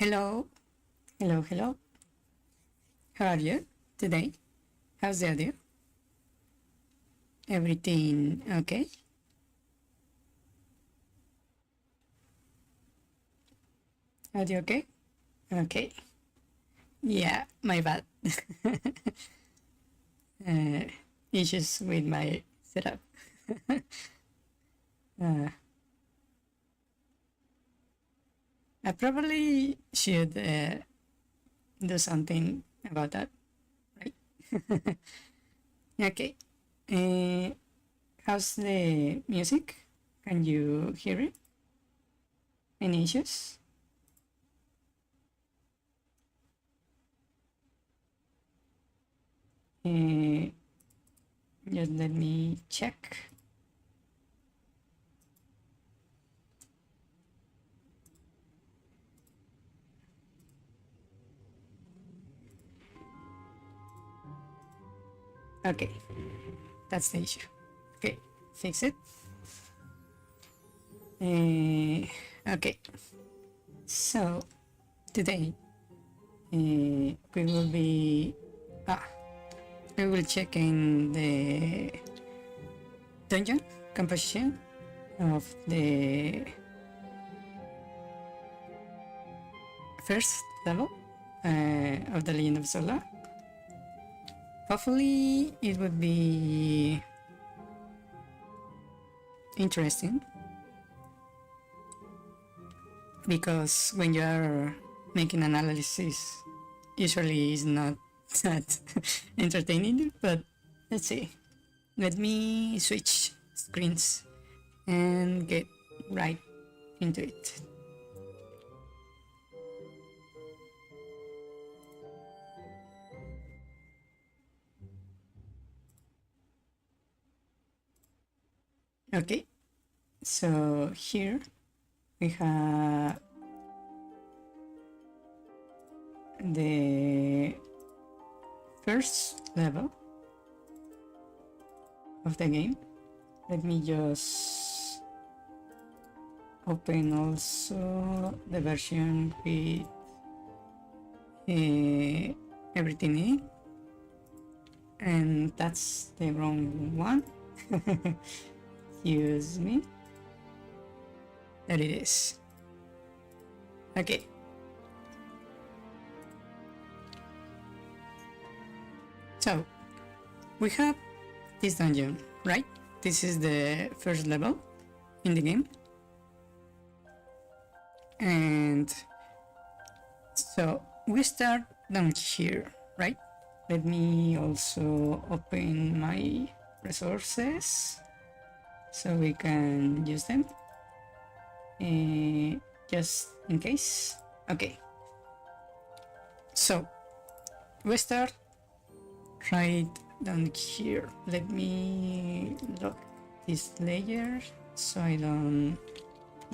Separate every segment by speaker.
Speaker 1: Hello, hello. How are you today? How's the audio? Everything okay? Audio okay? Okay. Yeah, my bad. uh, Issues with my setup. uh, I probably should do something about that, right? Okay. Uh, how's the music? Can you hear it? Any issues? Uh, just let me check. Okay, that's the issue. Okay, fix it. Okay, so today we will be we will check in the dungeon composition of the first level of the Legend of Zelda. Hopefully it would be interesting, because when you are making analysis, usually it's not that entertaining. But let's see. Let me switch screens and get right into it. Okay, so here we have the first level of the game. Let me just open also the version with everything in it. And that's the wrong one. Excuse me. There it is. Okay. So we have this dungeon, right? This is the first level in the game. And so we start down here, right? Let me also open my resources so we can use them just in case. Okay, so we start right down here. Let me lock this layer so I don't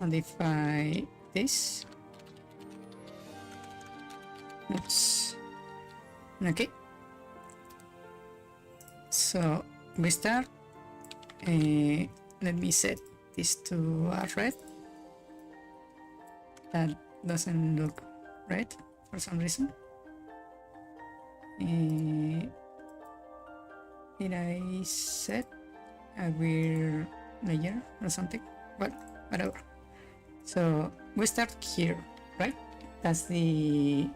Speaker 1: modify this. Oops. Okay, so we start. Let me set this to red. That doesn't look red for some reason. Did I set a weird layer or something? Well, whatever. So we start here, right? That's the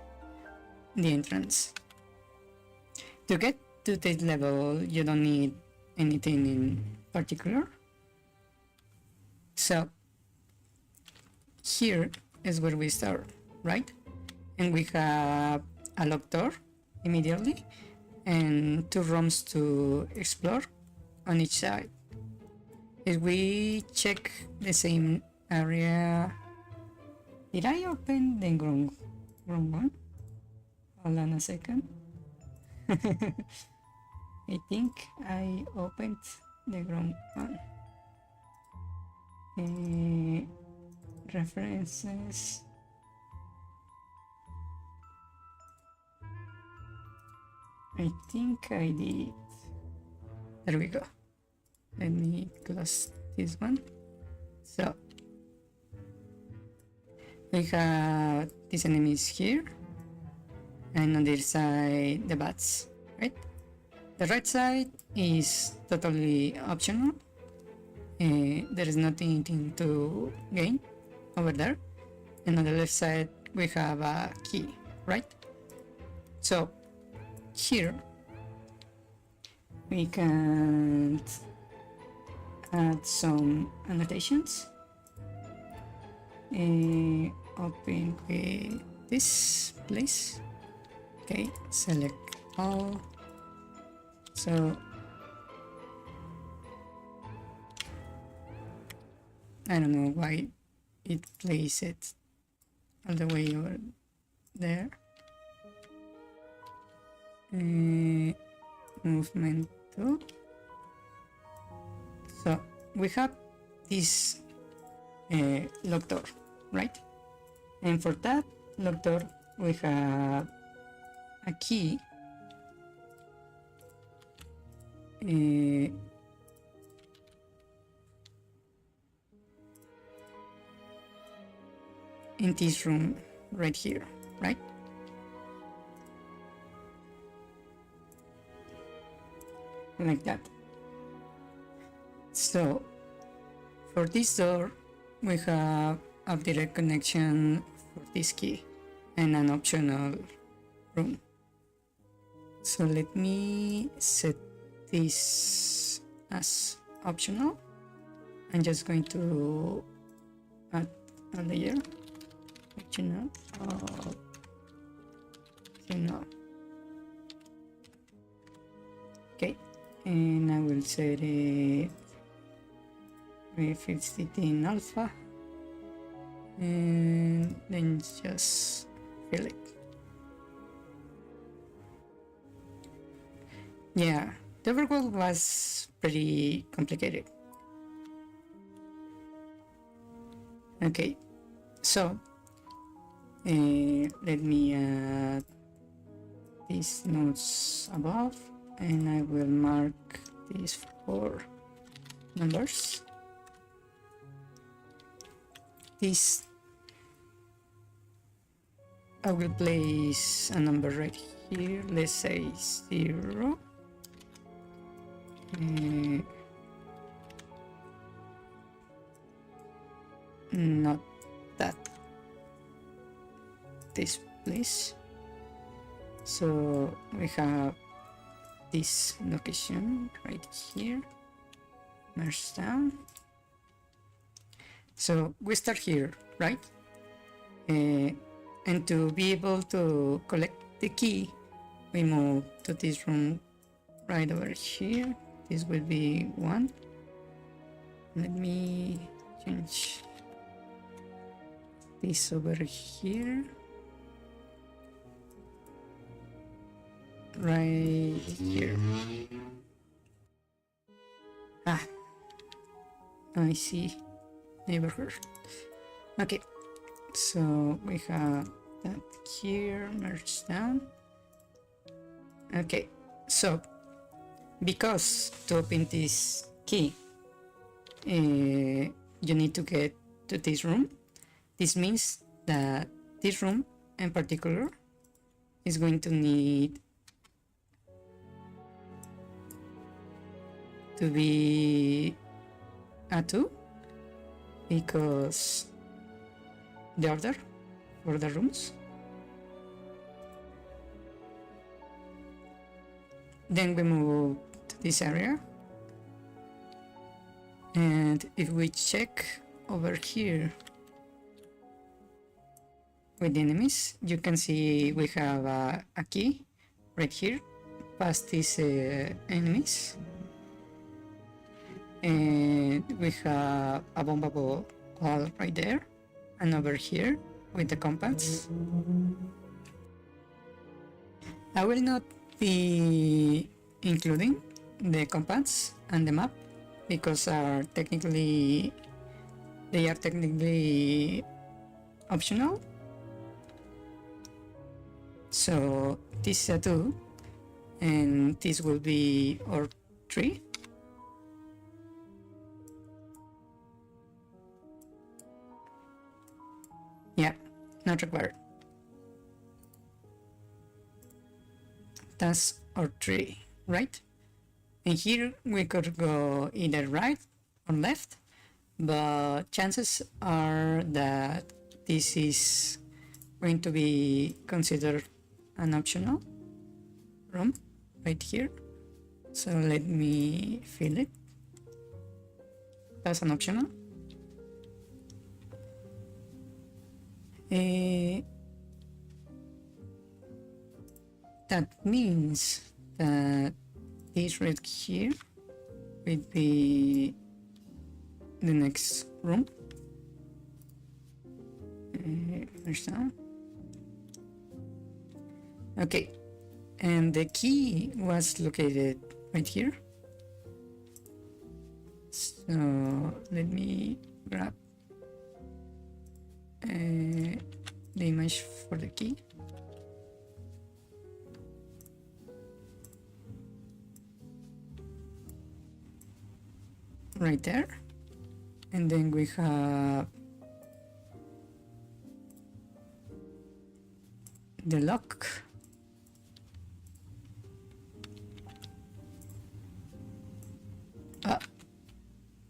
Speaker 1: entrance. To get to this level, you don't need anything in particular. So here is where we start, right? And we have a locked door immediately and two rooms to explore on each side. If we check the same area, did I open the wrong one? Hold on a second. I think I opened the wrong one. References. I think I did. There we go. Let me close this one. So We have these enemies here, and on the other side the bats, right? The right side is totally optional. There is nothing to gain over there, and on the left side we have a key, right? So here we can add some annotations. Open with this, please. Okay, select all. So I don't know why it plays it all the way over there. Movement tool. So we have this lock door, right? And for that lock door we have a key in this room right here, right? Like that. So for this door we have a direct connection for this key and an optional room. So let me set this as optional. I'm just going to add a layer optional. Okay, and I will set it with 15 alpha, and then just fill it. Yeah, the overworld was pretty complicated. Okay, so let me add these nodes above, and I will mark these 4 numbers. This I will place a number right here, let's say 0. Not that, this place. So we have this location right here, merge down. So we start here, right? And to be able to collect the key, we move to this room right over here. This will be 1. Let me change this over here, right here. I see, neighborhood. Okay, so we have that here, merge down. Okay, so because to open this key you need to get to this room. This means that this room in particular is going to need to be a 2, because the order for the rooms. Then we move to this area, and if we check over here with the enemies, you can see we have a key right here past these enemies, and we have a bombable wall right there, and over here with the compounds. I will not be including the compounds and the map because they are technically optional. So this is a 2, and this will be our 3. Yeah, not required. Task or tree, right? And here we could go either right or left, but chances are that this is going to be considered an optional room right here. So let me fill it. That's an optional. That means that this right here will be the next room. Understand? Okay, and the key was located right here. So let me grab the image for the key. Right there. And then we have the lock.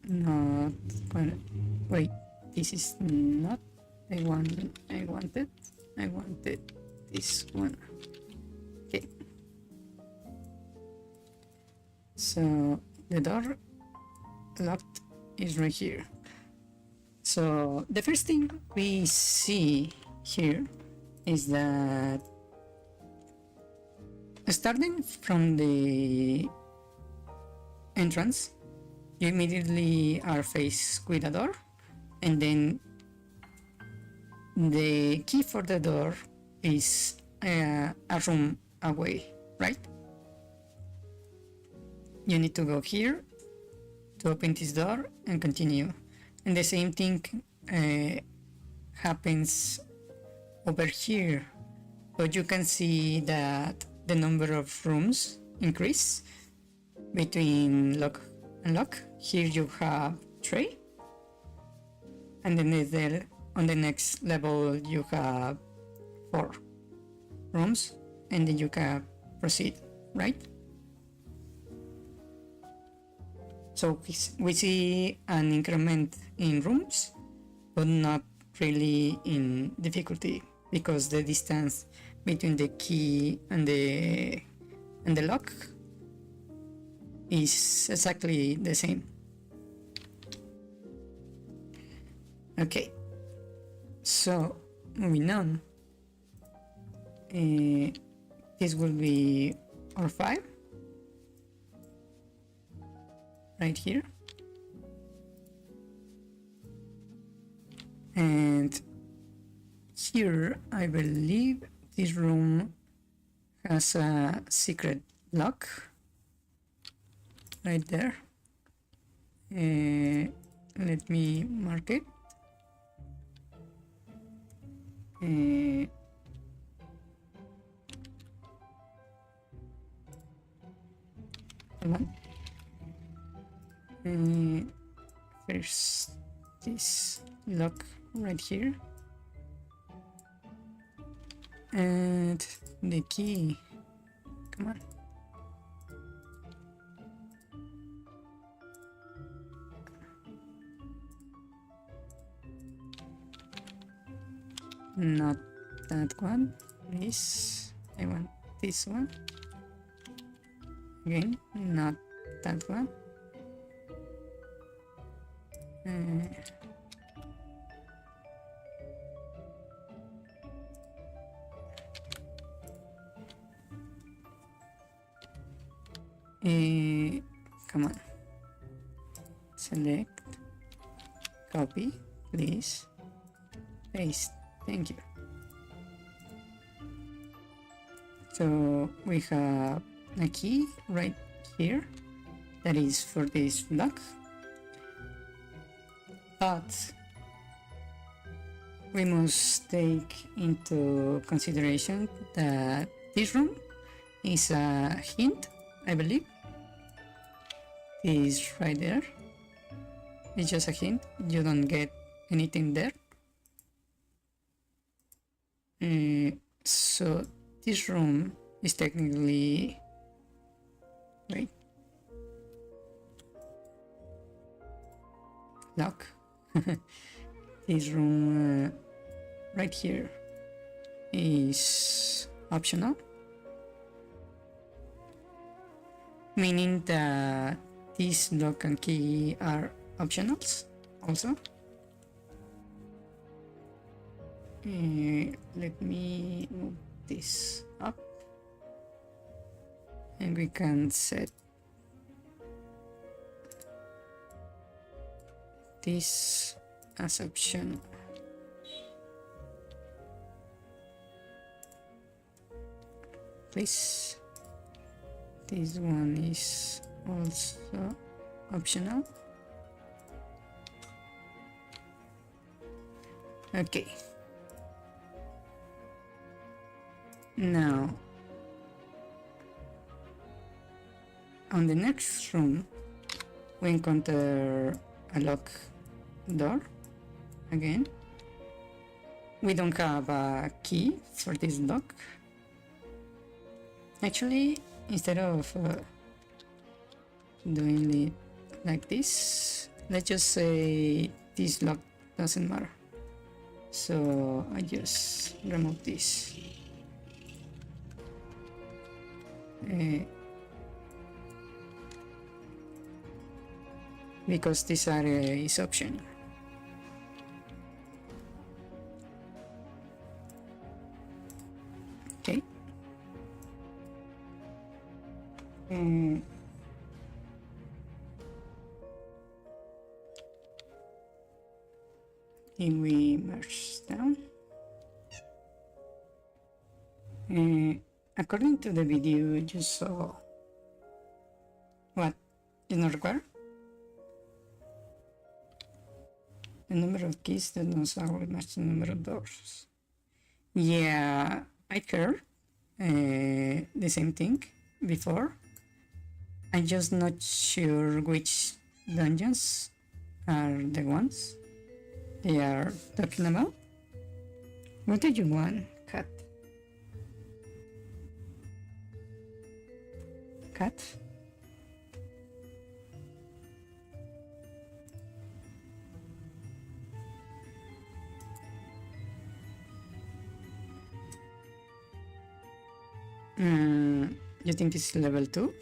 Speaker 1: Not wait, this is not the one I wanted. I wanted this one. Okay. So the door locked is right here. So the first thing we see here is that starting from the entrance, you immediately are faced with a door, and then the key for the door is a room away, right? You need to go here to open this door and continue. And the same thing happens over here, but you can see that the number of rooms increase between lock and lock. Here you have 3, and then on the next level you have 4 rooms, and then you can proceed, right? So we see an increment in rooms, but not really in difficulty, because the distance between the key and the lock is exactly the same. Okay, so moving on, this will be our 5 right here, and here I believe this room has a secret lock right there. Let me mark it. Come on. First, this lock right here, and the key. Come on. Not that one, please. I want this one. Again, not that one. Come on. Select, copy, please, paste. Thank you. So we have a key right here that is for this lock, but we must take into consideration that this room is a hint, I believe. Is right there. It's just a hint, you don't get anything there. So this room is technically, wait, lock. This room right here is optional, meaning that this lock and key are optionals also. Let me move this up and we can set this as option. Please, this one is also optional. Okay. Now, on the next room, we encounter a lock door again. We don't have a key for this lock. Actually, instead of doing it like this, let's just say this lock doesn't matter. So I just remove this. Because this area is optional. Okay. If we merge down. According to the video you saw, what is not required? The number of keys does not exactly match the number of doors. Yeah, I heard the same thing before. I'm just not sure which dungeons are the ones they are talking about. What do you want, cat? Cat? You think this is level 2?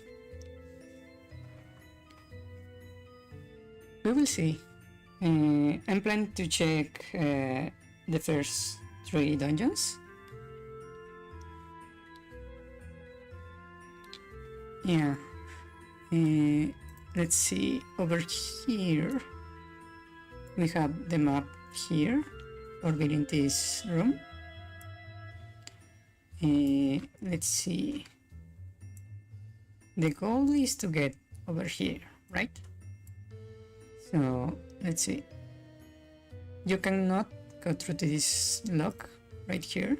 Speaker 1: We will see. I'm planning to check the first 3 dungeons. Yeah. Let's see. Over here, we have the map here, orbiting this room. Let's see. The goal is to get over here, right? So let's see. You cannot go through to this lock right here,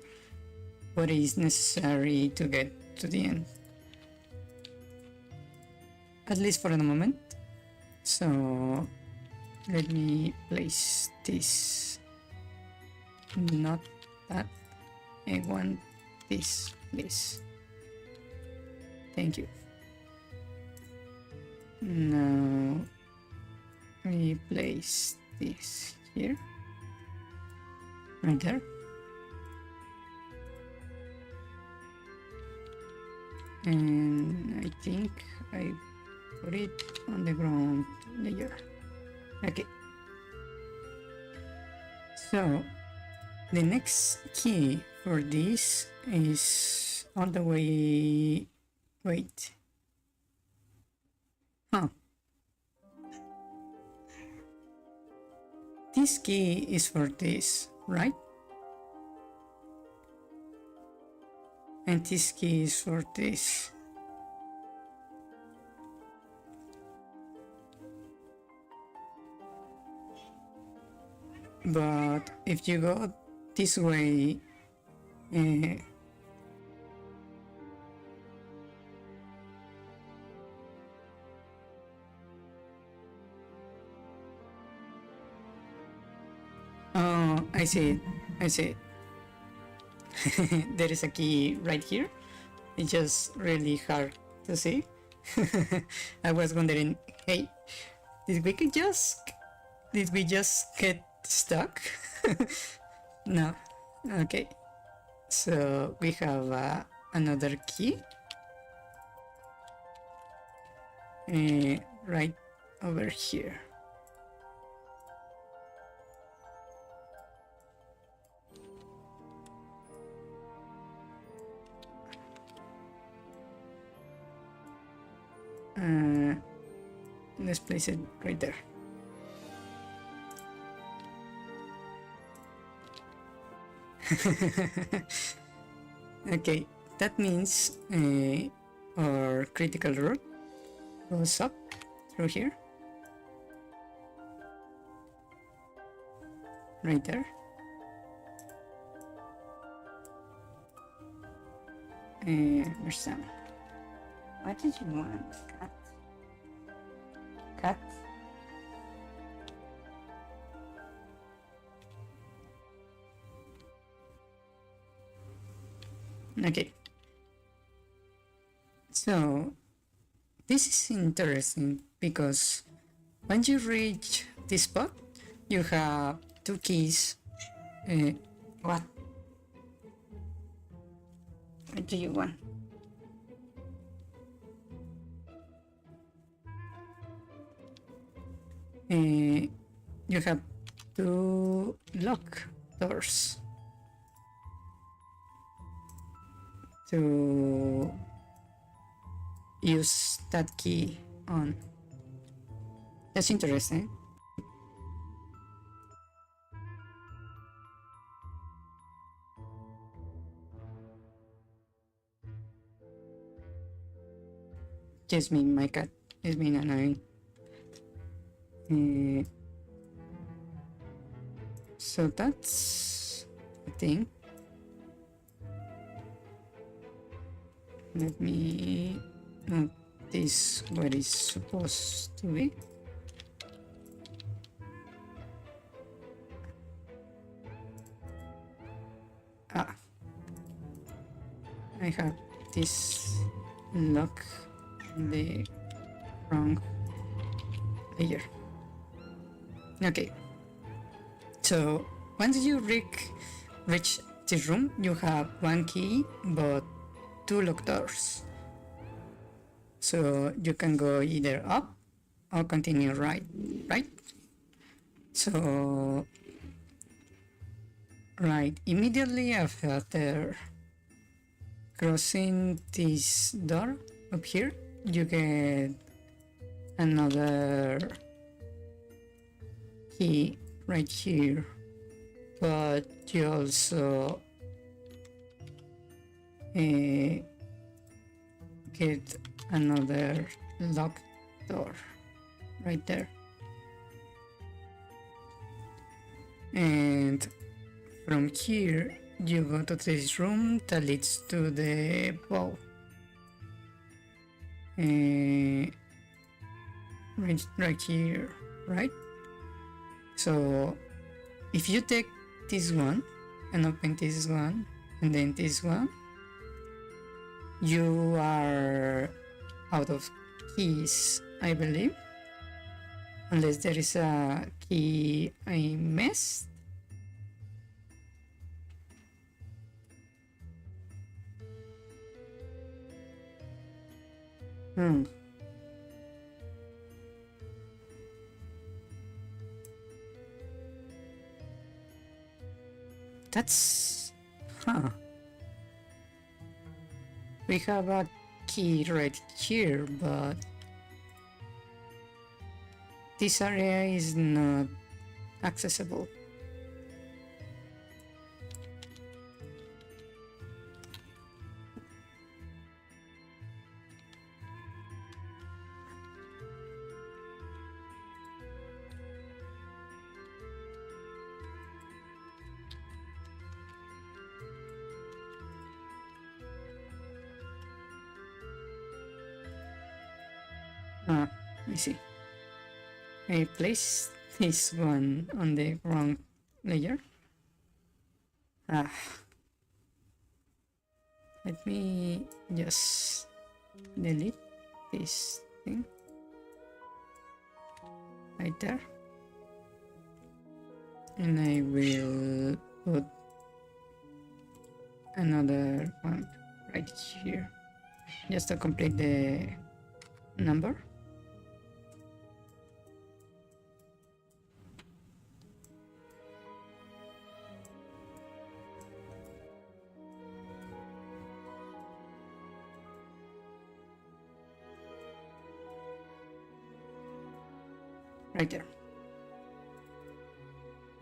Speaker 1: but it is necessary to get to the end, at least for the moment. So let me place this. Not that. I want this, please. Thank you. Now we place this here, right there. And I think I put it on the ground layer. Okay. So the next key for this is all the way. Wait. Huh. This key is for this, right? And this key is for this. But if you go this way, oh, I see it. I see it. There is a key right here. It's just really hard to see. I was wondering, hey, did we just get stuck? No. Okay. So we have another key. Right over here. Let's place it right there. Okay, that means our critical root goes up through here, right there. There's some. What did you want, cat? Cat? Okay. So this is interesting because when you reach this spot, you have two keys. What? What do you want? You have two lock doors to use that key on. That's interesting. Just me, my cat is being annoying. So that's the thing. Let me move this where it's supposed to be. Ah, I have this lock in the wrong layer. Okay, so once you reach this room, you have one key but two locked doors. So you can go either up or continue right? So right immediately after crossing this door up here, you get another key right here, but you also get another locked door right there. And from here you go to this room that leads to the bow. Right here, right? So if you take this one and open this one and then this one, you are out of keys, I believe, unless there is a key I missed. That's... We have a key right here, but this area is not accessible. I see. I placed this one on the wrong layer. Let me just delete this thing right there, and I will put another one right here just to complete the number. Right there.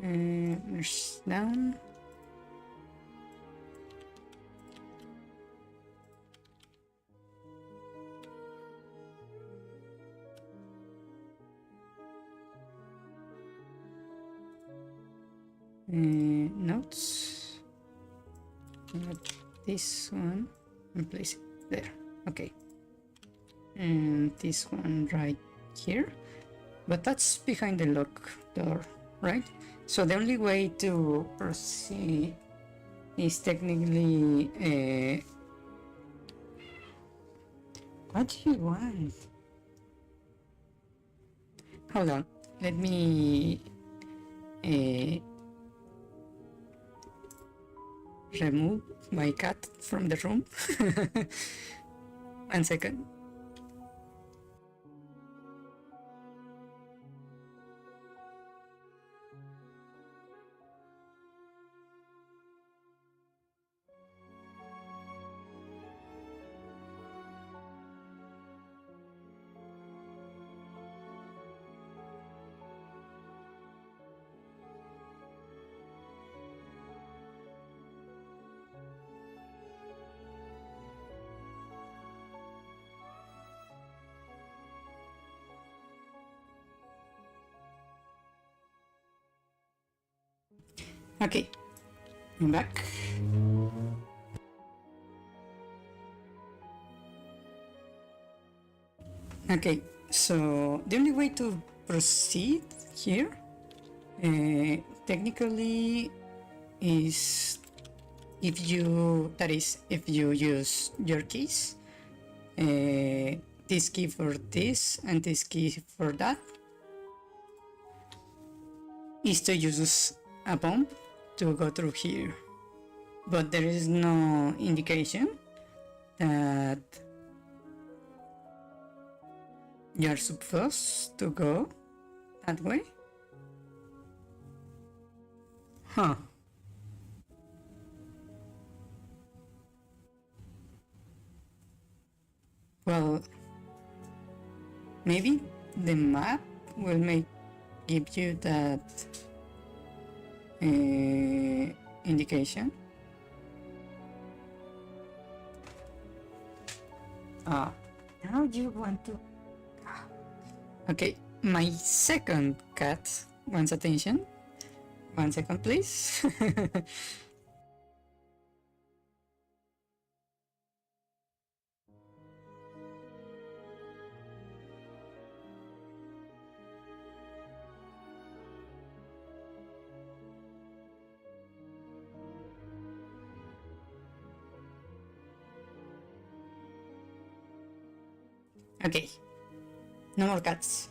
Speaker 1: Merge down. Notes. Not this one. And place it there. Okay. And this one right here. But that's behind the lock door, right? So the only way to proceed is technically what do you want? Hold on, let me remove my cat from the room. 1 second. Okay, I'm back. Okay, so the only way to proceed here technically is if you use your keys, this key for this and this key for that, is to use a bomb to go through here, but there is no indication that you're supposed to go that way. Huh. Well, maybe the map will give you that indication. Now you want to... Okay, my second cat wants attention. 1 second, please. Okay, no more cats.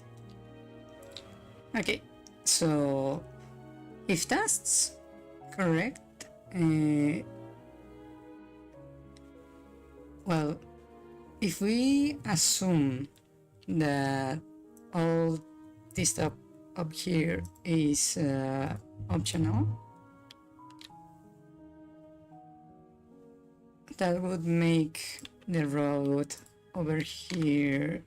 Speaker 1: Okay, so if that's correct, well, if we assume that all this stuff up here is optional, that would make the road over here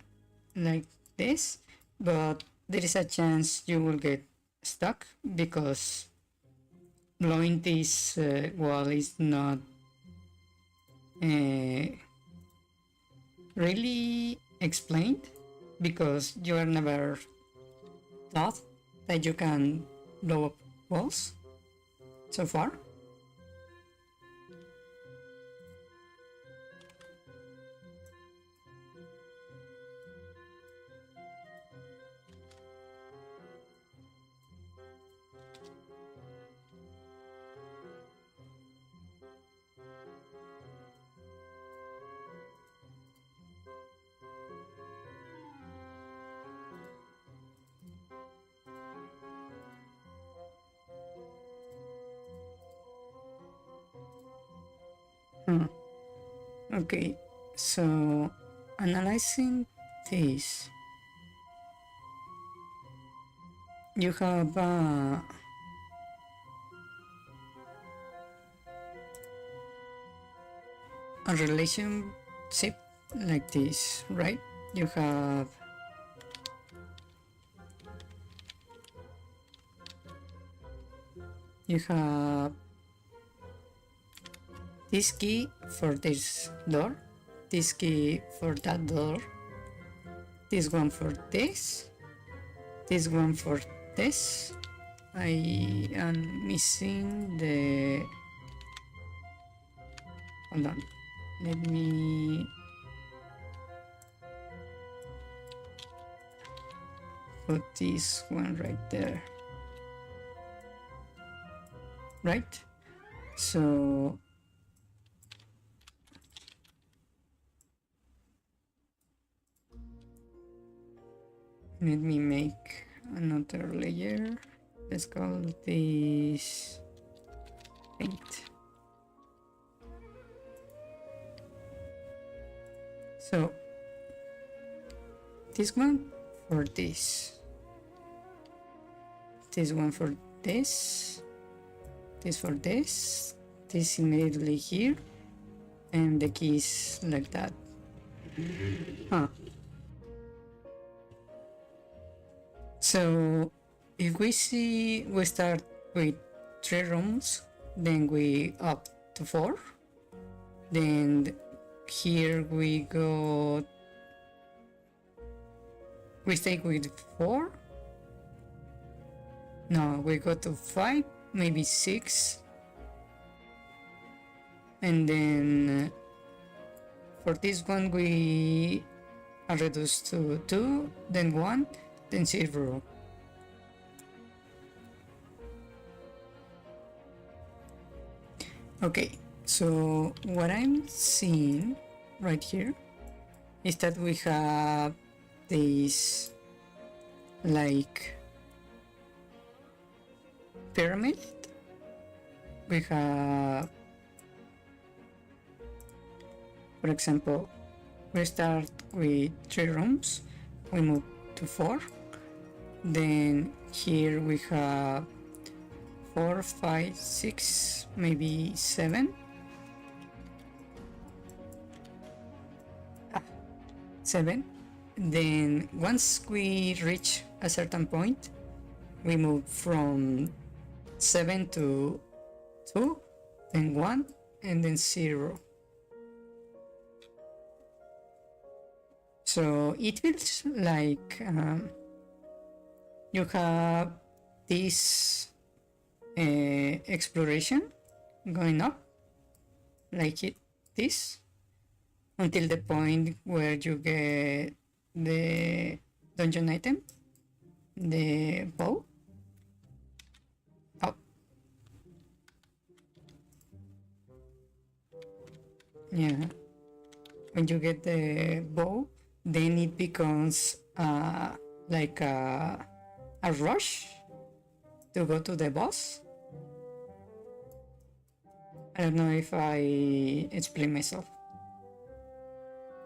Speaker 1: like this, but there is a chance you will get stuck because blowing this wall is not really explained, because you are never taught that you can blow up walls so far. Okay, so analyzing this, you have a relationship like this, right? You have this key for this door, this key for that door, this one for this one for this. I am missing the... Hold on, let me put this one right there. Right? So let me make another layer. Let's call this paint. So this one for this one for this for this immediately here, and the keys like that. So if we start with 3 rooms, then we up to 4, then here we stay with 4. No, we go to 5, maybe 6, and then for this one we are reduced to 2, then 1, then 0. Okay, so what I'm seeing right here is that we have this like pyramid. We have, for example, we start with 3 rooms, we move to 4, then here we have 4, 5, 6, maybe 7. 7. Then once we reach a certain point, we move from 7 to 2, then 1, and then 0. So it feels like you have this exploration going up like this until the point where you get the dungeon item, the bow. Oh. Yeah, when you get the bow, then it becomes like a rush to go to the boss. I don't know if I explain myself.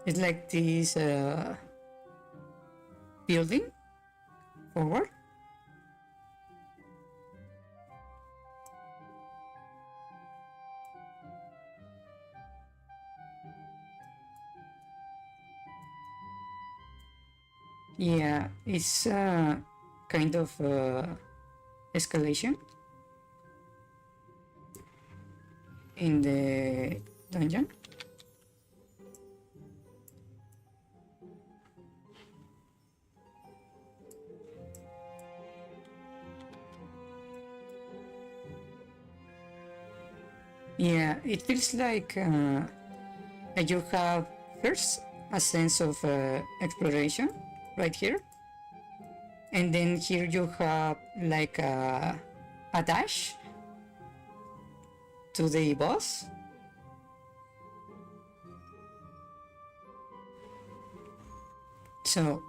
Speaker 1: It's like this building forward. Yeah, it's kind of escalation in the dungeon. Yeah, it feels like you have first a sense of exploration right here, and then here you have like a dash to the boss. So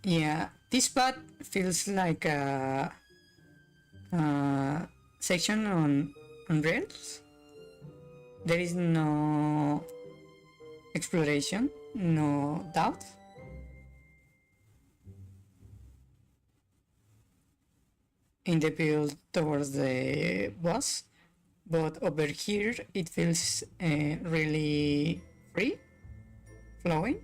Speaker 1: yeah, this part feels like a section on on rails. There is no exploration, no doubt. In the build towards the boss, but over here it feels really free, flowing,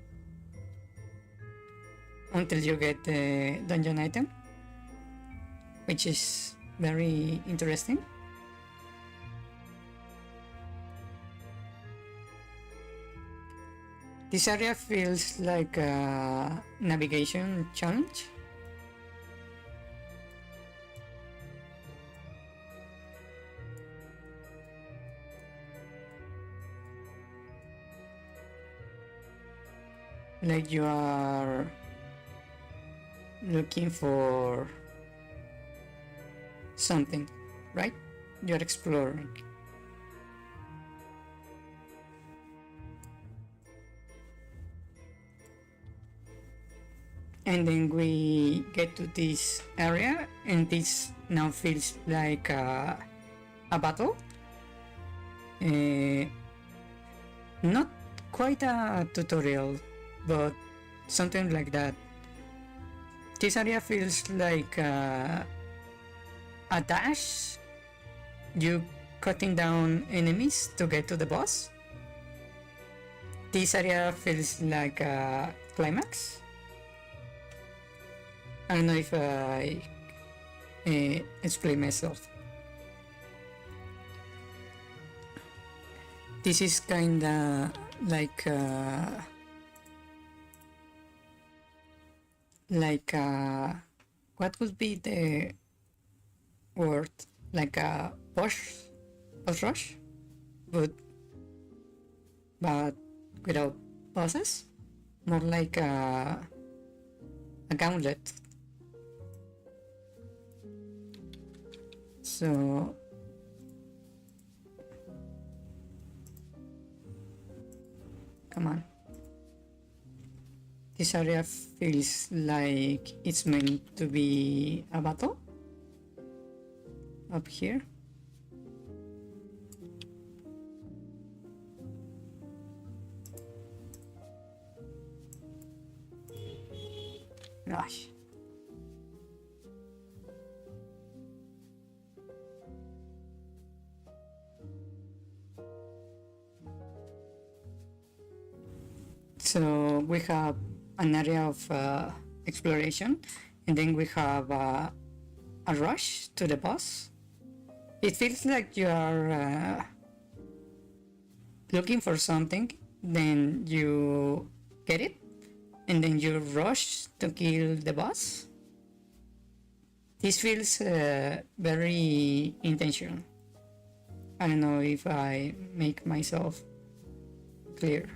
Speaker 1: until you get the dungeon item, which is very interesting. This area feels like a navigation challenge. Like you are looking for something, right? You're exploring. And then we get to this area, and this now feels like a battle. Not quite a tutorial, but something like that. This area feels like a dash. You cutting down enemies to get to the boss. This area feels like a climax. I don't know if I explain myself. This is kinda like what would be the word? Like a boss rush, but without bosses. More like a gauntlet. So come on. This area feels like it's meant to be a battle. Up here. Gosh. So we have an area of exploration, and then we have a rush to the boss. It feels like you are looking for something, then you get it, and then you rush to kill the boss. This feels very intentional. I don't know if I make myself clear.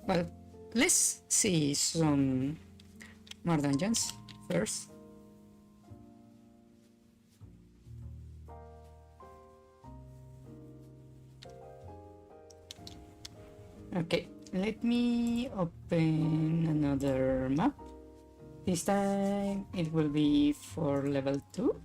Speaker 1: Well, let's see some more dungeons first. Okay, let me open another map. This time it will be for level 2.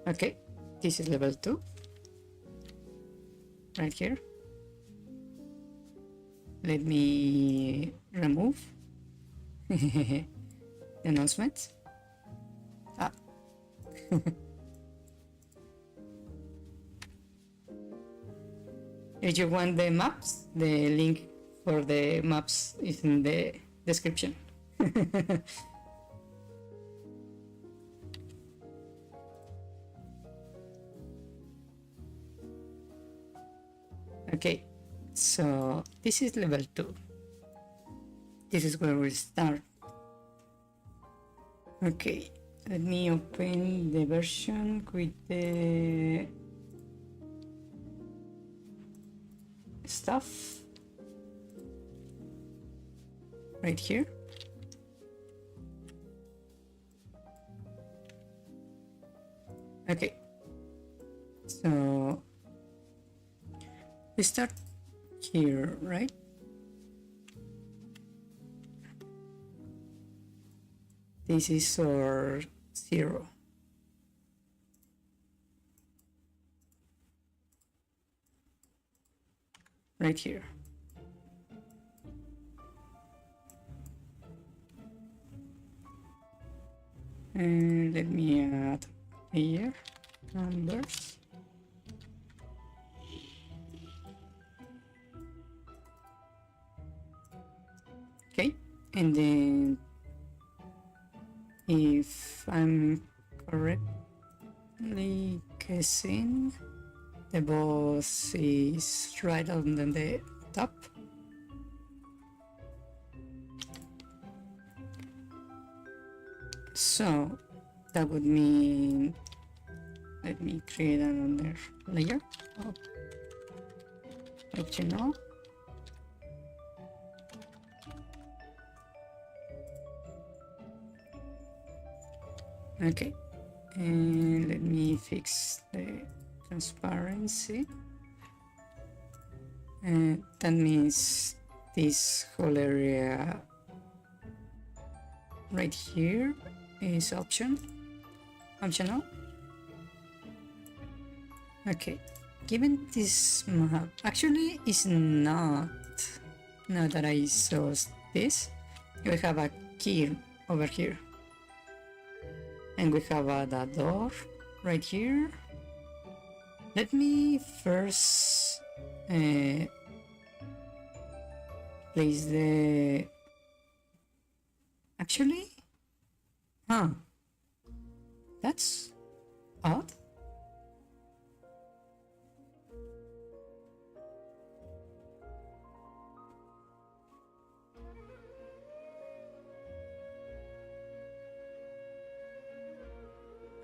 Speaker 1: Okay, this is level 2. Right here. Let me remove the announcements. Ah. If you want the maps, the link for the maps is in the description. Okay, so this is level 2. This is where we start. Okay, let me open the version with the stuff right here. Okay, so we start here, right? This is our 0. Right here. And let me add here numbers. Okay, and then if I'm correctly guessing, the boss is right on the top. So that would mean, let me create another layer of optional. Okay, and let me fix the transparency. And that means this whole area right here is optional. Okay, given this map actually is not, now that I saw this, we have a key over here. And we have a door right here. Let me first place the... Actually, that's odd.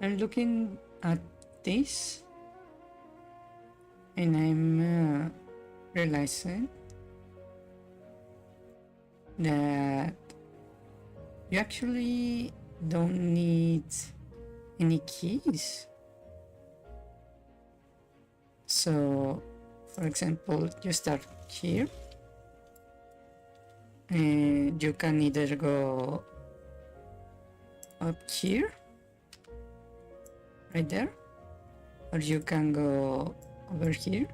Speaker 1: I'm looking at this and I'm realizing that you actually don't need any keys. So, for example, you start here and you can either go up here, right there, or you can go over here,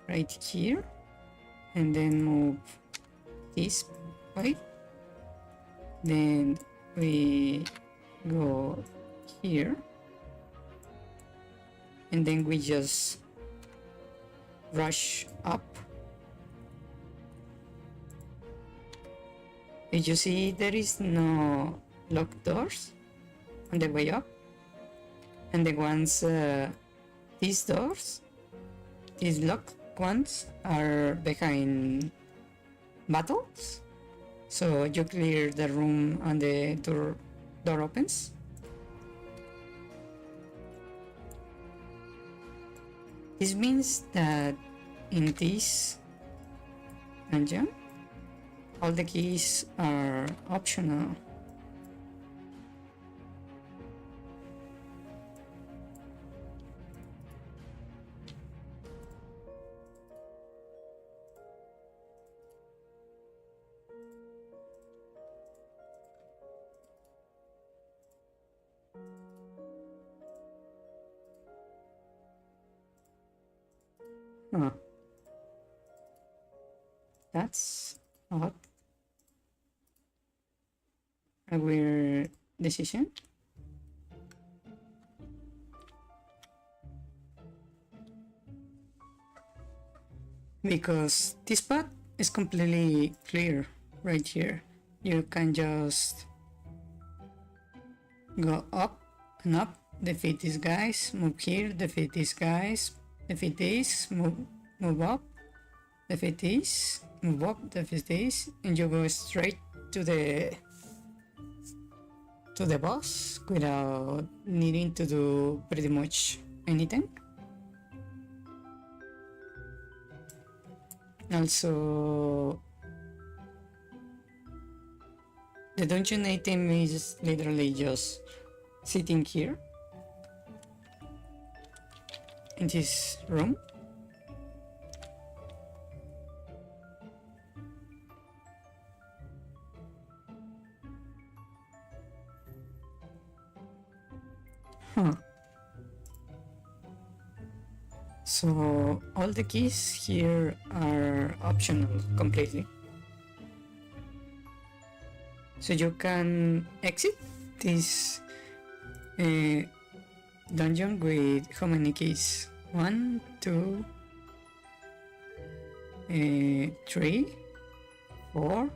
Speaker 1: right here, and then move this way. Then we go here, and then we just rush up. Did you see there is no locked doors on the way up? And the ones, these doors, these locked ones, are behind battles. So you clear the room and the door opens. This means that in this dungeon, all the keys are optional. Huh. That's odd. A weird decision. Because this path is completely clear right here. You can just go up and up, defeat these guys, move here, defeat these guys, defeat this, move up, defeat this, move up, defeat this, and you go straight to the boss without needing to do pretty much anything. Also, the dungeon item is literally just sitting here in this room. Huh. So all the keys here are optional completely. So you can exit this dungeon with how many keys? 1, 2, 3, 4.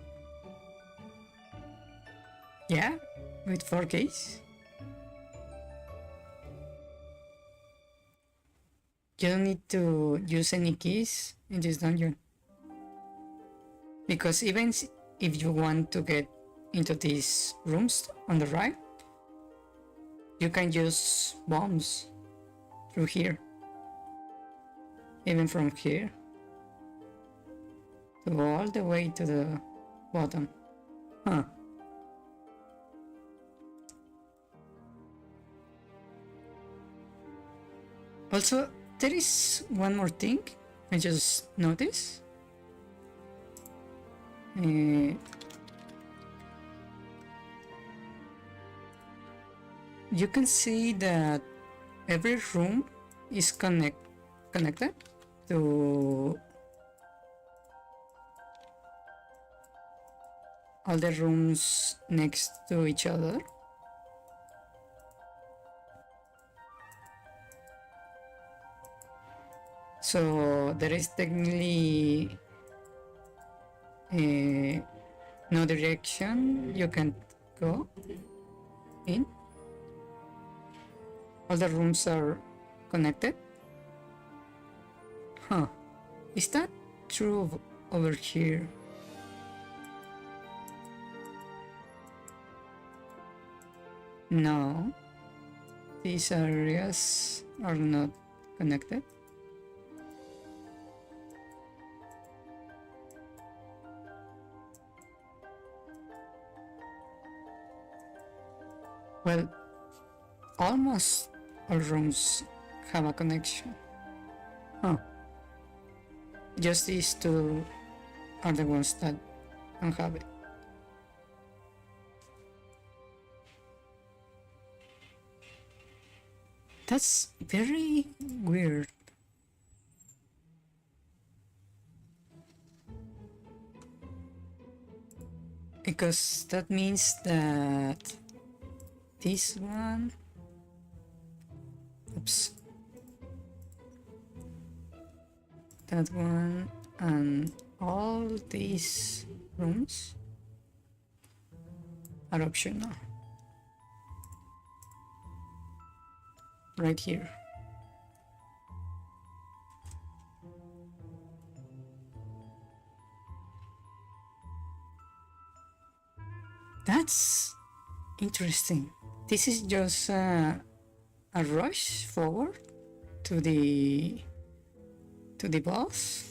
Speaker 1: Yeah, with 4 keys. You don't need to use any keys in this dungeon. Because even if you want to get into these rooms on the right, you can use bombs through here. Even from here. To go all the way to the bottom. Huh. Also, there is one more thing I just noticed. You can see that every room is connected to all the rooms next to each other. So there is technically no direction you can go in. All the rooms are connected. Huh. Is that true over here? No. These areas are not connected. Well, almost all rooms have a connection. Huh. Just these two are the ones that don't have it. That's very weird. Because that means that this one, oops, that one, and all these rooms are optional. Right here. That's interesting. This is just a rush forward to the boss.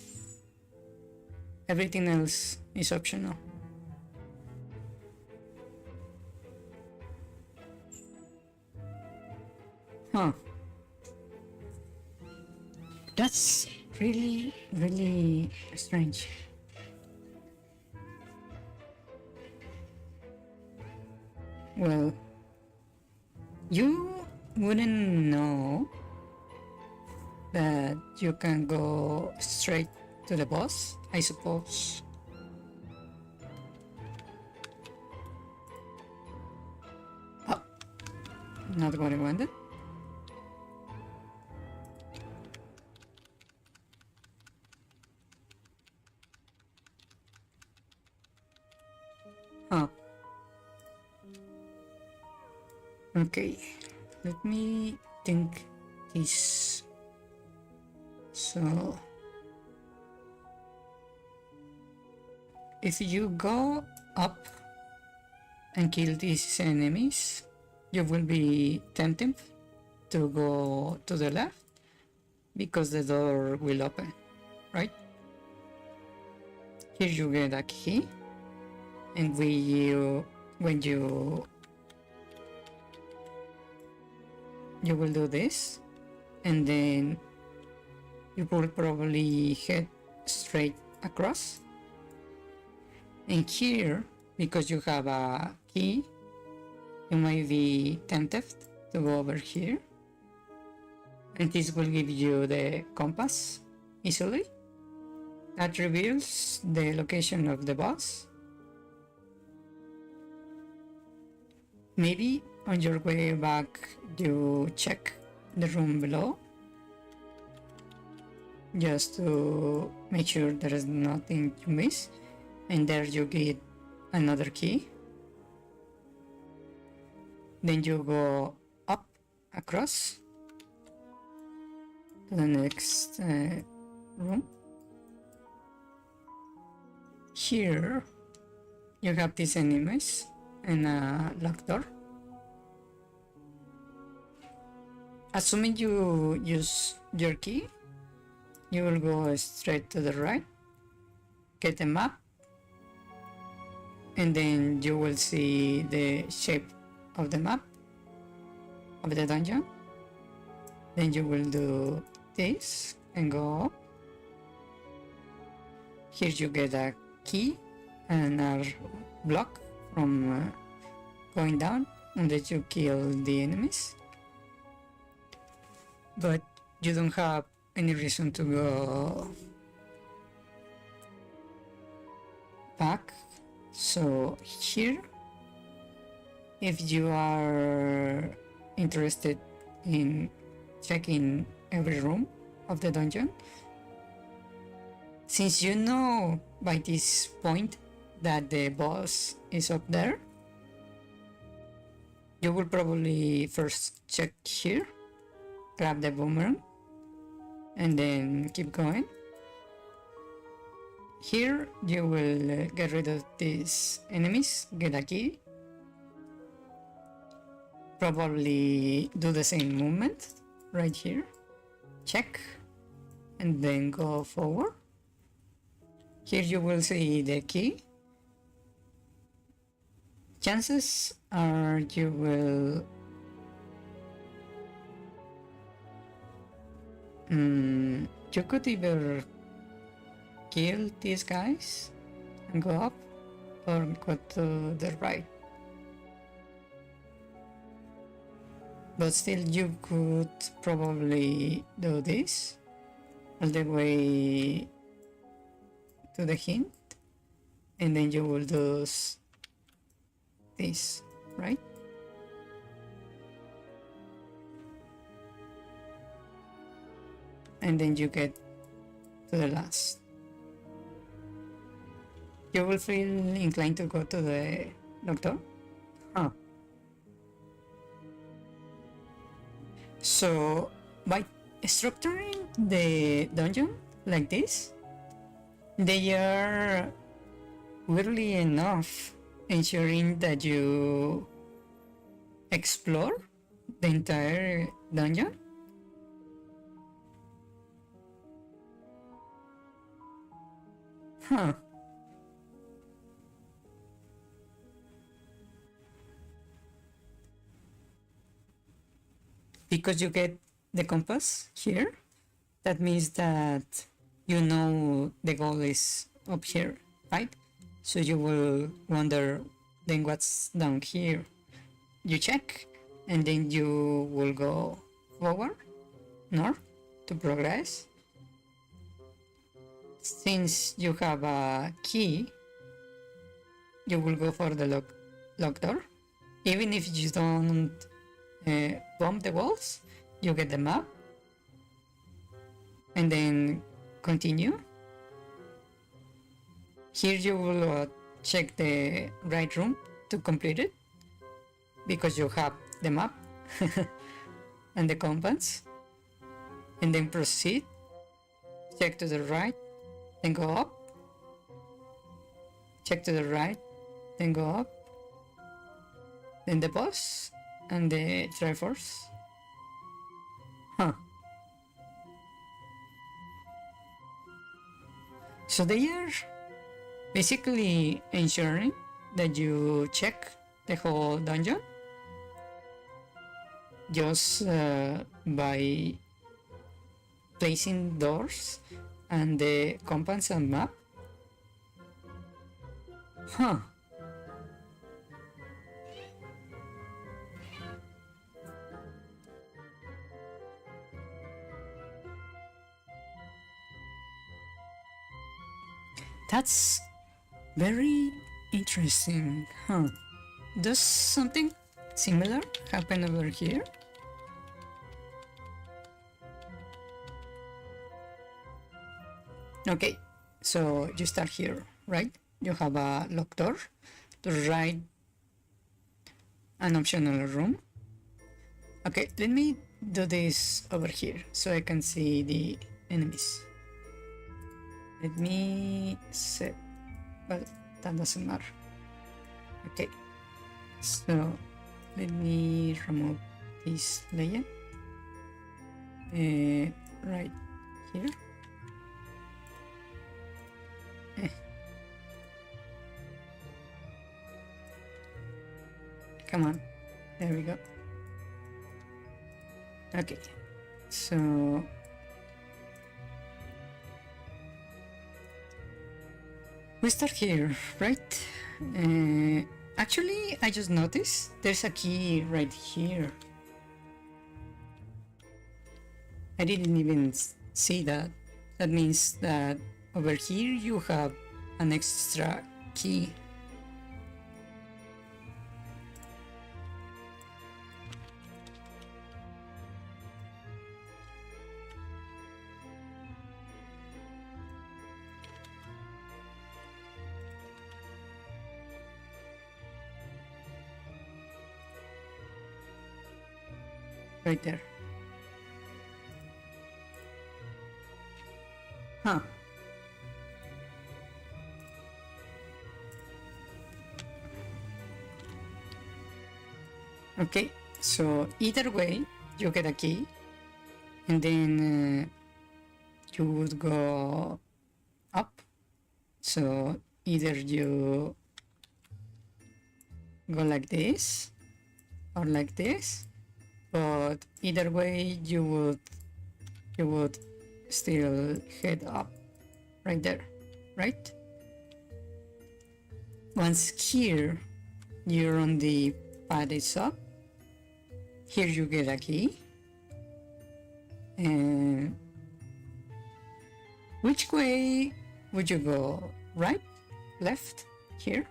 Speaker 1: Everything else is optional. Huh. That's really, really strange. Well, you wouldn't know that you can go straight to the boss, I suppose. Oh, not what I wanted. Huh. Okay, let me think this. So, if you go up and kill these enemies, you will be tempted to go to the left because the door will open, right? Here you get a key, and when you will do this, and then you will probably head straight across. And here, because you have a key, you might be tempted to go over here, and this will give you the compass easily. That reveals the location of the boss. Maybe on your way back you check the room below just to make sure there is nothing to miss, and there you get another key. Then you go up across to the next room. Here you have these enemies and a locked door. Assuming you use your key, you will go straight to the right, get a map, and then you will see the shape of the map of the dungeon. Then you will do this and go up. Here you get a key and a block from going down unless you kill the enemies. But you don't have any reason to go back. So here, if you are interested in checking every room of the dungeon, since you know by this point that the boss is up there, you will probably first check here, grab the boomerang, and then keep going. Here you will get rid of these enemies, get a key, probably do the same movement right here, check, and then go forward. Here you will see the key. Chances are you will you could either kill these guys and go up, or go to the right. But still you could probably do this all the way to the hint, and then you will do this, right? And then you get to the last. You will feel inclined to go to the doctor. So by structuring the dungeon like this, they are weirdly enough ensuring that you explore the entire dungeon. Because you get the compass here, that means that you know the goal is up here, right? So you will wonder, then what's down here? You check, and then you will go forward, north, to progress. Since you have a key, you will go for the lock door. Even if you don't bump the walls, you get the map, and then continue. Here you will check the right room to complete it, because you have the map and the compass, and then proceed, check to the right, then go up, check to the right, then go up, then the boss and the Triforce. So they are basically ensuring that you check the whole dungeon just by placing doors and the compass and map. That's very interesting, huh? Does something similar happen over here? Okay, so you start here, right? You have a locked door. To the right, an optional room. Okay, let me do this over here so I can see the enemies. Let me set, well, that doesn't matter. Okay, so let me remove this layer right here. Come on, there we go. Okay, so we start here, right? Actually, I just noticed there's a key right here. I didn't even see that. That means that over here you have an extra key. Right there. Huh. Okay, so either way, you get a key, and then you would go up. So either you go like this or like this, but either way you would still head up right there, right? Once here you're on the path is up, here you get a key, and which way would you go? Right? Left? Here?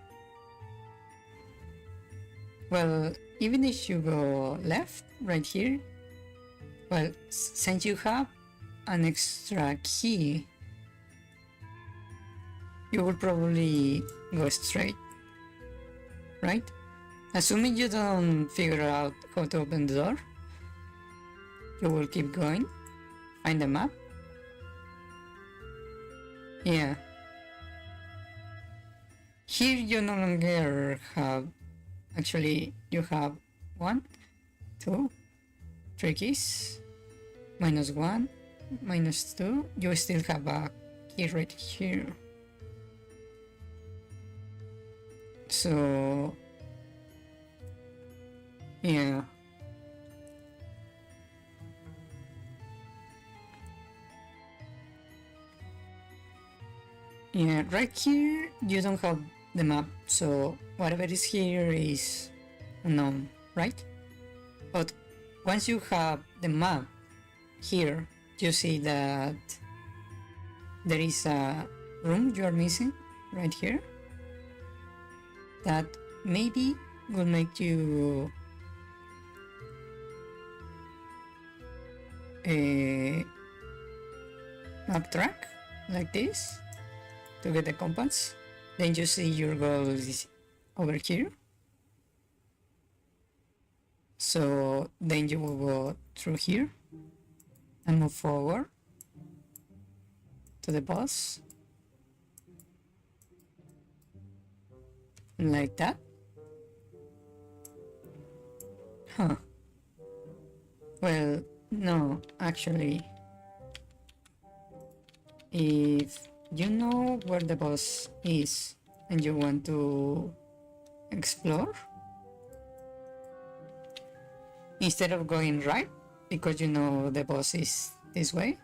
Speaker 1: Well, even if you go left, right here, well, since you have an extra key, you will probably go straight, right? Assuming you don't figure out how to open the door, you will keep going, find the map. Yeah. Here you no longer have, actually you have 1, 2, 3 keys, -1, -2, you still have a key right here. So yeah. Yeah, right here you don't have the map, so whatever is here is unknown, right? But once you have the map here, you see that there is a room you are missing right here that maybe will make you backtrack like this to get the compass. Then you see your goal is over here. So then you will go through here and move forward to the boss. Like that. Huh. Well, no, actually, if you know where the boss is and you want to explore, instead of going right, because you know the boss is this way,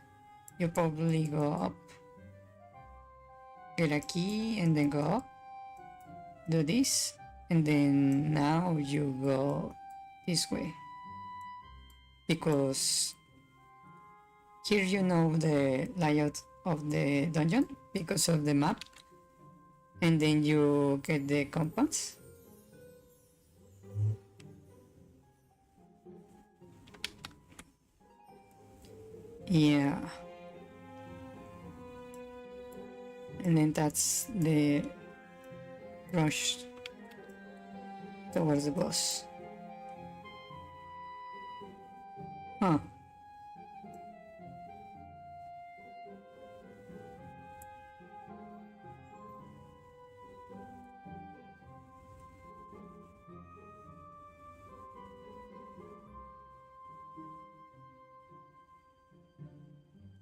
Speaker 1: you probably go up, get a key and then go up, do this, and then now you go this way, because here you know the layout of the dungeon because of the map, and then you get the compass. Yeah, and then that's the rush towards the boss. Huh.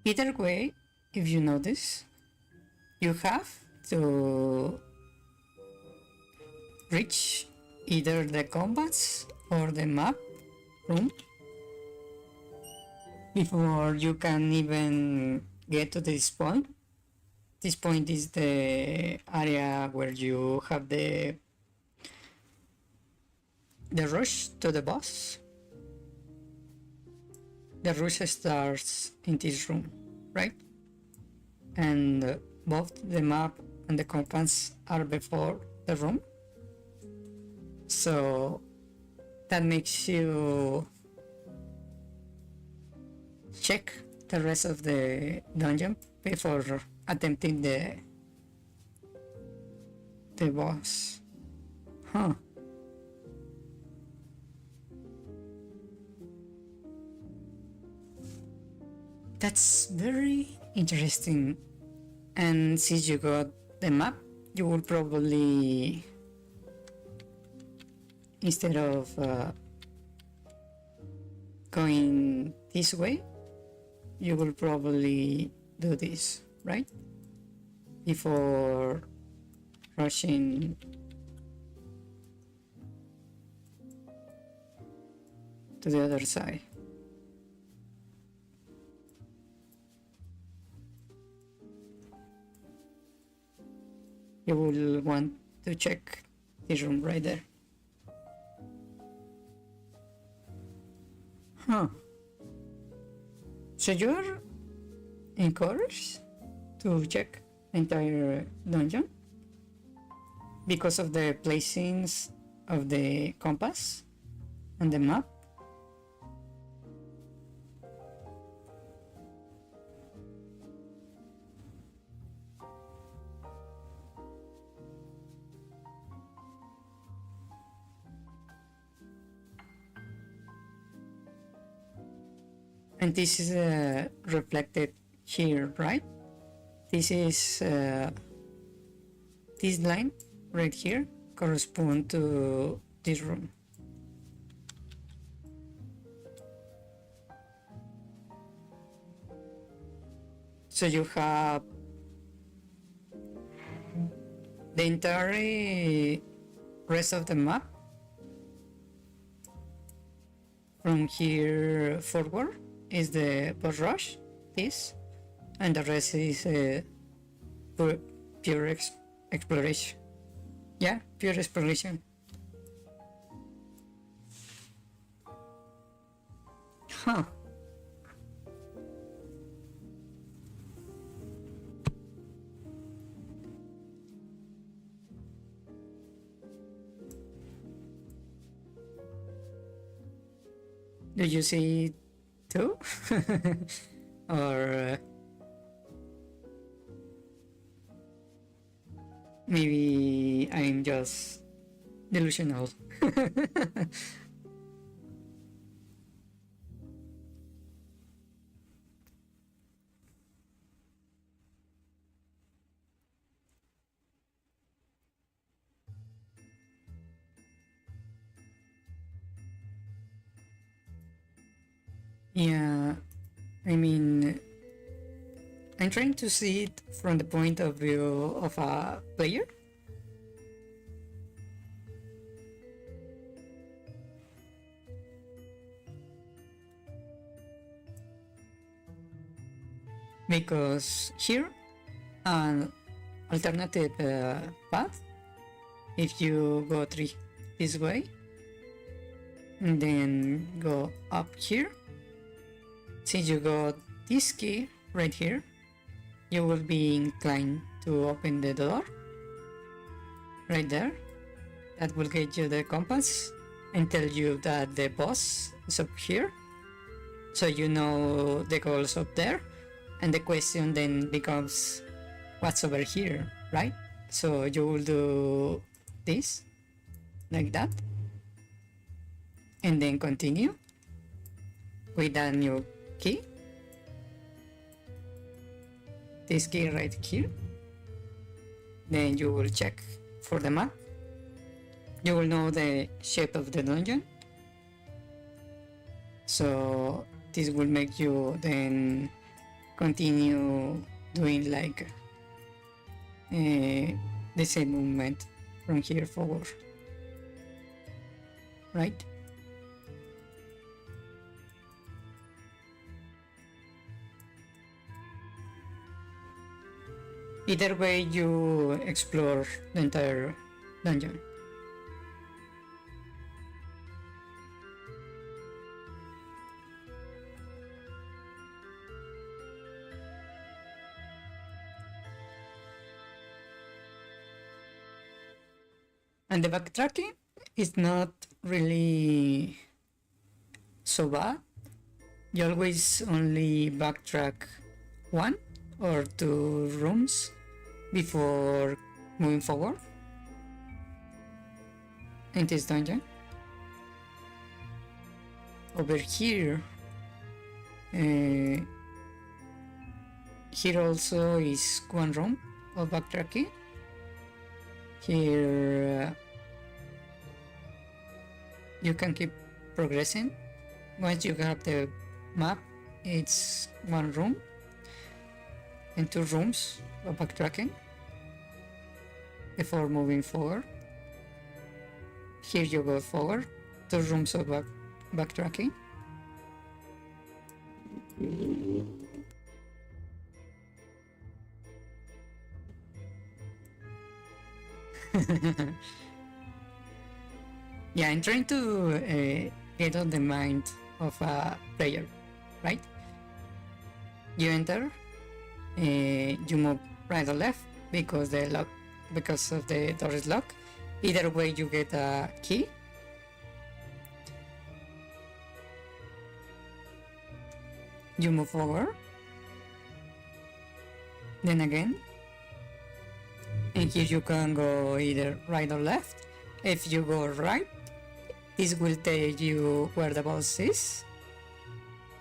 Speaker 1: Either way, if you notice, you have to reach either the combats or the map room before you can even get to this point. This point is the area where you have the rush to the boss. The rush starts in this room, right? And both the map and the compass are before the room. So that makes you check the rest of the dungeon before attempting the boss. Huh. That's very interesting. And since you got the map, you will probably, instead of going this way, you will probably do this, right? Before rushing to the other side. You will want to check this room right there. Huh. So you're encouraged to check the entire dungeon because of the placings of the compass and the map. And this is reflected here, right? This is this line right here correspond to this room. So you have the entire rest of the map from here forward is the boss rush, this, and the rest is pure exploration. Yeah, pure exploration. Huh. Do you see it too? Or maybe I'm just delusional. Yeah, I mean, I'm trying to see it from the point of view of a player. Because here, an alternative path, if you go this way, and then go up here, since you got this key right here, you will be inclined to open the door right there. That will get you the compass and tell you that the boss is up here. So you know the goal's up there, and the question then becomes what's over here, right? So you will do this, like that, and then continue with a new key. This key right here. Then you will check for the map. You will know the shape of the dungeon. So this will make you then continue doing like the same movement from here forward, right? Either way, you explore the entire dungeon. And the backtracking is not really so bad. You always only backtrack 1 or 2 rooms before moving forward in this dungeon. Over here, here also is 1 room of backtracking. Here you can keep progressing. Once you have the map, it's 1 room and 2 rooms of backtracking before moving forward. Here you go forward, 2 rooms of backtracking. Yeah, I'm trying to get on the mind of a player, right? You enter, you move right or left because of the door is locked. Either way, you get a key. You move forward, then again, and here you can go either right or left. If you go right, this will tell you where the boss is.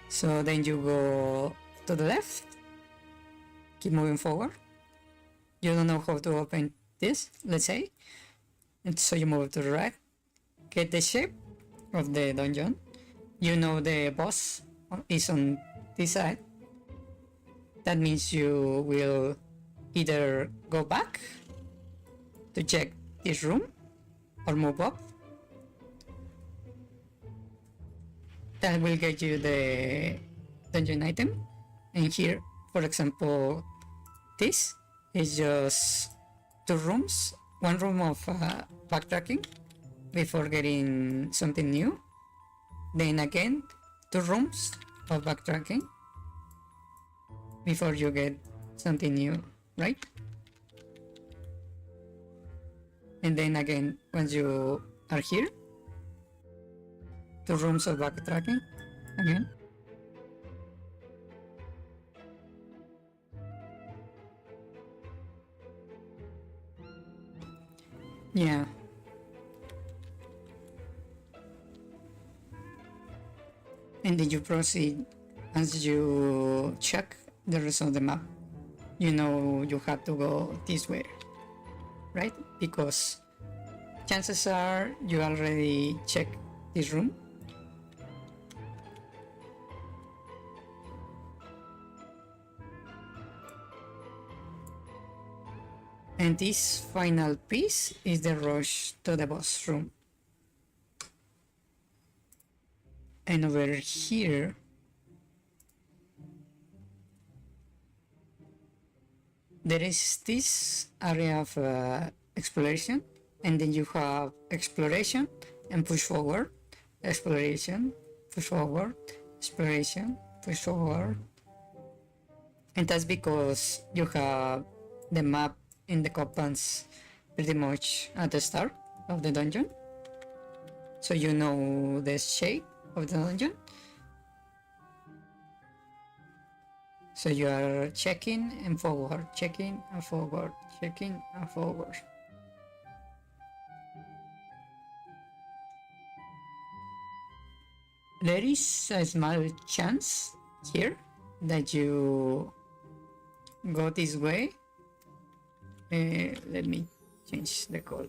Speaker 1: So then you go to the left, keep moving forward. You don't know how to open this, let's say, and so you move to the right, get the shape of the dungeon. You know the boss is on this side. That means you will either go back to check this room or move up. That will get you the dungeon item. And here, for example, this is just 2 rooms, 1 room of backtracking before getting something new. Then again, 2 rooms of backtracking before you get something new, right? And then again, once you are here, 2 rooms of backtracking again. Yeah. And then you proceed as you check the rest of the map. You know you have to go this way, right? Because chances are you already checked this room. And this final piece is the rush to the boss room. And over here, there is this area of exploration, and then you have exploration and push forward, exploration, push forward, exploration, push forward. And that's because you have the map in the compass pretty much at the start of the dungeon, so you know the shape of the dungeon. So you are checking and forward, checking and forward, checking and forward. There is a small chance here that you go this way. Let me change the color.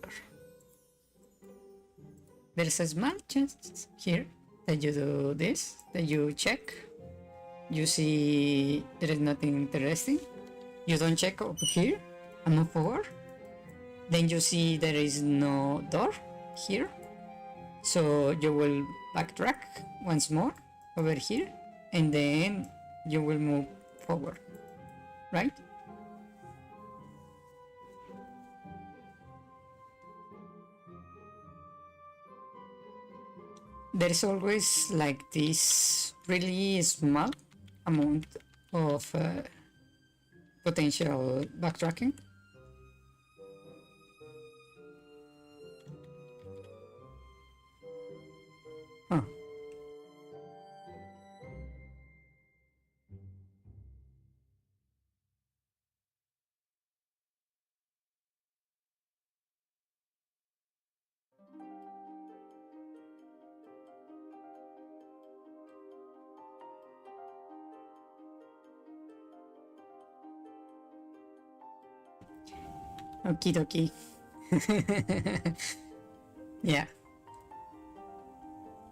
Speaker 1: There's a small chance here that you do this, that you check. You see there is nothing interesting. You don't check up here and move forward. Then you see there is no door here. So you will backtrack once more over here, and then you will move forward, right? There is always like this really small amount of potential backtracking. Huh. Okie dokie. Yeah.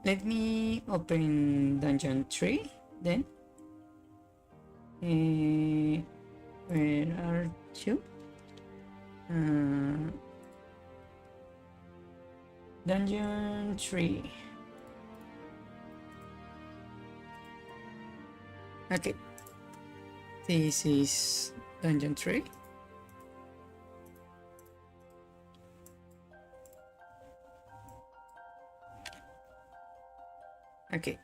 Speaker 1: Let me open dungeon 3 then. Where are you? Dungeon 3. Okay. This is dungeon 3. Okay.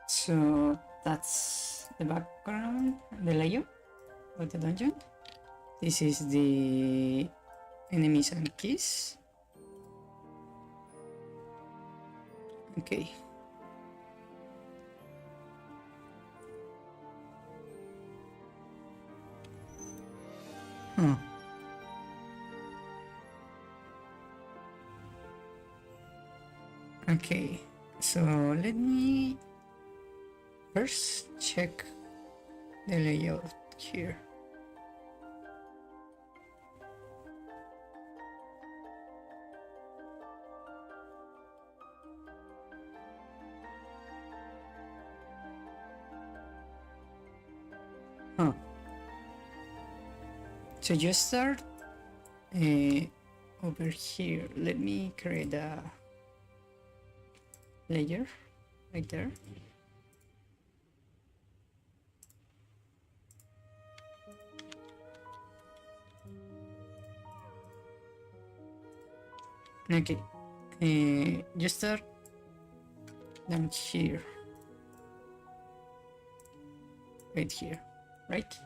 Speaker 1: So that's the background, the layout of the dungeon. This is the enemies and keys. Okay. Huh. Okay, so let me first check the layout here. Huh. So you start over here. Let me create a layer right there. Okay, you start down here, right here, right?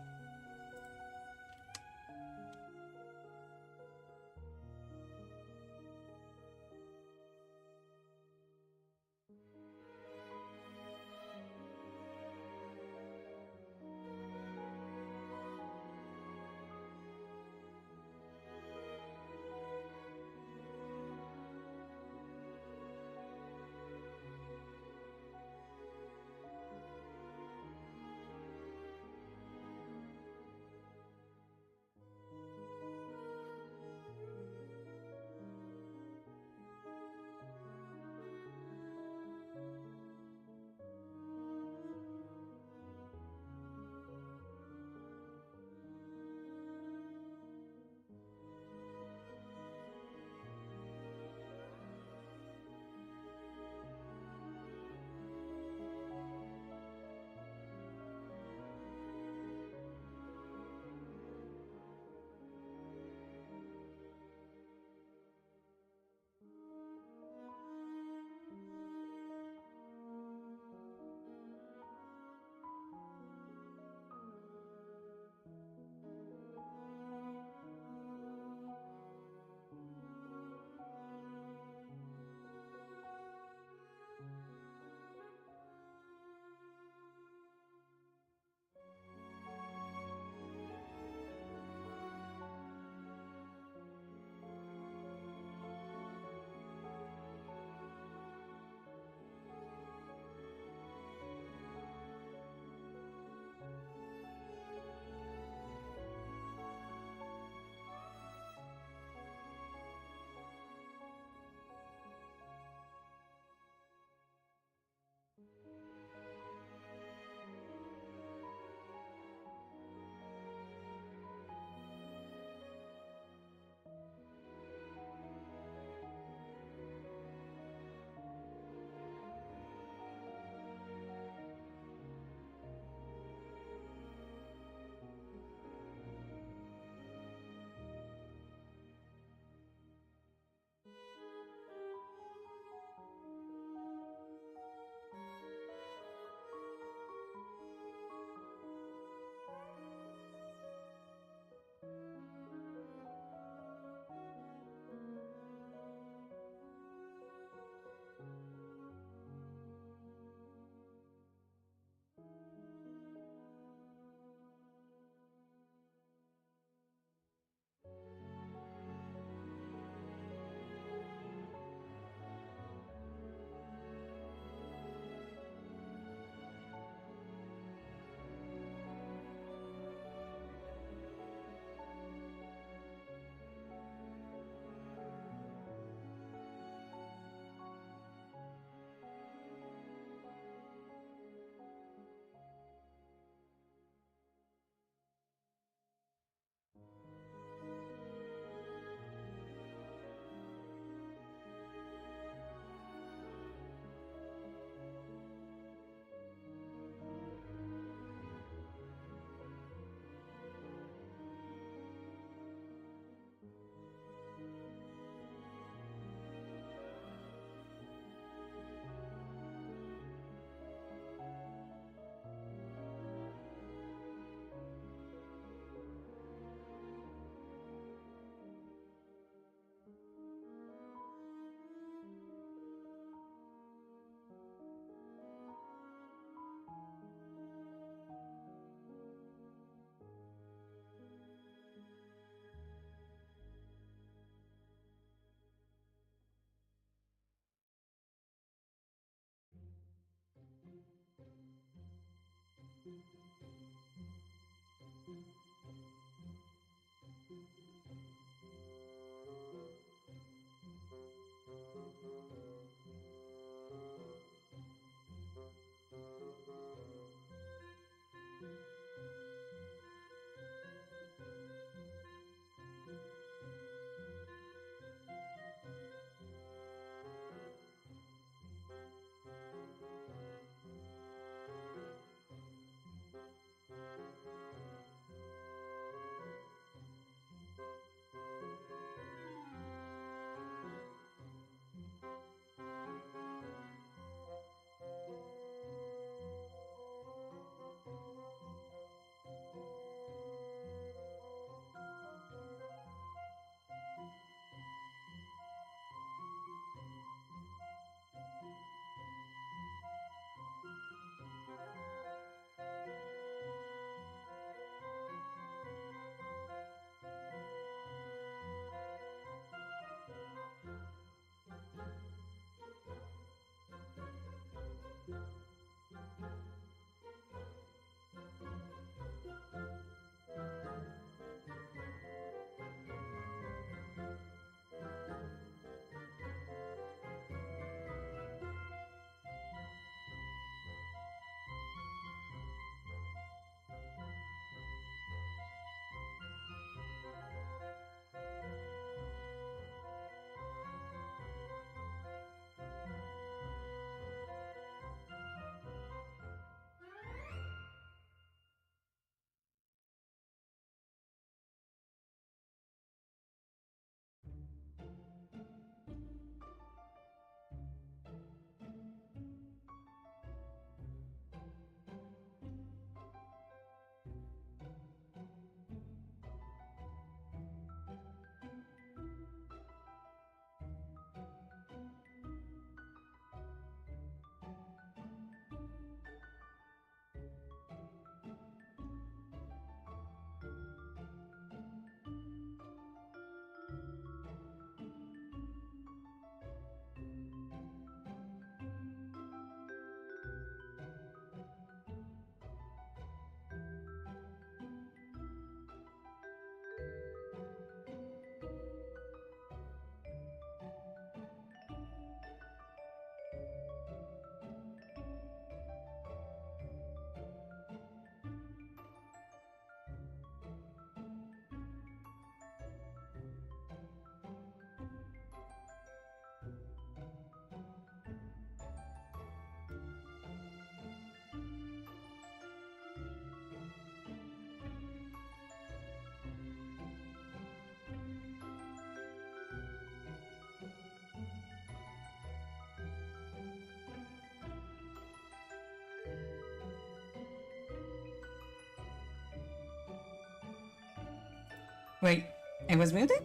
Speaker 1: Wait, I was muted?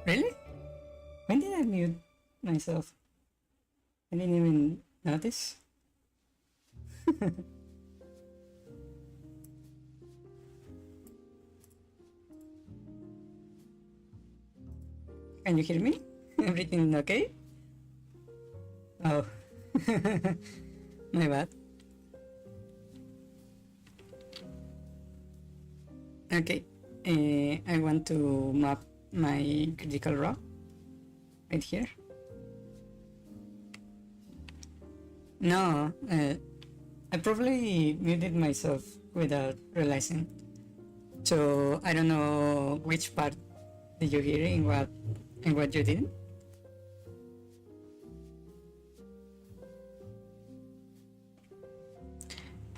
Speaker 1: Really? When did I mute myself? I didn't even notice. Can you hear me? Everything okay? Oh, my bad. Okay, I want to map my critical row right here. No, I probably muted myself without realizing. So I don't know which part did you hear and what you didn't.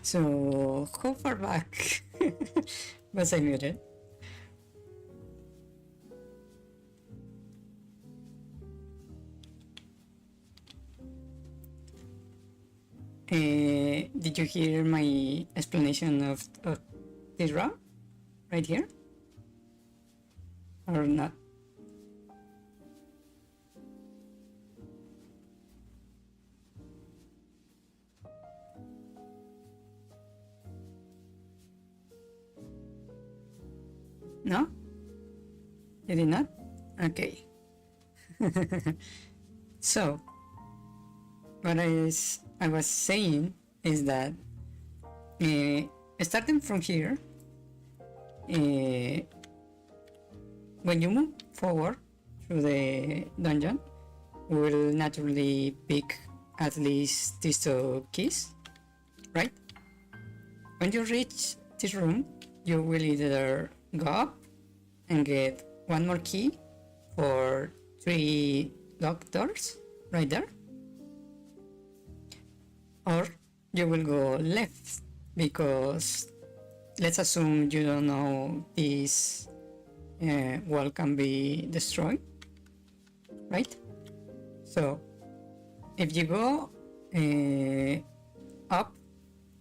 Speaker 1: So how far back was I muted? Did you hear my explanation of this row right here or not? No? You did not? Okay. So, what I was saying is that Starting from here, when you move forward through the dungeon, we will naturally pick at least these two keys, right? When you reach this room, you will either go up and get one more key for 3 locked doors right there, or you will go left, because let's assume you don't know this wall can be destroyed, right? So if you go up,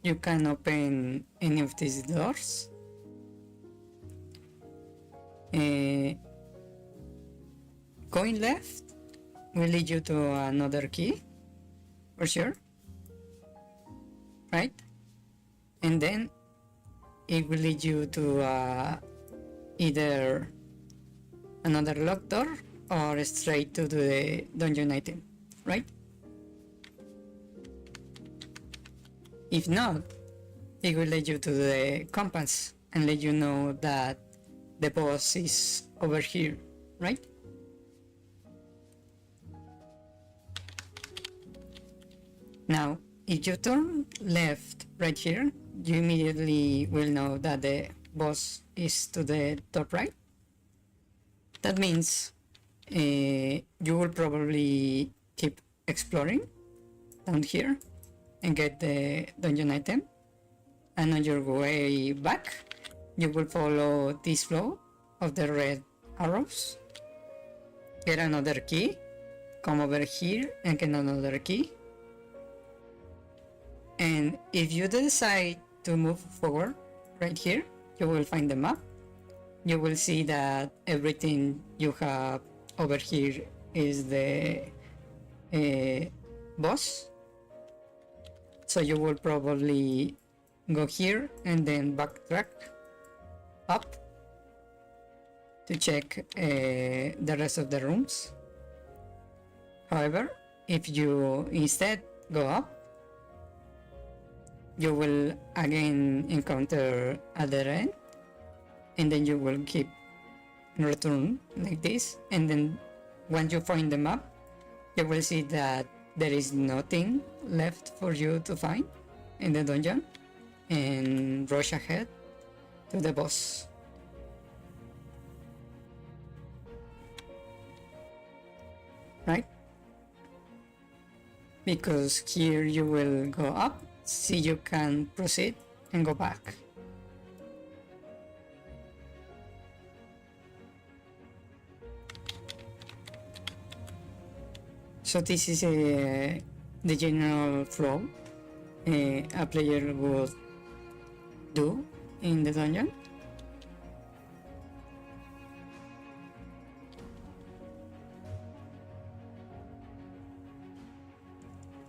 Speaker 1: you can open any of these doors. Going left will lead you to another key, for sure, right? And then it will lead you to either another locked door or straight to the dungeon item, right? If not, it will lead you to the compass and let you know that the boss is over here, right? Now, if you turn left right here, you immediately will know that the boss is to the top right. That means you will probably keep exploring down here and get the dungeon item, and on your way back you will follow this flow of the red arrows, get another key, come over here and get another key. And if you decide to move forward right here, you will find the map. You will see that everything you have over here is the boss. So you will probably go here and then backtrack up to check the rest of the rooms. However, if you instead go up, you will again encounter a dead end, and then you will keep return like this, and then once you find the map, you will see that there is nothing left for you to find in the dungeon, and rush ahead to the boss. Right? Because here you will go up, see you can proceed and go back. So this is the general flow a player would do in the dungeon.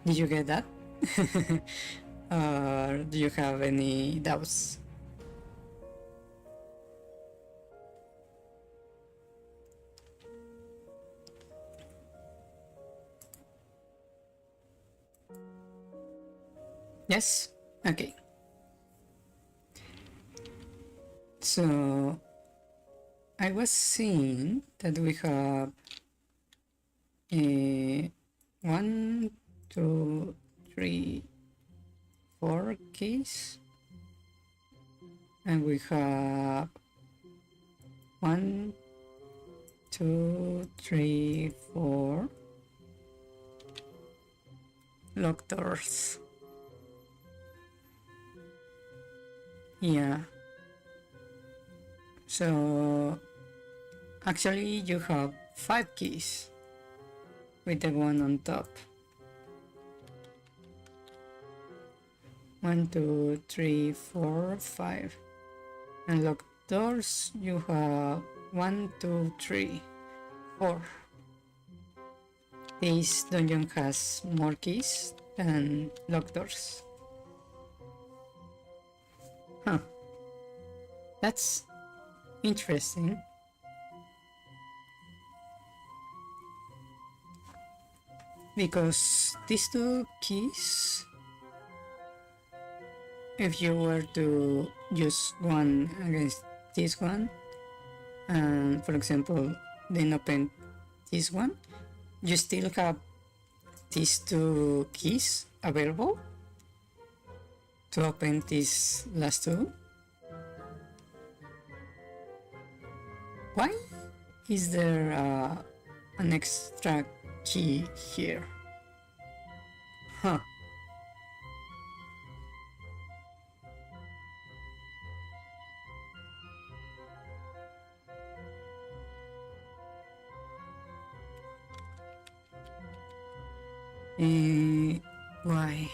Speaker 1: Did you get that? Or do you have any doubts? Yes? Okay. So I was seeing that we have 1, 2, 3, 4 keys, and we have 1, 2, 3, 4 locked doors. Yeah. So actually you have 5 keys with the one on top. 1, 2, 3, 4, 5. And locked doors you have 1, 2, 3, 4. This dungeon has more keys than locked doors. Huh. That's interesting. Because these 2 keys if you were to use one against this one, and for example, then open this one, you still have these two keys available to open these last two. Why is there an extra key here? Huh. Why?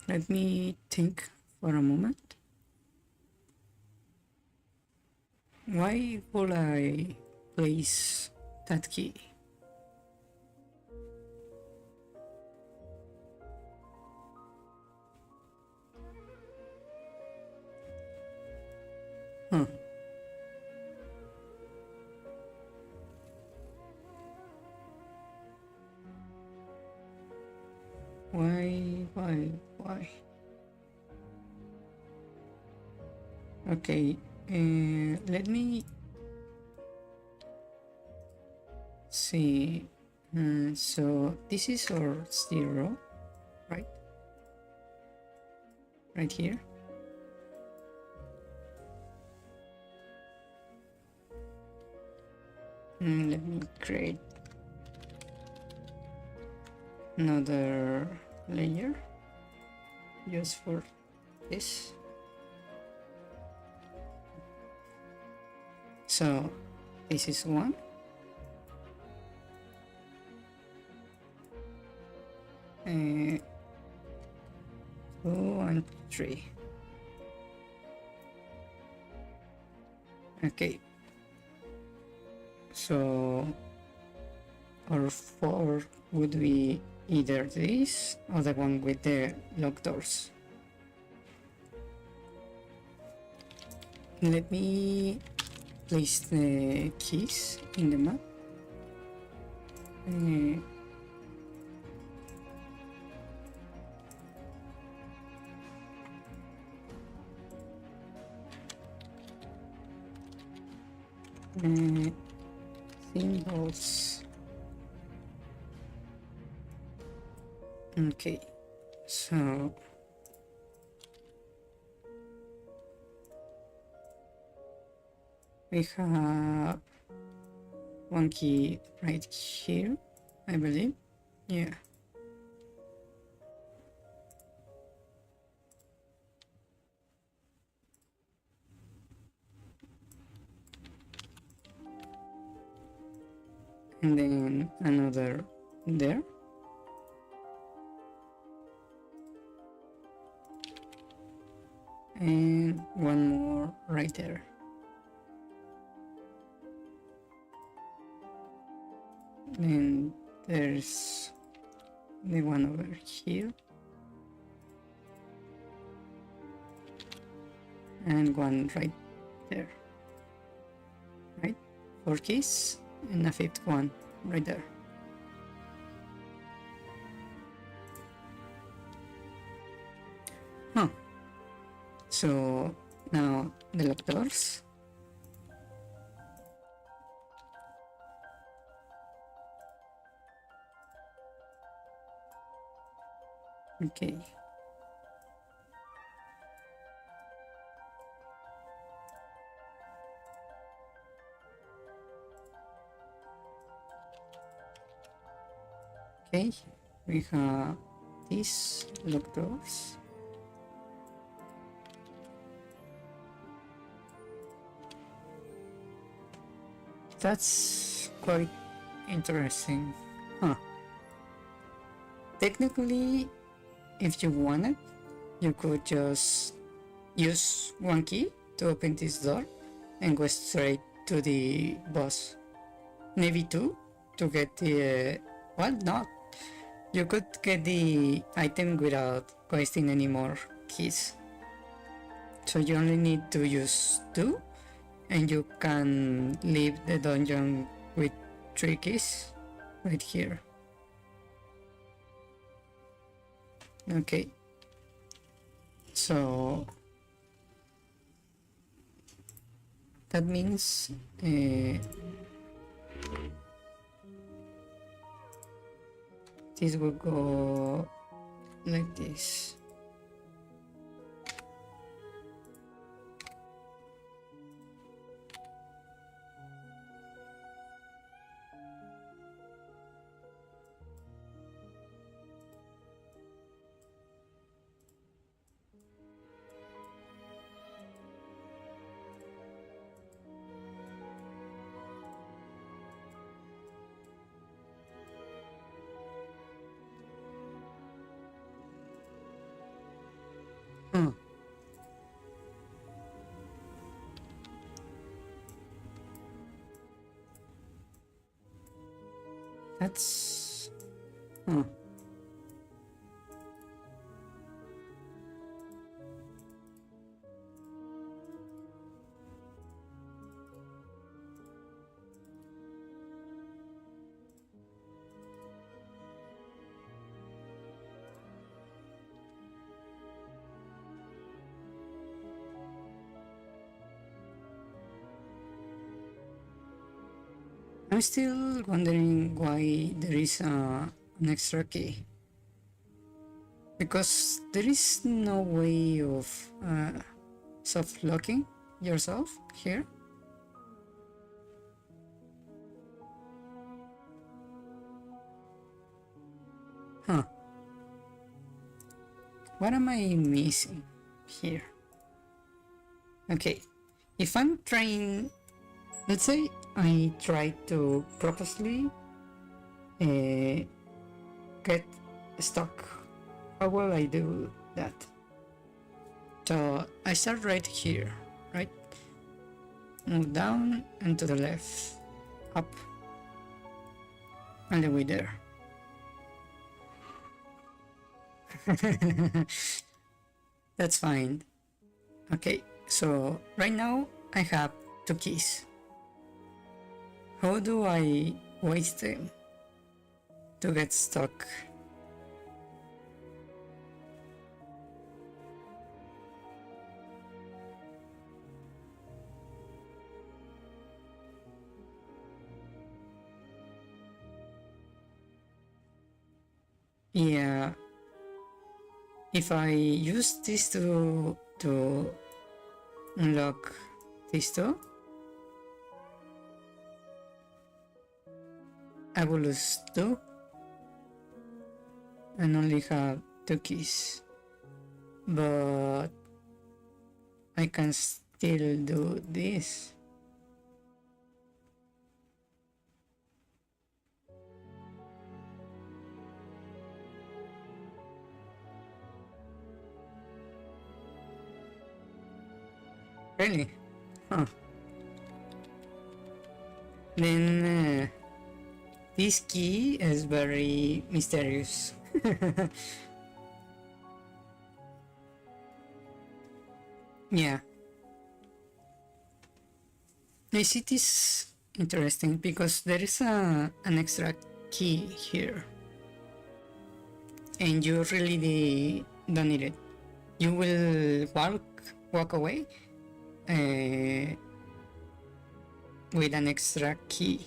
Speaker 1: Let me think for a moment. Why would I place that key? Huh. Why? Okay, let me see. So this is our 0, right? Right here. Let me create another layer just for this. So this is 1. And 2 and 3. Okay. So our 4 would be either this or the one with the locked doors. Let me place the keys in the map. Symbols. Okay, so we have one key right here, I believe. Yeah. And then another there. And one more right there. Then there's the one over here. And one right there. Right? 4 keys and a 5th one right there. Huh. So now the locked doors. Okay. Okay, we have these locked doors. That's quite interesting. Huh. Technically, if you wanted, you could just use one key to open this door and go straight to the boss. Maybe 2 to get the... well, not. You could get the item without wasting any more keys. So you only need to use 2 and you can leave the dungeon with 3 keys right here. Okay. So that means this will go like this. Hmm. That's I'm still wondering why there is an extra key. Because there is no way of soft locking yourself here. Huh. What am I missing here? Okay, if I'm trying, let's say I try to purposely get stuck. How will I do that? So I start right here, right? Move down and to the left, up, all the way there. That's fine. Okay, so right now I have 2 keys. How do I waste them to get stuck? Yeah, if I use this to unlock this door, I will lose 2 and only have 2 keys, but I can still do this. Really? Huh. Then this key is very mysterious. Yeah. I see this interesting because there is an extra key here. And you really don't need it. You will walk away with an extra key,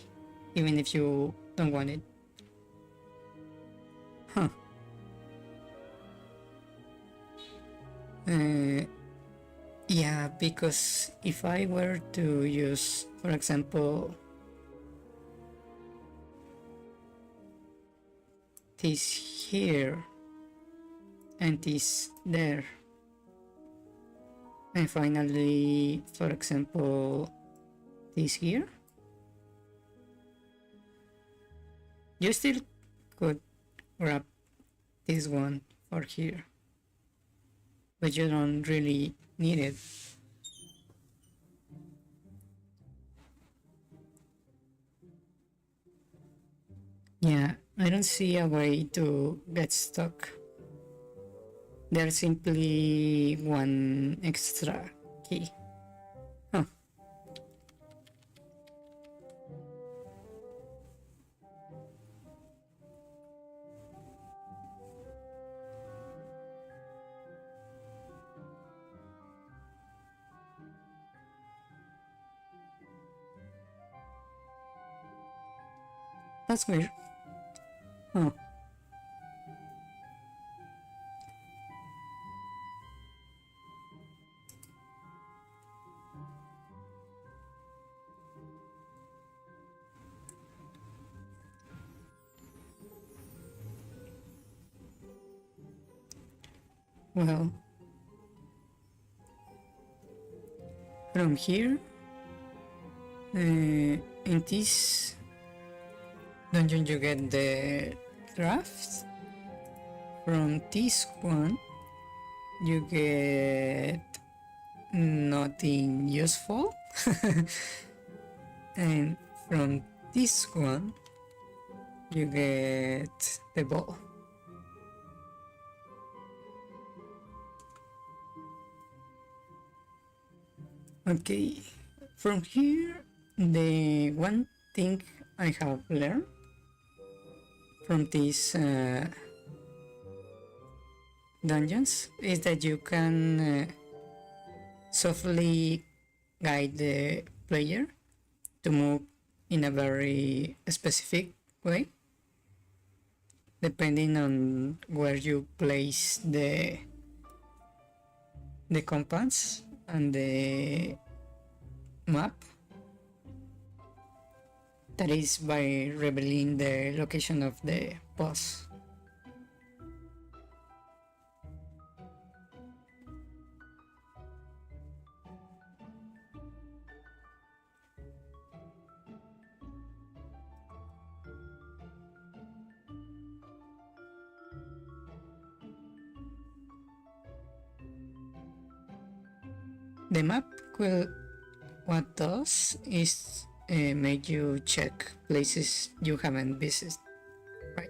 Speaker 1: even if you don't want it. Huh. Yeah, because if I were to use, for example, this here and this there, and finally, for example, this here, you still could grab this one for here, but you don't really need it. Yeah, I don't see a way to get stuck. There's simply one extra key. Huh. That's weird. Huh. Well, from here, in this dungeon you get the draft. From this one, you get nothing useful. And from this one, you get the ball. Okay, from here, the one thing I have learned from these dungeons is that you can softly guide the player to move in a very specific way, depending on where you place the compass and the map. That is by revealing the location of the boss. The map will what does is make you check places you haven't visited, right?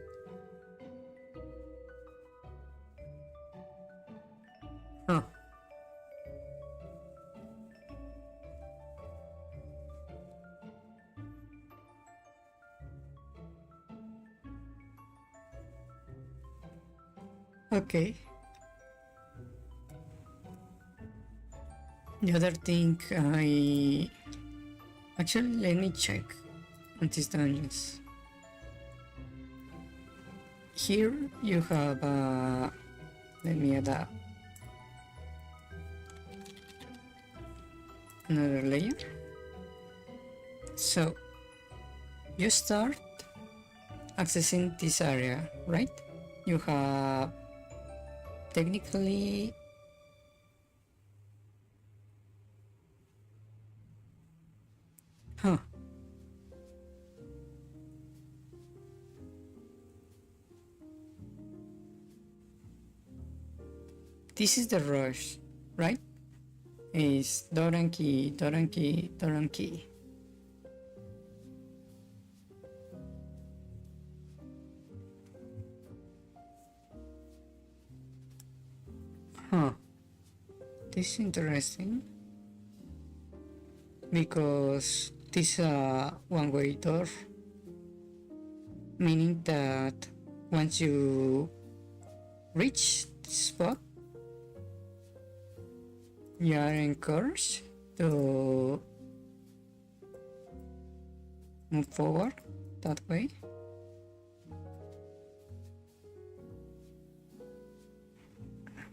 Speaker 1: Huh. Okay. The other thing actually, let me check on these dungeons. Here you have let me add another layer. So you start accessing this area, right? You have technically this is the rush, right? Is Doranki, Doranki, Doranki. Huh. This is interesting because this is a one-way door, meaning that once you reach this spot, you are encouraged to move forward that way.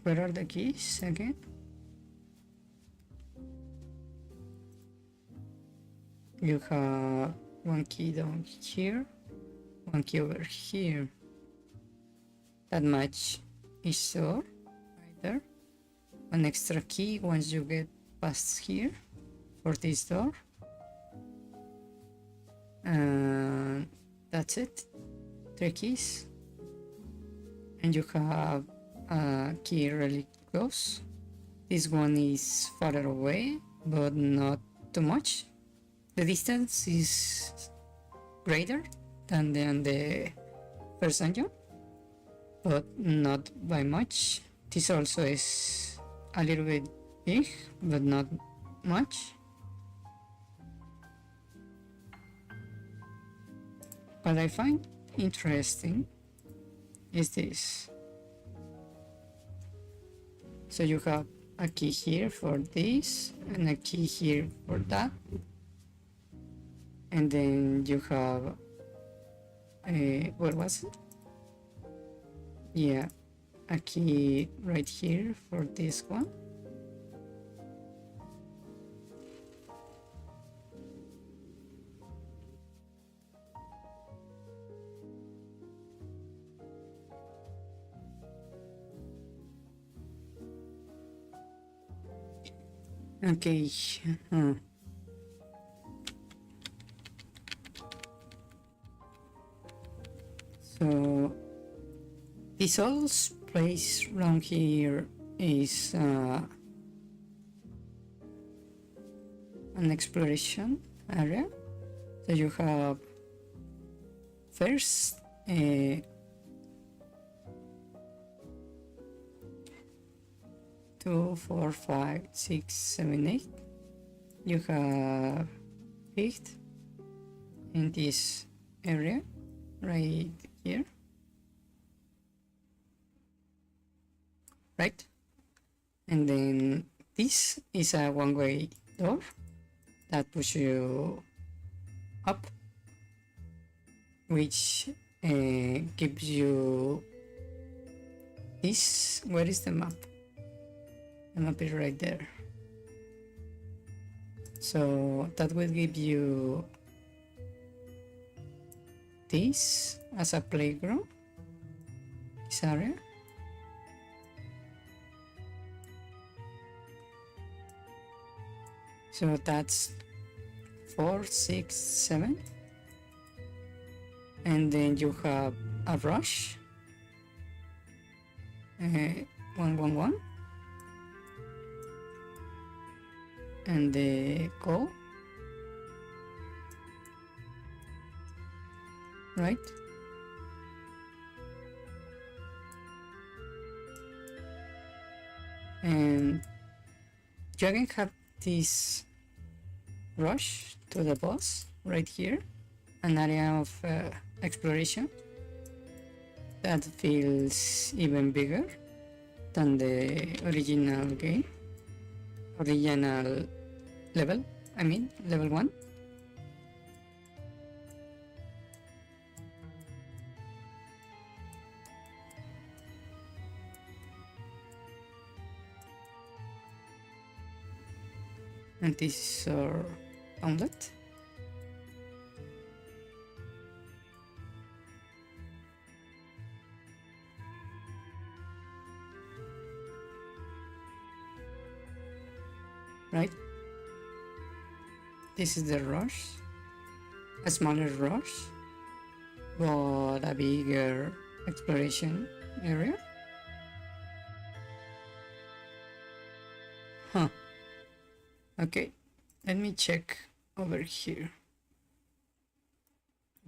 Speaker 1: Where are the keys again? You have one key down here, one key over here. That match each door right there. An extra key once you get past here for this door. And that's it. 3 keys. And you have a key really close. This one is farther away, but not too much. The distance is greater than the first dungeon, but not by much. This also is a little bit big, but not much. What I find interesting is this. So you have a key here for this and a key here for that, and then you have where was it? Yeah, a key right here for this one. Okay. So this whole place around here is an exploration area. So you have first 2, 4, 5, 6, 7, 8. You have picked in this area right here, right? And then this is a one-way door that pushes you up, which gives you this. Where is the map? The map is right there. So that will give you this as a playground, this area. So that's 4, 6, 7. And then you have a rush, 1, 1, 1. And the go, right? And you again have this rush to the boss right here, an area of exploration that feels even bigger than the original game, original level, I mean level 1. And this is our omelet. Right? This is the rush, a smaller rush, but a bigger exploration area. Huh. Okay, let me check over here.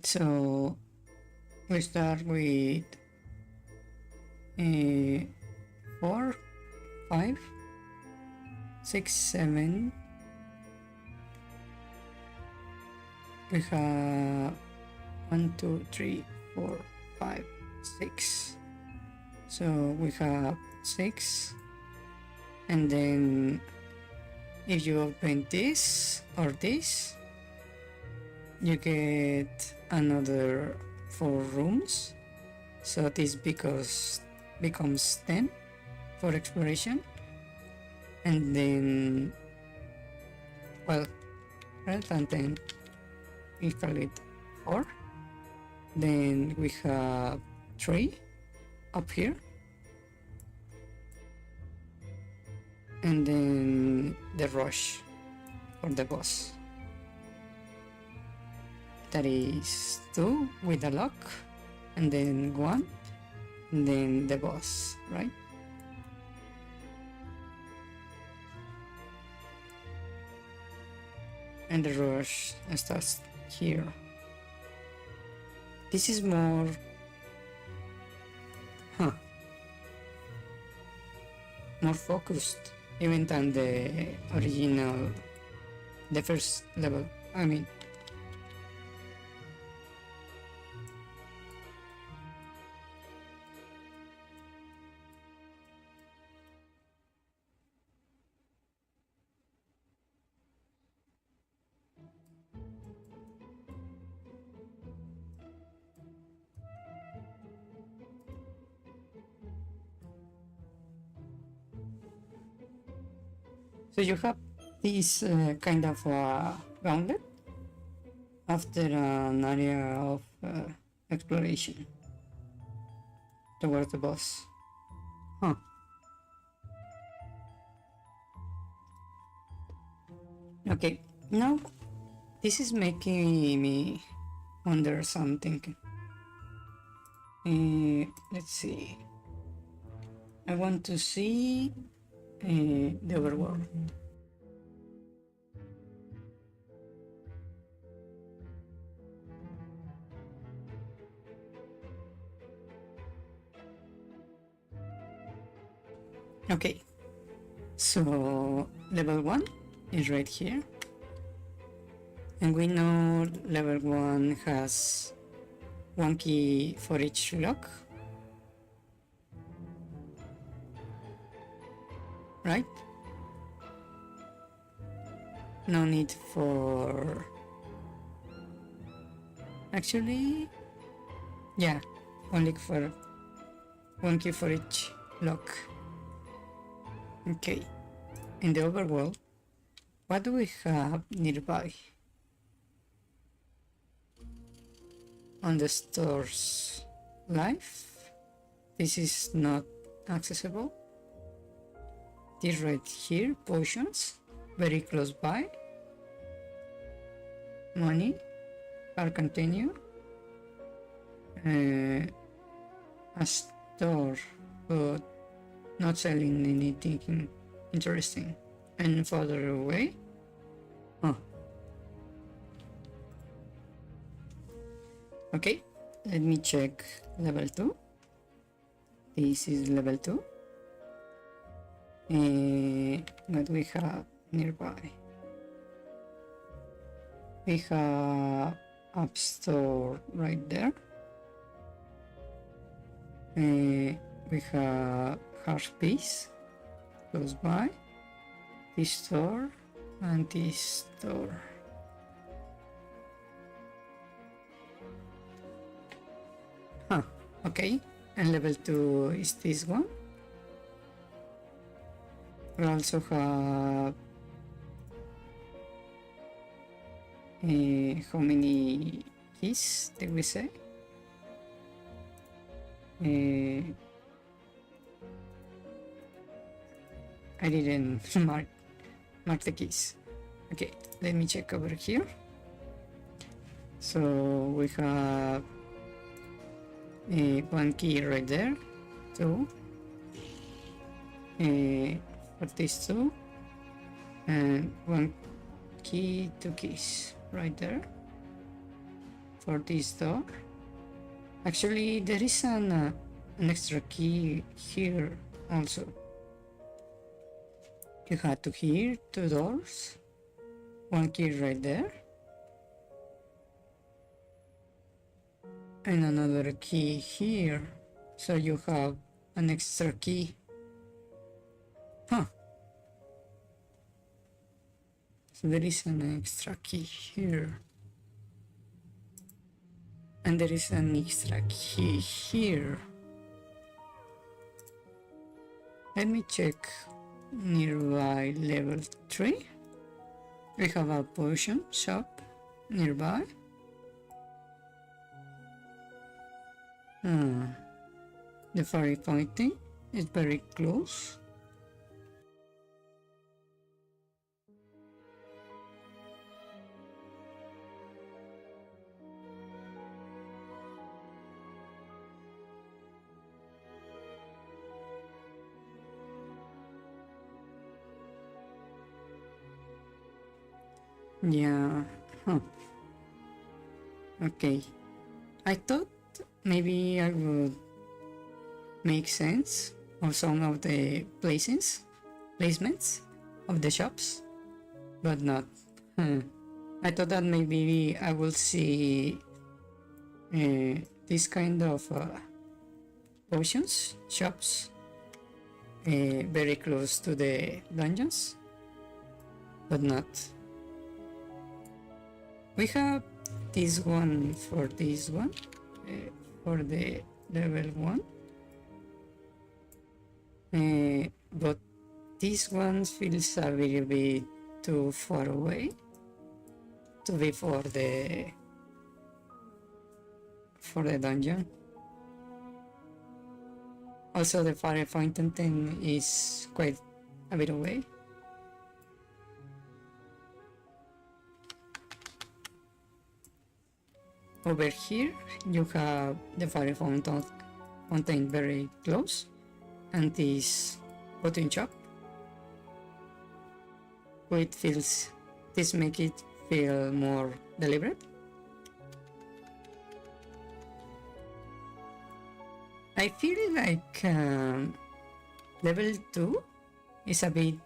Speaker 1: So we start with 4, 5, 6, 7. We have 1, 2, 3, 4, 5, 6. So we have 6, and then if you open this or this, you get another 4 rooms. So this becomes 10 for exploration. And then, well, rather than 10, we call it 4. Then we have 3 up here. And then the rush for the boss. That is 2 with a lock, and then 1, and then the boss, right? And the rush starts here. This is more more focused even than the original, the first level, I mean. So you have this kind of gauntlet after an area of exploration towards the boss. Huh. Okay, now this is making me wonder something. Let's see. I want to see the overworld. Okay, so level 1 is right here, and we know level 1 has one key for each lock, right? No need for... actually, yeah, only for one key for each lock. Okay, in the overworld, what do we have nearby? On the store's life, this is not accessible. This right here, potions, very close by. Money, car continue. A store, but not selling anything interesting. And further away, oh, okay, let me check level 2. This is level 2. What we have nearby? We have App Store right there. We have Harpies close by. This store and this store. Huh, okay. And level 2 is this one. We also have how many keys did we say? I didn't mark the keys. Okay, let me check over here. So we have one key right there, 2 for these 2, and one key, 2 keys right there for this door. Actually, there is an extra key here also. You had to hear 2 doors, one key right there, and another key here, so you have an extra key. Huh. So there is an extra key here, and there is an extra key here. Let me check nearby level 3. We have a potion shop nearby. The fairy pointing is very close. Yeah, huh. Okay. I thought maybe I would make sense of some of the placements of the shops, but not. I thought that maybe I will see this kind of potions shops very close to the dungeons, but not. We have this one for this one, for the level 1, but this one feels a little bit too far away to be for the dungeon. Also, the fire fountain is quite a bit away. Over here, you have the fire fountain very close, and this button shop. This make it feel more deliberate. I feel like level 2 is a bit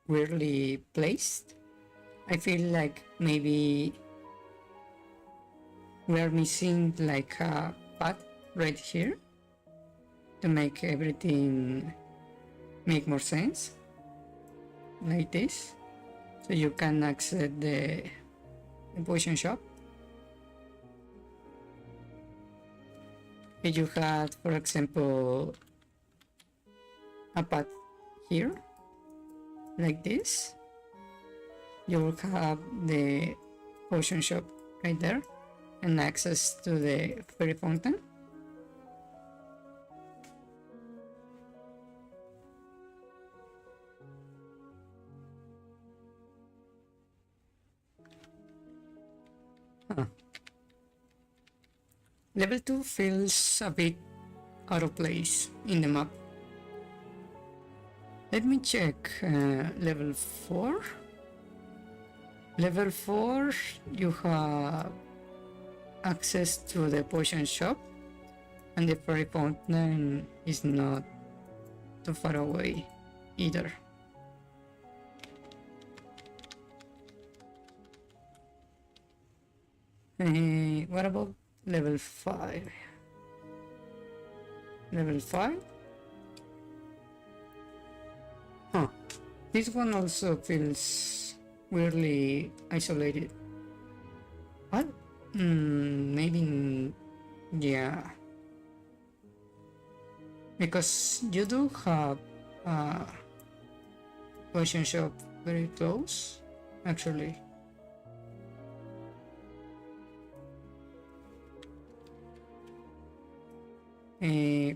Speaker 1: weirdly placed. I feel like maybe we are missing like a path right here to make everything make more sense, like this, so you can access the potion shop. If you had, for example, a path here, like this, you will have the potion shop right there and access to the fairy fountain. Level 2 feels a bit out of place in the map. Let me check level 4. Level 4, you have access to the potion shop, and the fairy fountain is not too far away either. What about level 5? Level 5? Huh. This one also feels weirdly isolated. What? Maybe... yeah. Because you do have a potion shop very close, actually.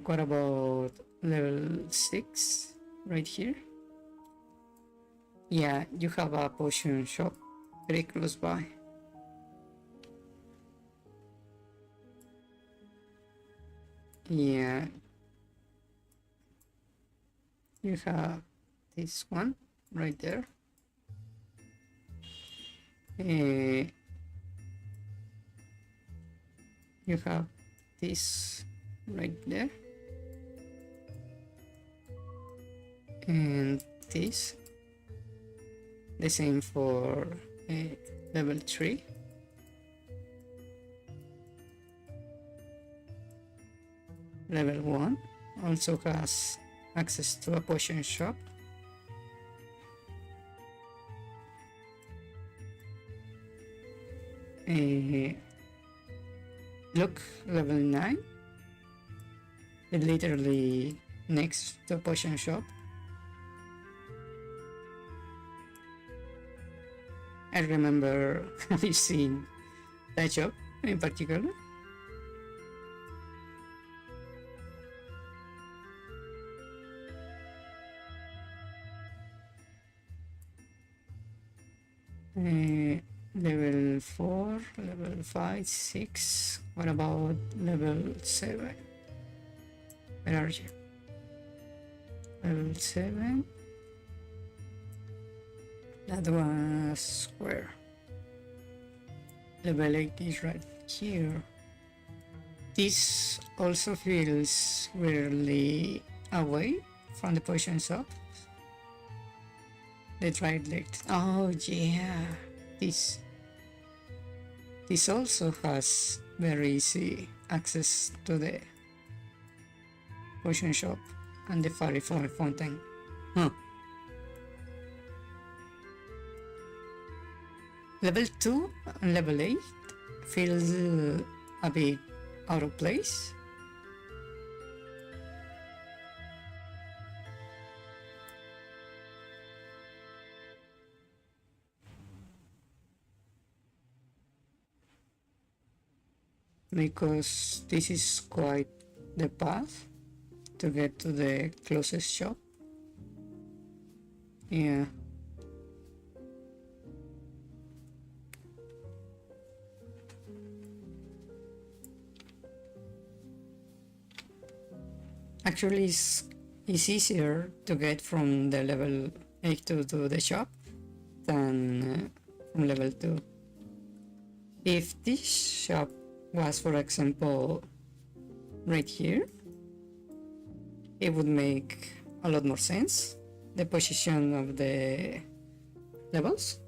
Speaker 1: What about level 6 right here? Yeah, you have a potion shop very close by. Yeah, you have this one right there. You have this right there, and this, the same for level 3. Level 1 also has access to a potion shop. Look, level 9, literally next to a potion shop. I remember having seen that shop in particular. Level 4, level 5, 6. What about level 7? Where are you? Level 7. That was square. Level 8 is right here. This also feels weirdly away from the potion shop. Let's right leg. Oh yeah, this also has very easy access to the potion shop and the fairy fountain. Huh. Level 2 and level 8 feels a bit out of place. because this is quite the path to get to the closest shop. Yeah. Actually, it's easier to get from the level 8 to the shop than from level 2. If this shop was, for example, right here, it would make a lot more sense, the position of the levels.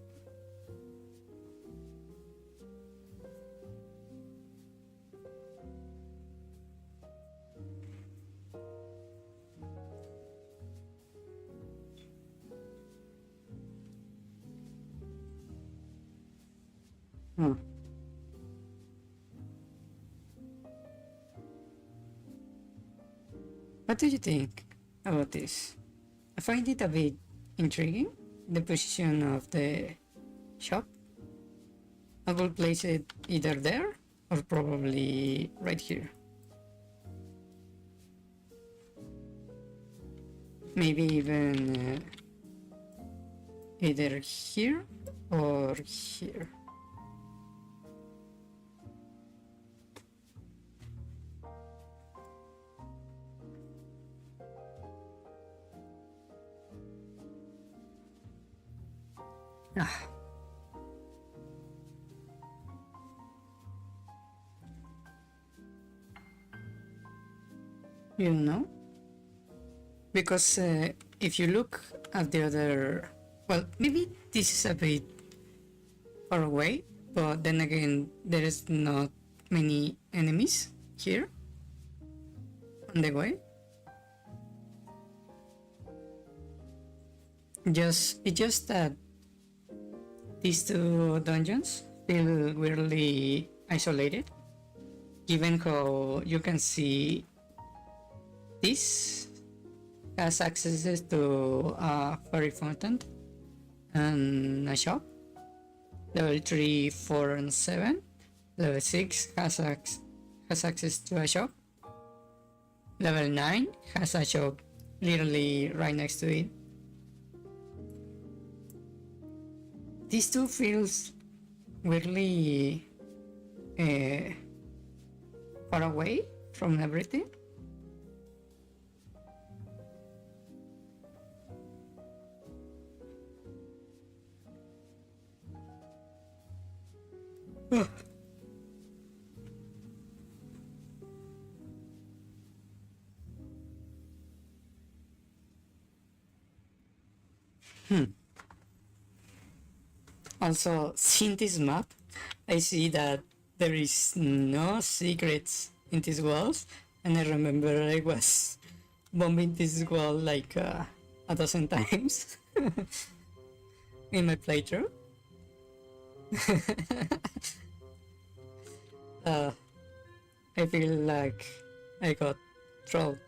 Speaker 1: Hmm. What do you think about this? I find it a bit intriguing, the position of the shop. I will place it either there or probably right here. Maybe even either here or here. Ah. You know? Because if you look at the other... Well, maybe this is a bit far away, but then again, there is not many enemies here on the way. It's just that these two dungeons feel weirdly isolated, given how you can see this has access to a fairy fountain and a shop. Level 3, 4, and 7. Level 6 has access to a shop. Level 9 has a shop literally right next to it. These two feels weirdly far away from everything. Also, seeing this map, I see that there is no secrets in these walls, and I remember I was bombing this wall like a dozen times in my playthrough. I feel like I got trolled.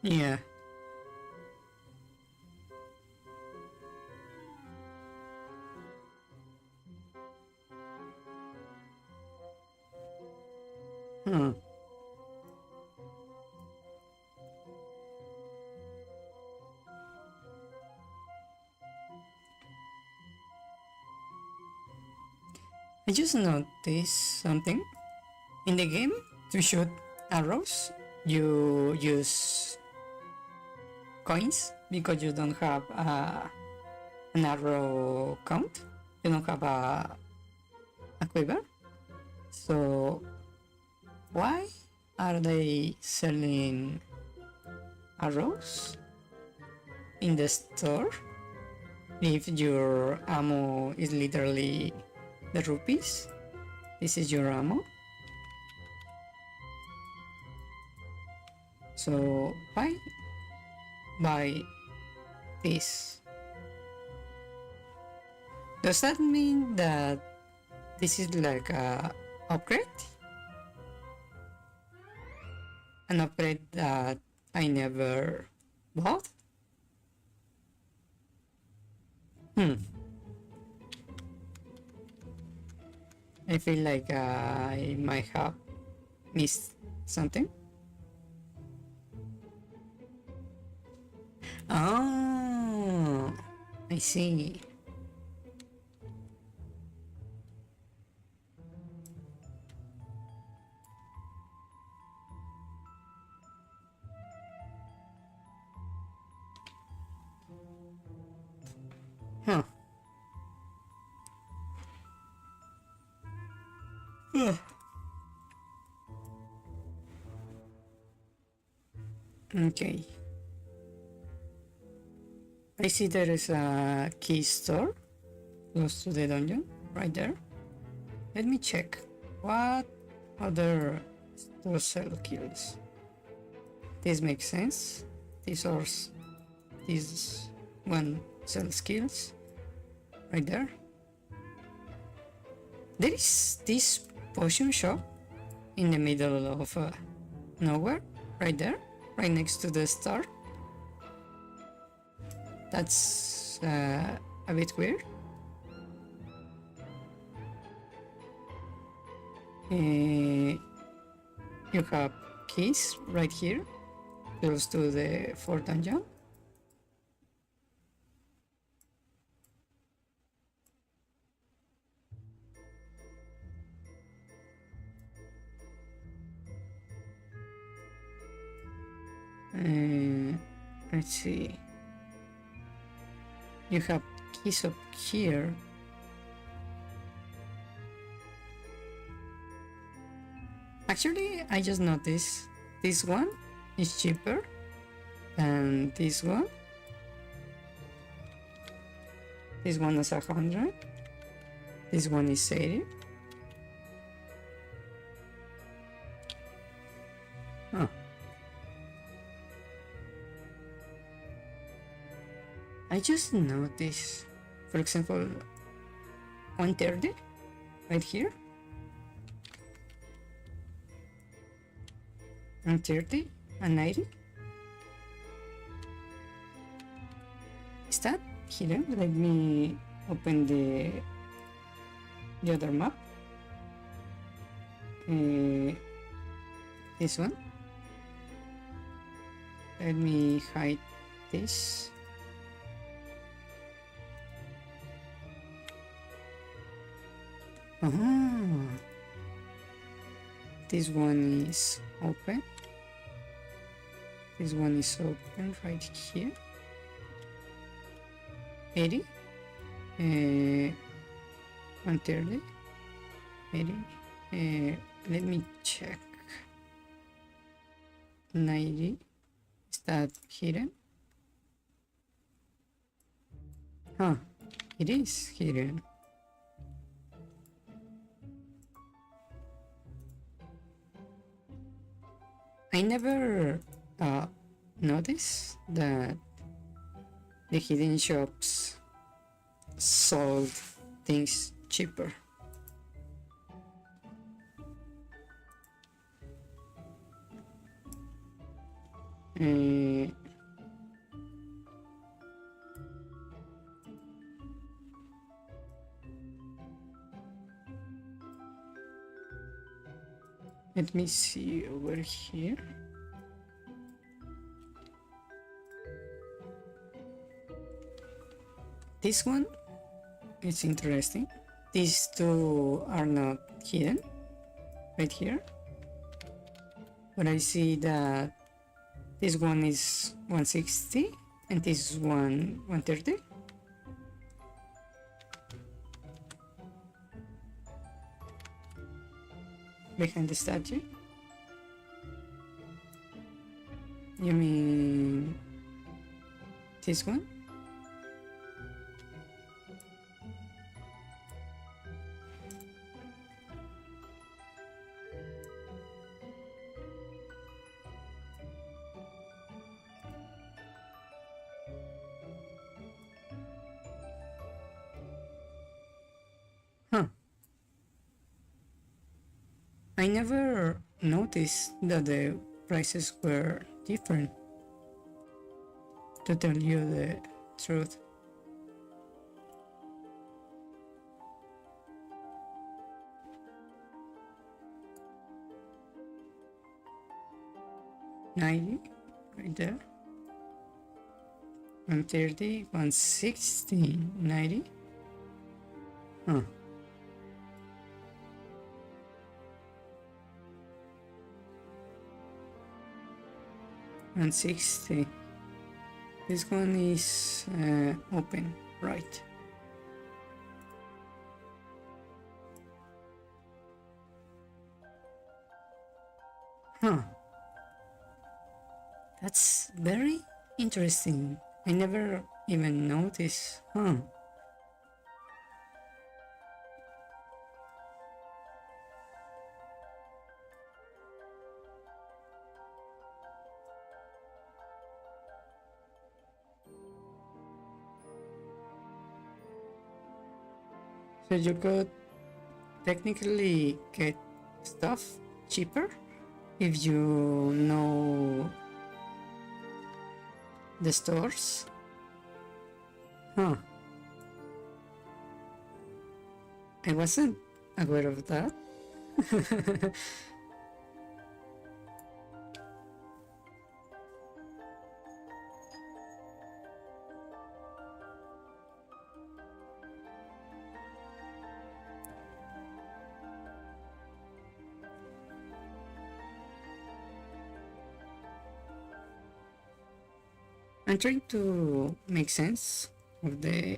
Speaker 1: Yeah. Hmm. I just noticed something. In the game, to shoot arrows, you use coins because you don't have an arrow count. You don't have a quiver. So why are they selling arrows in the store if your ammo is literally the rupees? This is your ammo. So why buy this? Does that mean that this is like a upgrade? an upgrade that I never bought. I feel like I might have missed something. Oh, I see. Huh. Okay. I see there is a key store close to the dungeon, right there. Let me check. What other stores sell kills? This makes sense. This one sells kills, right there. There is this potion shop in the middle of nowhere, right there, right next to the star. That's a bit weird. You have keys right here, close to the fourth dungeon. Let's see. You have keys up here. Actually, I just noticed this one is cheaper than this one. This one is 100. This one is 80. Huh. I just noticed, for example, 130 right here. 130 and 90. Is that hidden? Let me open the other map. This one. Let me hide this. This one is open. This one is open right here. 80. 130. 80. Let me check. 90. Is that hidden? Huh. It is hidden. I never noticed that the hidden shops sold things cheaper. Let me see over here. This one is interesting. These two are not hidden right here, but I see that this one is 160 and this one 130. Behind the statue? You mean this one? Huh. I never noticed that the prices were different, to tell you the truth. $90 right there. 130, 160, 90. Huh. And 60. This one is open, right? Huh. That's very interesting. I never even noticed. Huh. So you could technically get stuff cheaper if you know the stores. Huh. I wasn't aware of that. I'm trying to make sense of the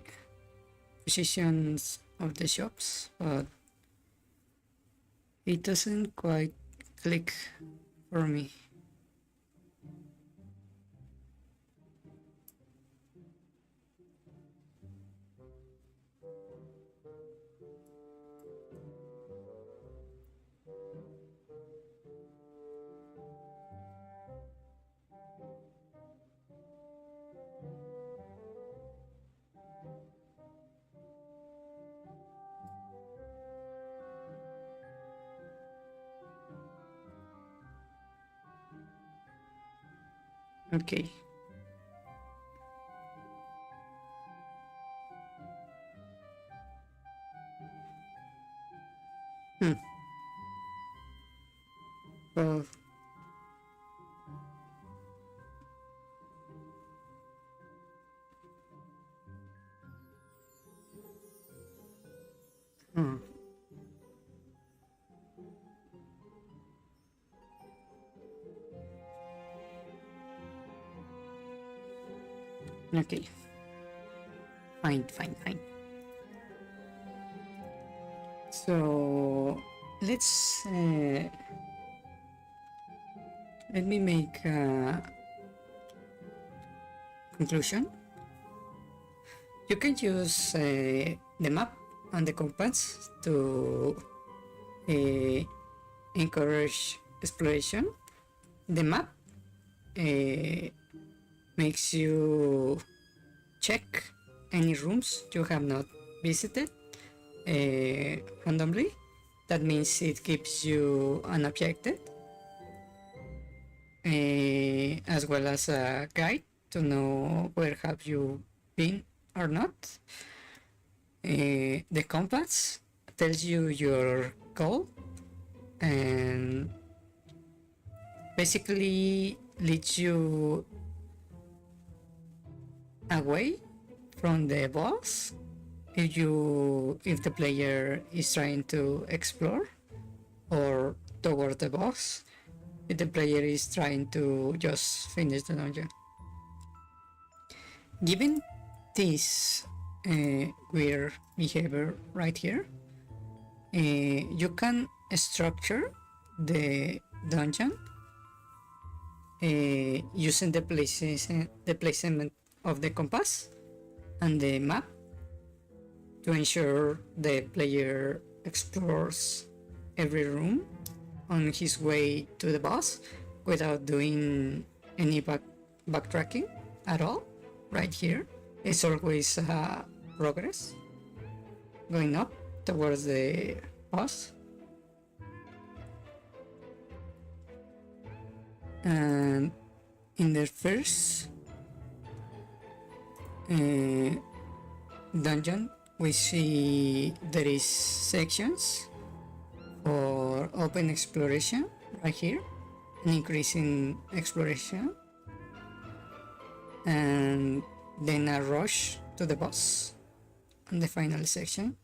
Speaker 1: positions of the shops, but it doesn't quite click for me. Okay. Hmm. Well, hmm. Okay. Fine, fine, fine. So let's let me make a conclusion. You can use the map and the compass to encourage exploration. The map makes you check any rooms you have not visited randomly. That means it gives you an objective as well as a guide to know where have you been or not. The compass tells you your goal and basically leads you away from the boss if the player is trying to explore, or toward the boss if the player is trying to just finish the dungeon. Given this weird behavior right here, you can structure the dungeon using the placement of the compass and the map to ensure the player explores every room on his way to the boss without doing any backtracking at all. Right here it's always progress going up towards the boss. And in the first dungeon, we see there is sections for open exploration right here, an increase in exploration, and then a rush to the boss on the final section.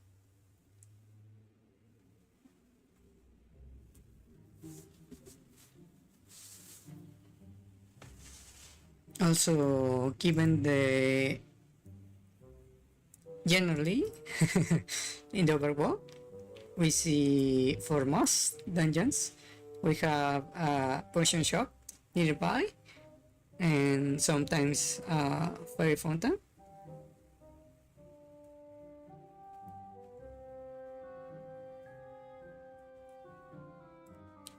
Speaker 1: Also, given the generally in the overworld, we see for most dungeons we have a potion shop nearby and sometimes a fairy fountain.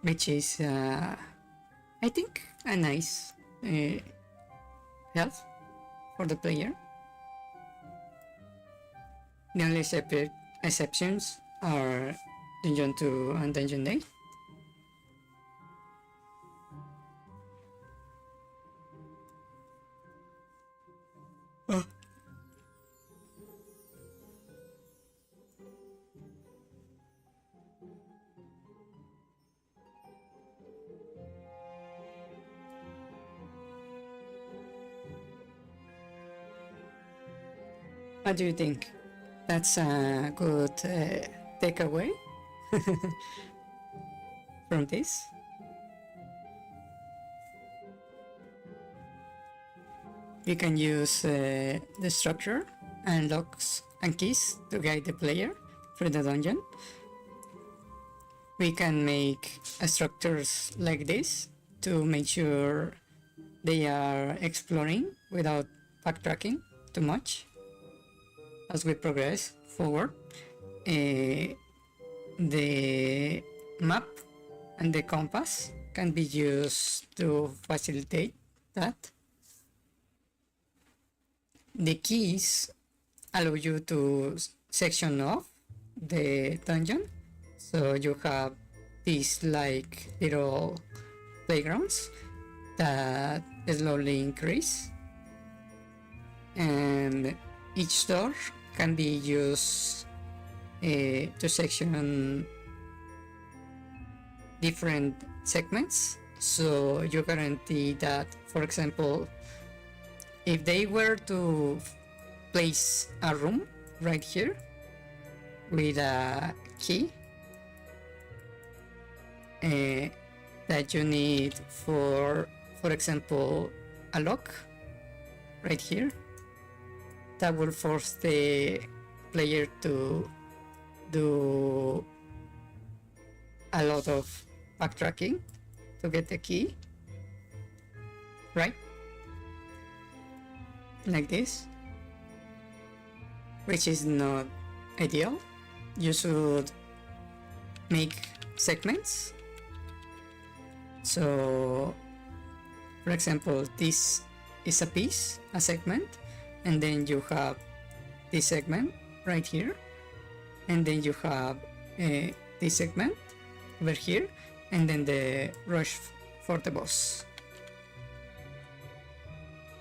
Speaker 1: Which is, I think, a nice help for the player. The only exceptions are Dungeon 2 and Dungeon 8. What do you think? That's a good takeaway from this. You can use the structure and locks and keys to guide the player through the dungeon. We can make structures like this to make sure they are exploring without backtracking too much. As we progress forward, the map and the compass can be used to facilitate that. The keys allow you to section off the dungeon, so you have these like little playgrounds that slowly increase, and each door can be used to section different segments, so you guarantee that, for example, if they were to place a room right here with a key that you need for example, a lock right here, that will force the player to do a lot of backtracking to get the key, right? Like this, which is not ideal. You should make segments. So, for example, this is a piece, a segment, and then you have this segment right here, and then you have this segment over here, and then the rush for the boss.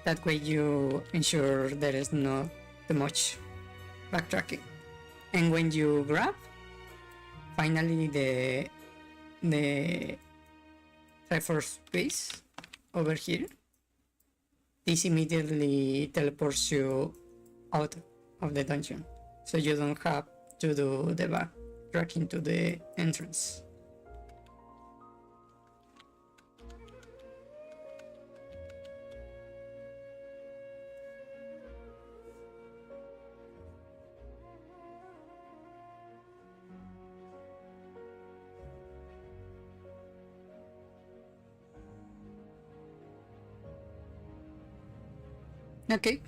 Speaker 1: That way you ensure there is not too much backtracking. And when you grab finally the Triforce piece over here, this immediately teleports you out of the dungeon, so you don't have to do the backtracking to the entrance. Okay,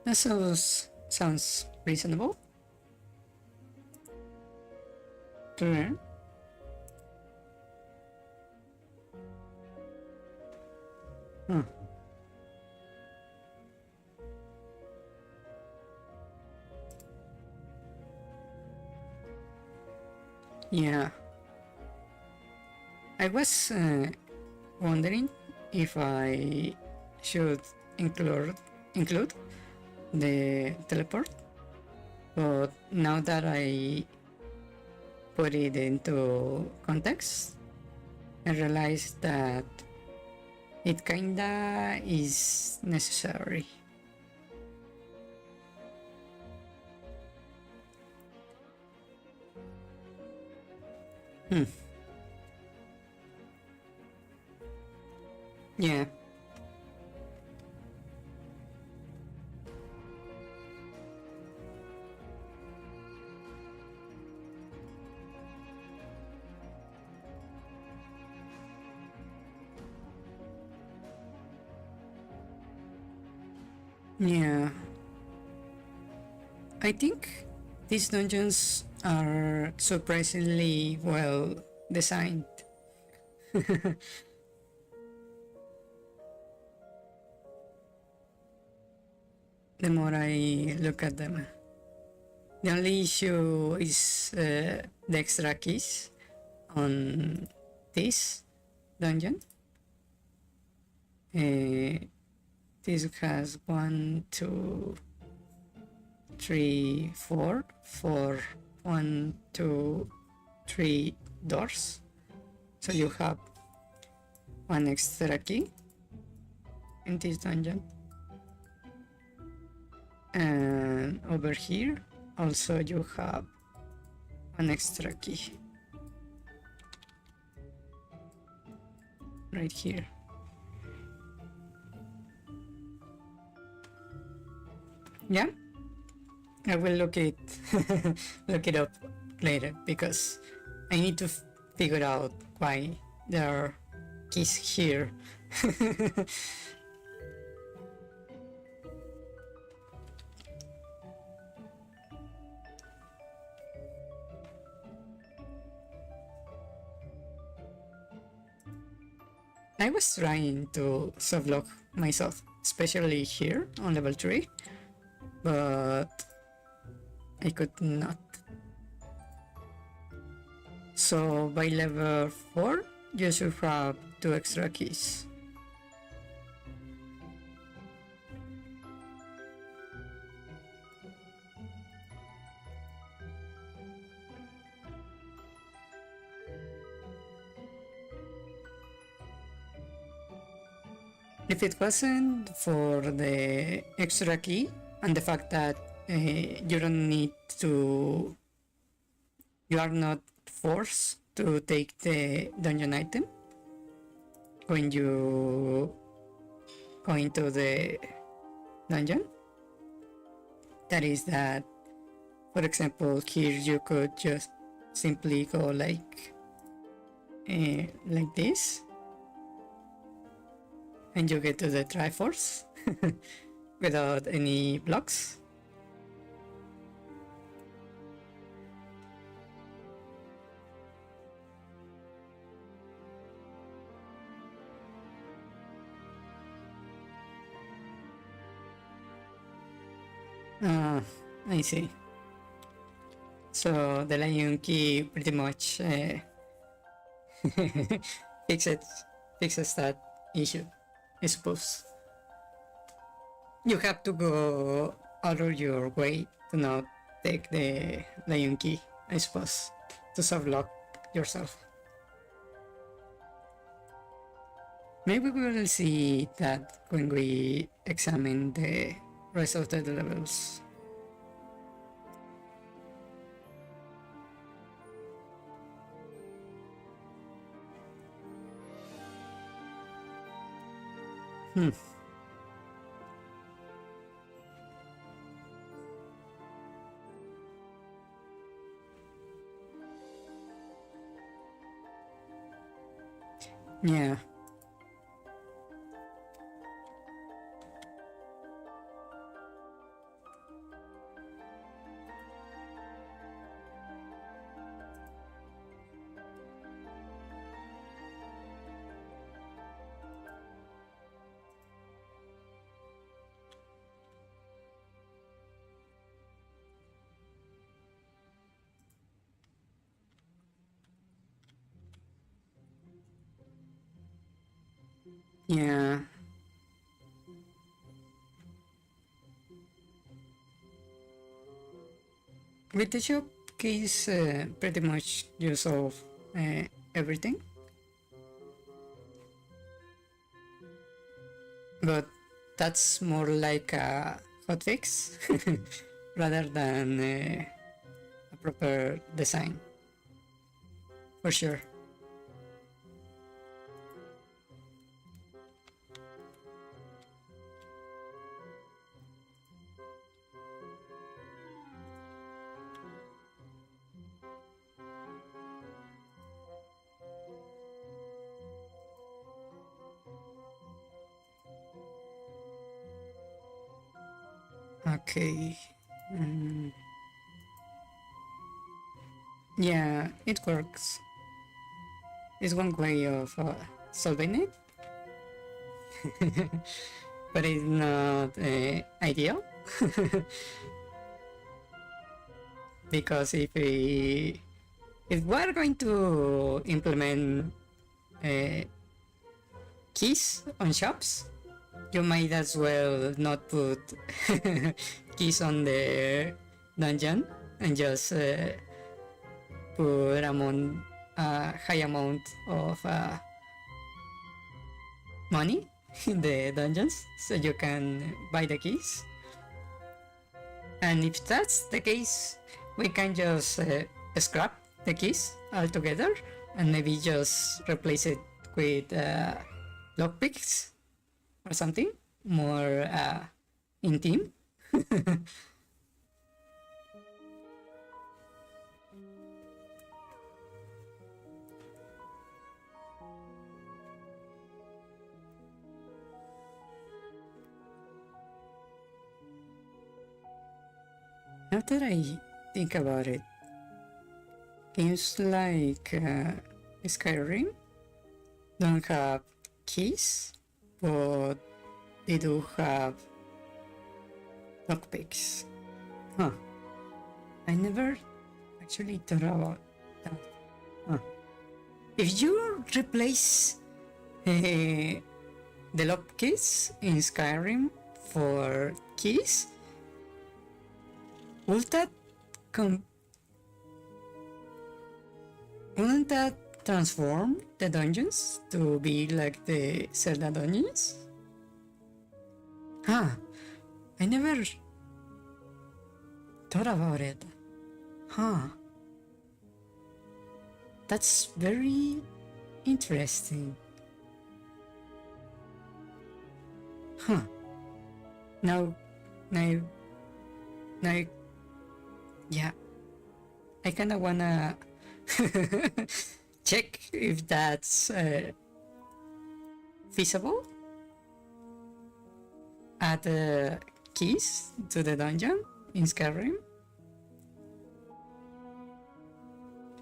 Speaker 1: that sounds reasonable to learn. Yeah, I was wondering if I should include the teleport, but now that I put it into context, I realized that it kinda is necessary. Hmm. Yeah. Yeah. I think these dungeons are surprisingly well designed. The more I look at them. The only issue is the extra keys on this dungeon. This has 1, 2, 3, 4, 4, 1, 2, 3 doors. So you have one extra key in this dungeon. And over here also you have an extra key right here. Yeah, I will look it look it up later because I need to figure out why there are keys here. I was trying to softlock myself, especially here on level 3, but I could not. So by level 4, you should have 2 extra keys. If it wasn't for the extra key and the fact that you don't need to, you are not forced to take the dungeon item when you go into the dungeon. That is that, for example, here you could just simply go like this, and you get to the Triforce without any blocks. I see. So the Lion Key pretty much fixes that issue, I suppose. You have to go out of your way to not take the Lion Key, I suppose, to softlock yourself. Maybe we will see that when we examine the rest of the levels. Yeah. Yeah. With the showcase, pretty much you solve everything, but that's more like a hotfix rather than a proper design, for sure. Okay. Mm, yeah, it works. It's one way of solving it, but it's not ideal because if we're going to implement uh, keys on shops, you might as well not put keys on the dungeon and just put a high amount of money in the dungeons so you can buy the keys. And if that's the case, we can just scrap the keys altogether and maybe just replace it with lockpicks or something more in team. Now that I think about it, games like Skyrim don't have keys, but they do have lockpicks. Huh. I never actually thought about that. Huh. If you replace the lock keys in Skyrim for keys, would that com- wouldn't that transform the dungeons to be like the Zelda dungeons? Huh. I never thought about it. Huh. That's very interesting. Huh. Now, now, now, yeah. I kinda wanna check if that's feasible. Add keys to the dungeon in Skyrim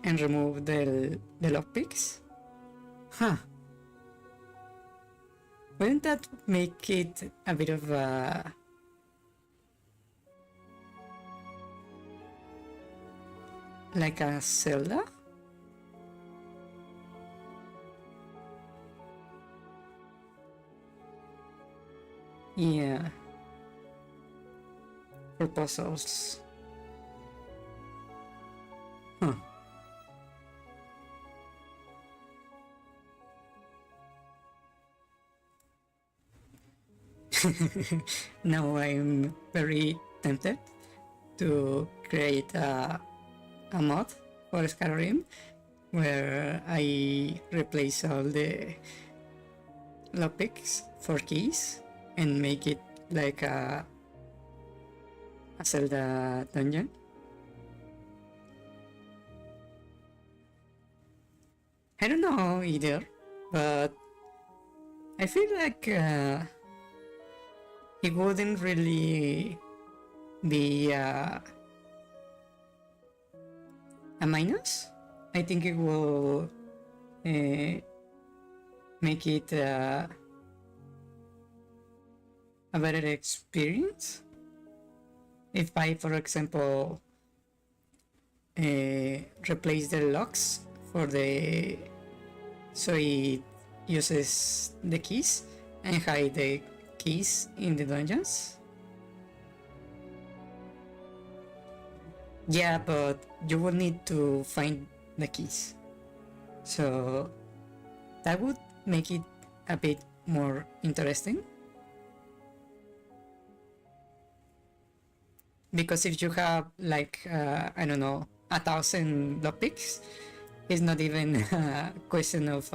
Speaker 1: and remove the lockpicks. Huh. Wouldn't that make it a bit of a like a Zelda? Yeah, for puzzles. Huh. Now I'm very tempted to create a mod for Skyrim where I replace all the lockpicks for keys and make it like a Zelda dungeon. I don't know either, but I feel like it wouldn't really be a minus. I think it will make it a better experience. If I, for example, replace the locks for the so it uses the keys and hide the keys in the dungeons. Yeah, but you will need to find the keys. So that would make it a bit more interesting. Because if you have like, I don't know, 1,000 lockpicks, it's not even a question of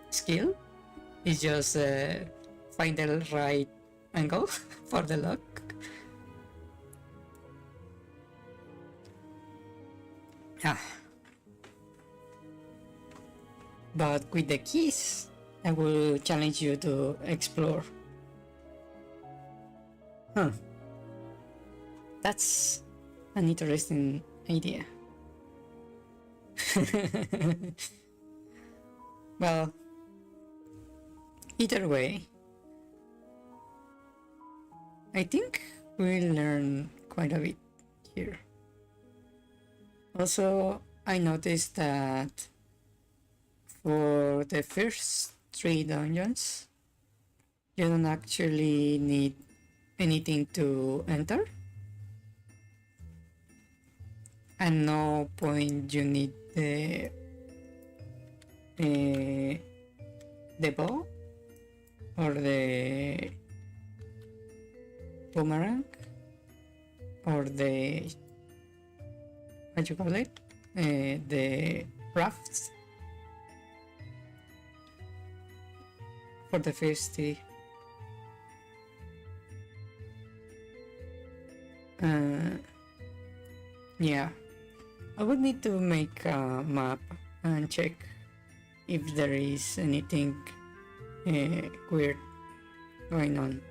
Speaker 1: skill. It's just find the right angle for the lock. But with the keys, I will challenge you to explore. That's an interesting idea. Well, either way, I think we'll learn quite a bit here. Also, I noticed that for the first 3 dungeons, you don't actually need anything to enter. At no point you need the bow or the boomerang or the, what you call it, the rafts for the first 3. Yeah, I would need to make a map and check if there is anything weird going on.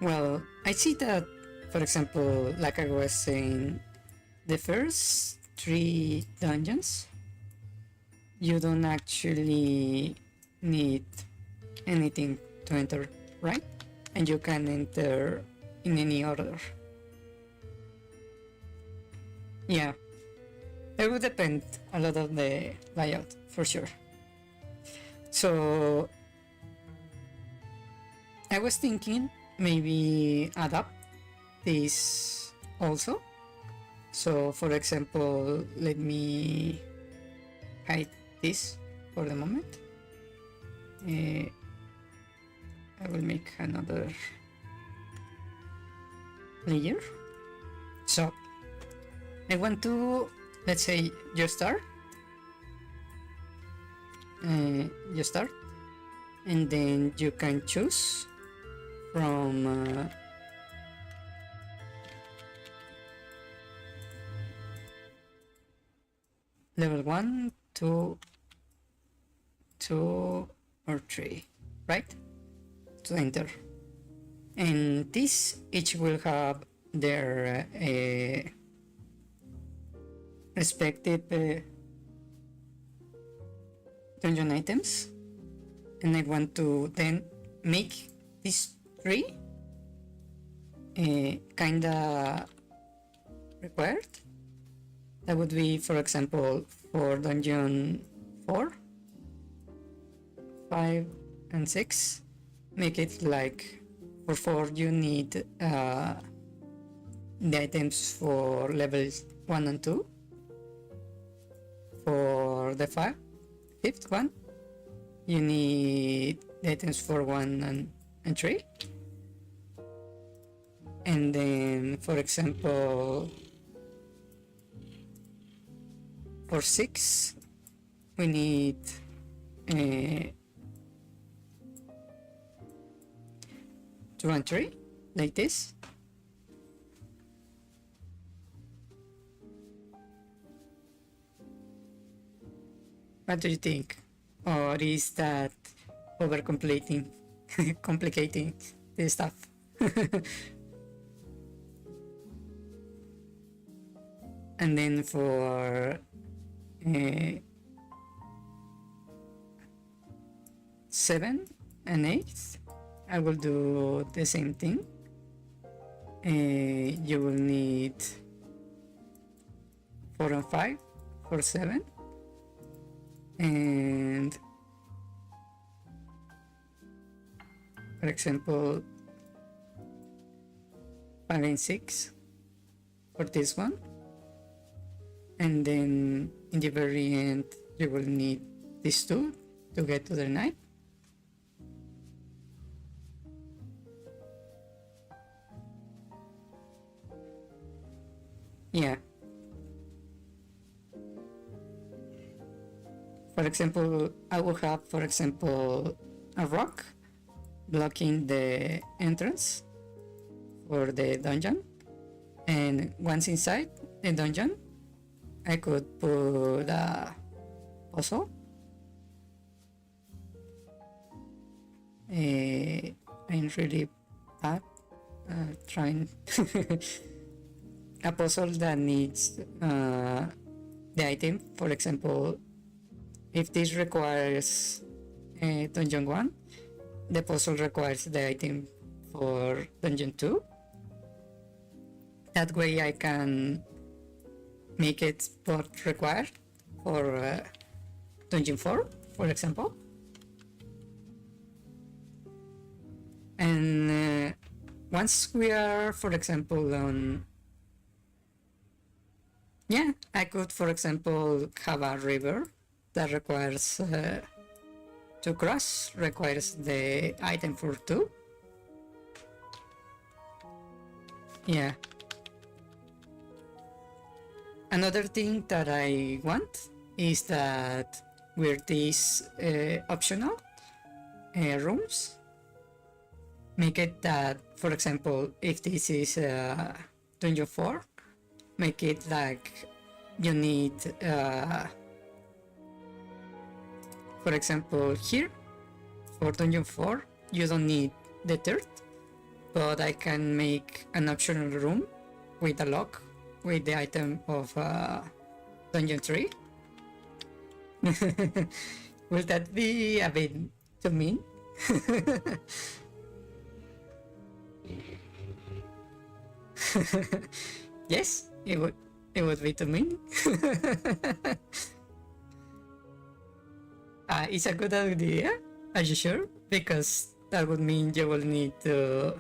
Speaker 1: Well, I see that, for example, like I was saying, the first 3 dungeons, you don't actually need anything to enter, right? And you can enter in any order. Yeah, it would depend a lot of the layout, for sure. So I was thinking maybe adapt this also. So for example, let me hide this for the moment. I will make another layer. So I want to, let's say, you start, and then you can choose from level 1, 2, or 3, right? To enter. And this each will have their respective dungeon items, and I want to then make these 3 kinda required. That would be, for example, for dungeon 4, 5, and 6, make it like for 4 you need the items for levels 1 and 2. For the 5th one, you need the items for 1 and 3. And then, for example, for 6, we need 2 and 3, like this. What do you think? Or is that overcomplicating complicating this stuff? And then for 7 and 8, I will do the same thing. you will need 4 and 5 for 7, and for example 5 and 6 for this one, and then in the very end you will need these two to get to the 9. Yeah. For example, I will have, for example, a rock blocking the entrance for the dungeon, and once inside the dungeon I could put a puzzle. I'm really bad trying a puzzle that needs the item. For example, if this requires dungeon 1, the puzzle requires the item for dungeon 2. That way I can make it both required for dungeon 4, for example. And once we are, for example, on... Yeah, I could, for example, have a river that requires to cross, requires the item for 2. Yeah. Another thing that I want is that with these optional rooms, make it that, for example, if this is dungeon 4, make it like you need for example here for dungeon 4 you don't need the third, but I can make an optional room with a lock with the item of dungeon 3. Will that be a bit too mean? Yes, it would be too mean. It's a good idea. Are you sure? Because that would mean you will need to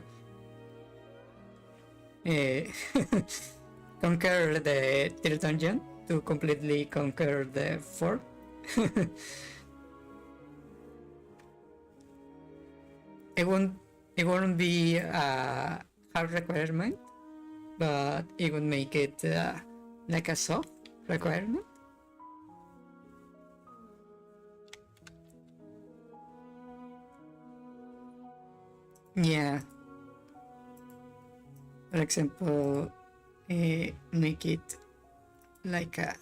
Speaker 1: conquer the third dungeon to completely conquer the fourth. It won't be a hard requirement, but it would make it like a soft requirement. Yeah. For example, make it like a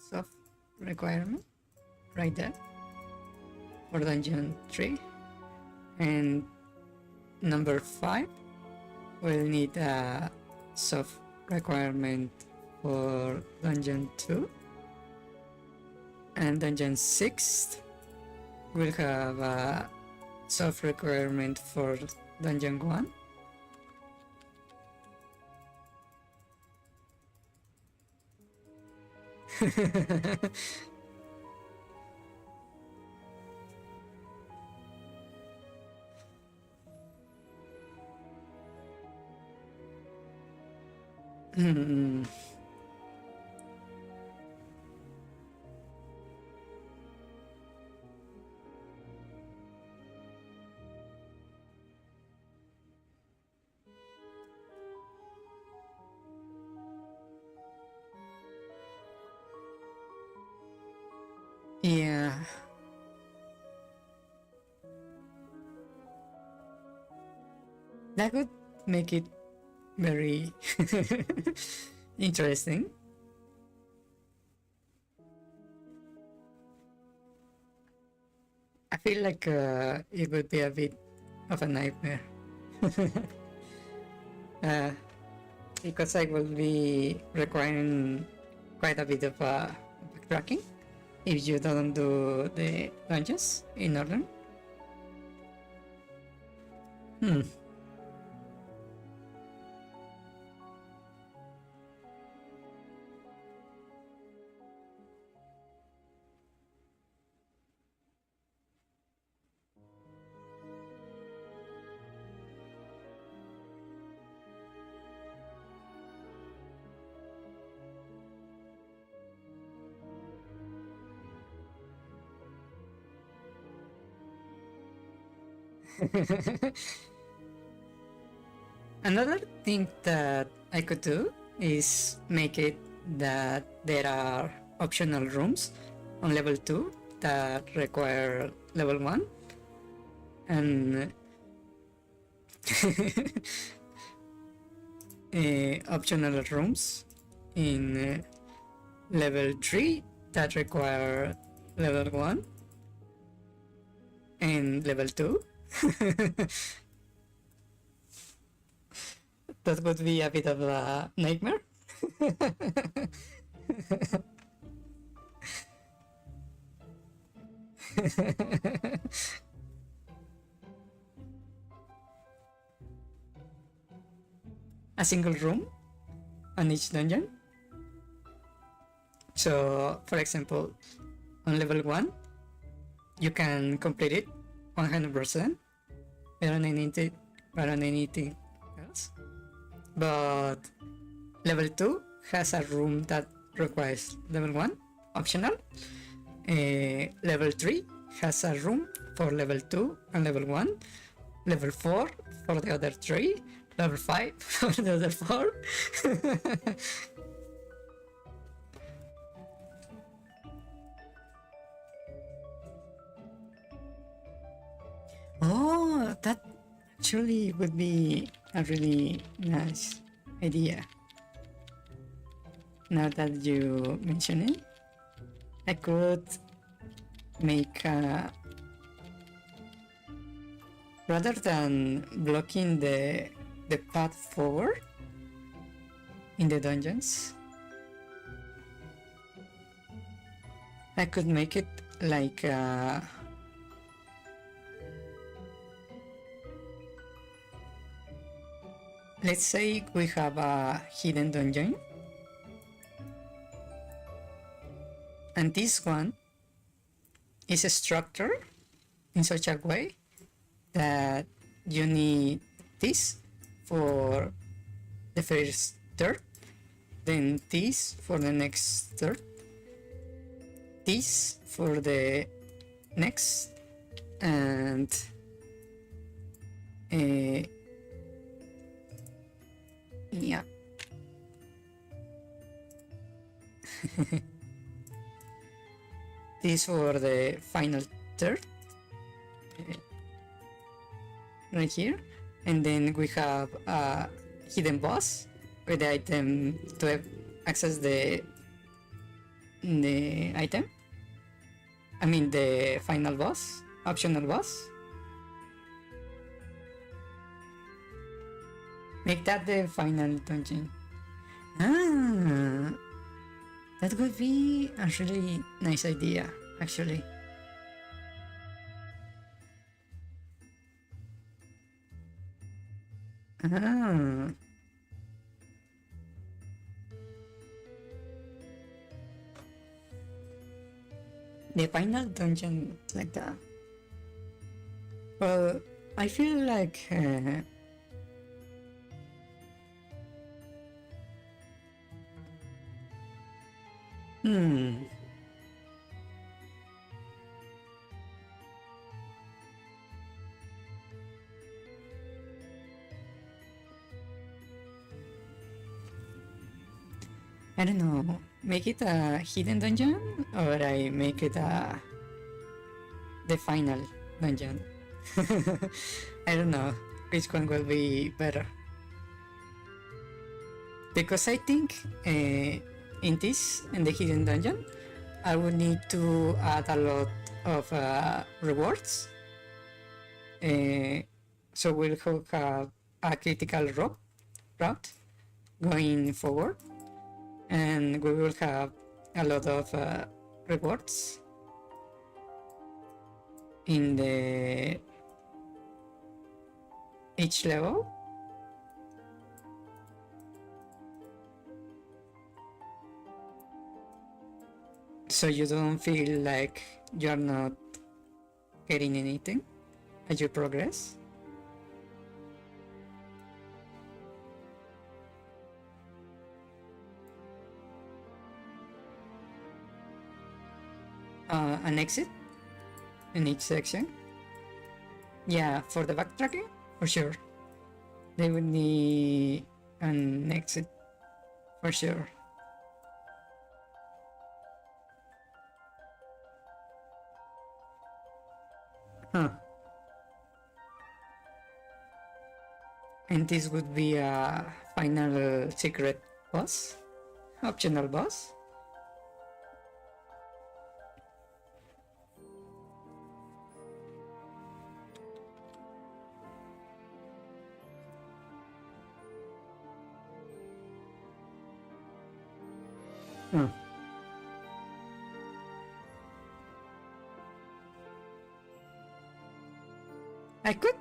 Speaker 1: soft requirement right there for dungeon 3, and number 5 will need a soft requirement for dungeon 2, and dungeon 6 will have a soft requirement for dungeon 1. Yeah. That would make it very interesting. I feel like it would be a bit of a nightmare. Because I will be requiring quite a bit of backtracking if you don't do the dungeons in order. Another thing that I could do is make it that there are optional rooms on level 2 that require level 1, and optional rooms in level 3 that require level 1 and level 2. That would be a bit of a nightmare. A single room on each dungeon. So, for example, on level 1, you can complete it 100% without anything else. But level 2 has a room that requires level 1, optional. Level 3 has a room for level 2 and level 1. Level 4 for the other 3. Level 5 for the other 4. Oh, that actually would be a really nice idea. Now that you mention it, I could make a... rather than blocking the path forward in the dungeons, I could make it like let's say we have a hidden dungeon, and this one is structured in such a way that you need this for the first third, then this for the next third, this for the next, and yeah. This for the final third, right here, and then we have a hidden boss with the item to access the item. I mean the final boss, optional boss. Make that the final dungeon. Ah, that would be a really nice idea, actually. Ah. The final dungeon like that. Well, I feel like I don't know, make it a hidden dungeon, or I make it the final dungeon. I don't know which one will be better. Because I think in the hidden dungeon, I would need to add a lot of rewards. So we'll have a critical route going forward, and we will have a lot of rewards in the each level. So you don't feel like you're not getting anything as you progress. An exit in each section. Yeah, for the backtracking, for sure. They would need an exit, for sure. Huh. And this would be a final secret boss, optional boss. Huh. I could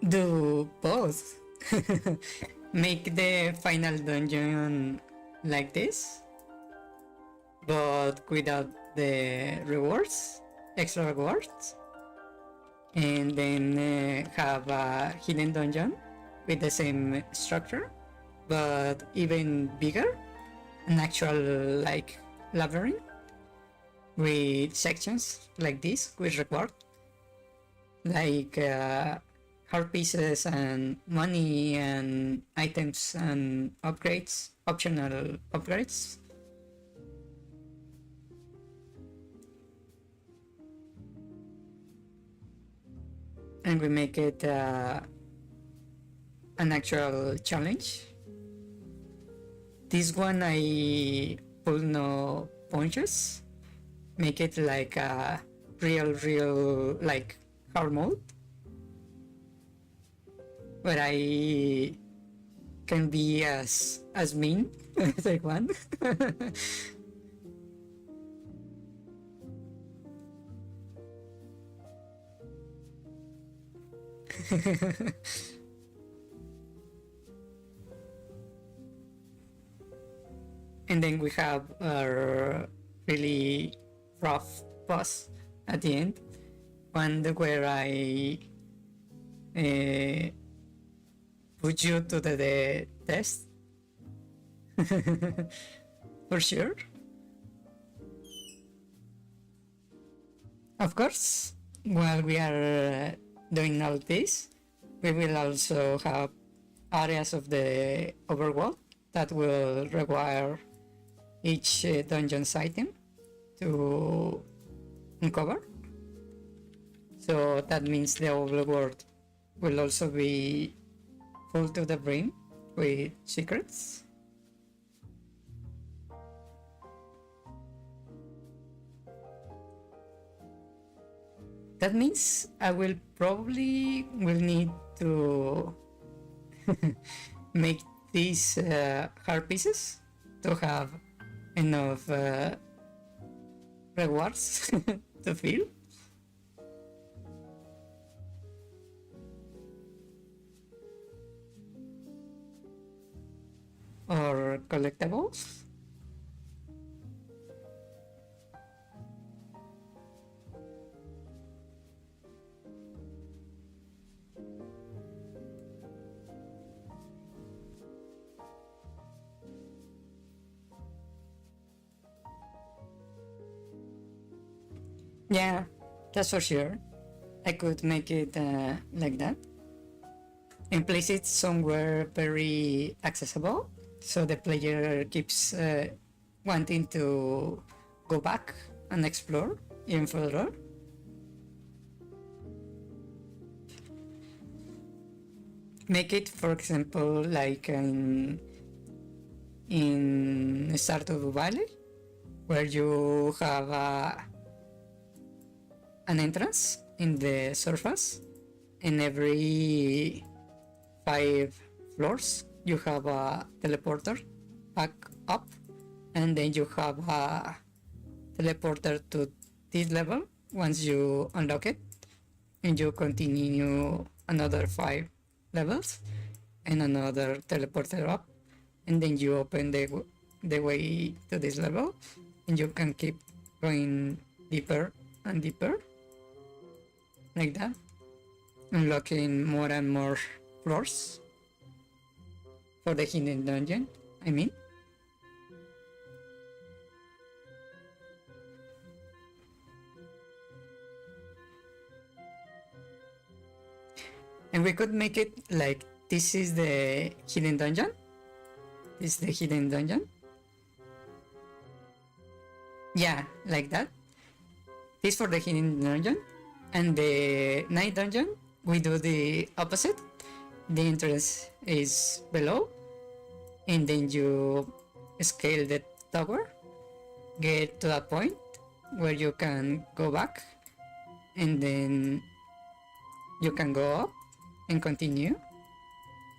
Speaker 1: do both. Make the final dungeon like this, but without the rewards, extra rewards, and then have a hidden dungeon with the same structure, but even bigger, an actual like labyrinth with sections like this with reward, like heart pieces and money and items and upgrades, optional upgrades. And we make it an actual challenge. This one I pull no punches, make it like a real like hard mode, where I can be as mean as I want. And then we have a really rough boss at the end, one where I put you to the test. For sure. Of course, while we are doing all this, we will also have areas of the overworld that will require each dungeon's item to uncover. So that means the overworld will also be full to the brim with secrets. That means I will probably will need to make these hard pieces to have enough rewards to fill. Or collectibles. Yeah, that's for sure. I could make it like that and place it somewhere very accessible, so the player keeps wanting to go back and explore even further. Make it, for example, like in Stardew Valley, where you have an entrance in the surface, and every 5 floors you have a teleporter back up, and then you have a teleporter to this level once you unlock it, and you continue another 5 levels and another teleporter up, and then you open the way to this level, and you can keep going deeper and deeper like that, unlocking more and more floors for the hidden dungeon, I mean. And we could make it like this is the hidden dungeon. This is the hidden dungeon. Yeah, like that. This for the hidden dungeon. And the night dungeon, we do the opposite. The entrance is below. And then you scale the tower. Get to a point where you can go back. And then you can go up and continue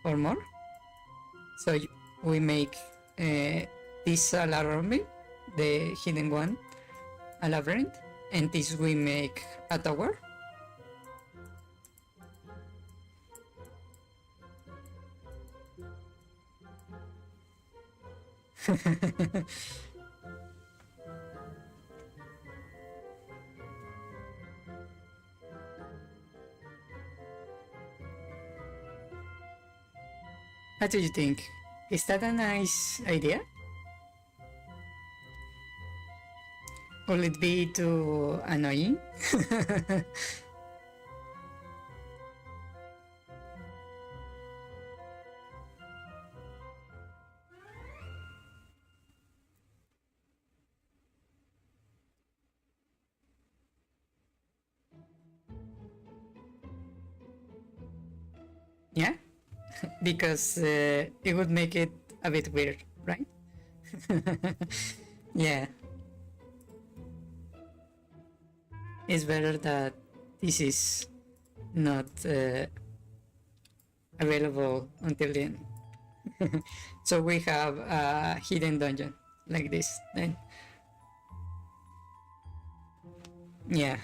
Speaker 1: or more. So we make this a labyrinth, the hidden one, a labyrinth, and this we make a tower. What do you think? Is that a nice idea? Will it be too annoying? Yeah, because it would make it a bit weird, right? Yeah, it's better that this is not available until the end. So we have a hidden dungeon like this then. Yeah.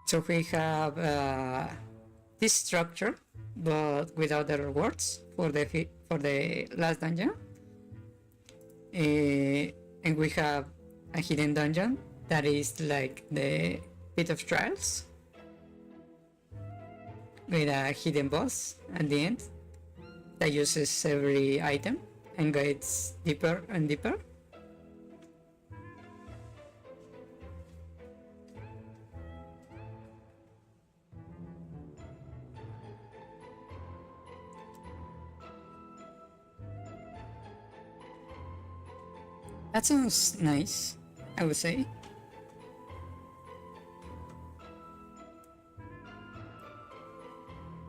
Speaker 1: So we have this structure, but without the rewards for the last dungeon. And we have a hidden dungeon that is like the pit of trials with a hidden boss at the end that uses every item and gets deeper and deeper. That sounds nice, I would say.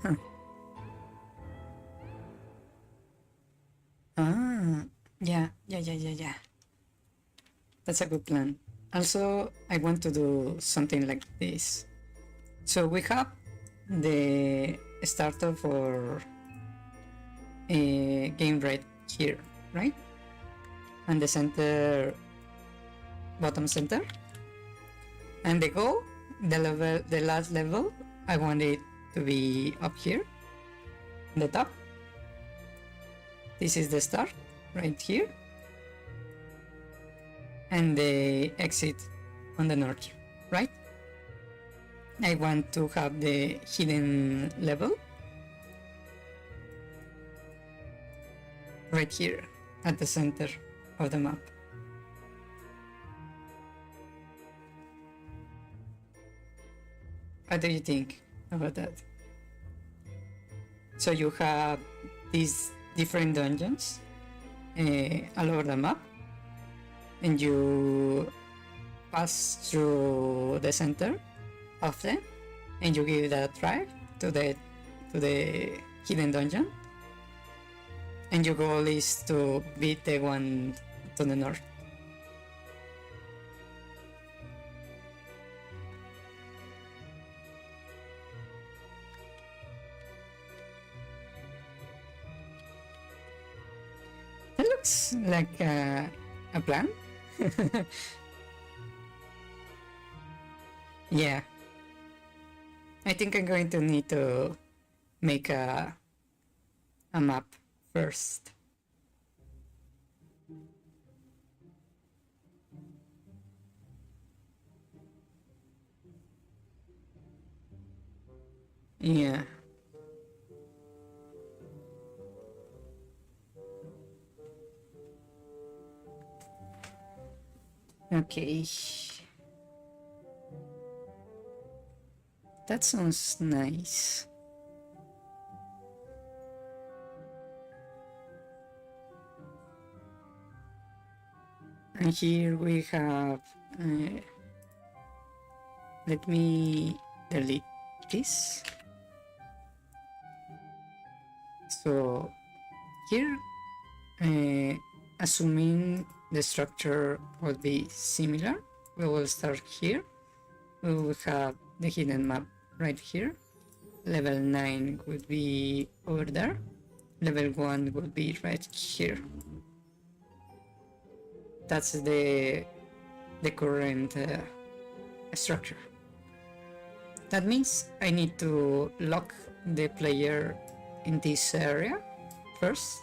Speaker 1: Huh. Ah, yeah. That's a good plan. Also, I want to do something like this. So we have the starter for a game right here, right? And the center, bottom center. And the goal, the last level, I want it to be up here, in the top. This is the start, right here. And the exit on the north, right? I want to have the hidden level right here at the center of the map. What do you think about that? So you have these different dungeons all over the map, and you pass through the center of them, and you give that a try to the hidden dungeon, and your goal is to beat the one to the north. That looks like a plan. Yeah, I think I'm going to need to make a map first. Yeah. Okay. That sounds nice. And here we have, let me delete this. So here, assuming the structure will be similar, we will start here. We will have the hidden map right here. Level 9 would be over there. Level 1 would be right here. That's the current structure. That means I need to lock the player in this area first,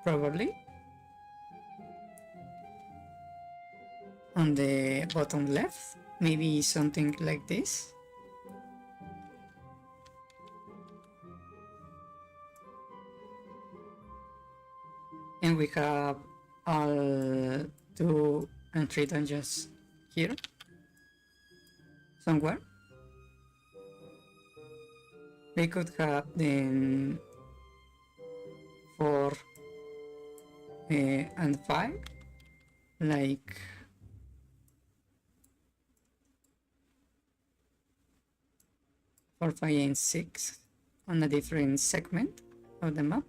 Speaker 1: probably. On the bottom left, maybe something like this. And we have all 2 and 3 dungeons here somewhere. We could have then 4 and 5, like 4, 5, and 6 on a different segment of the map.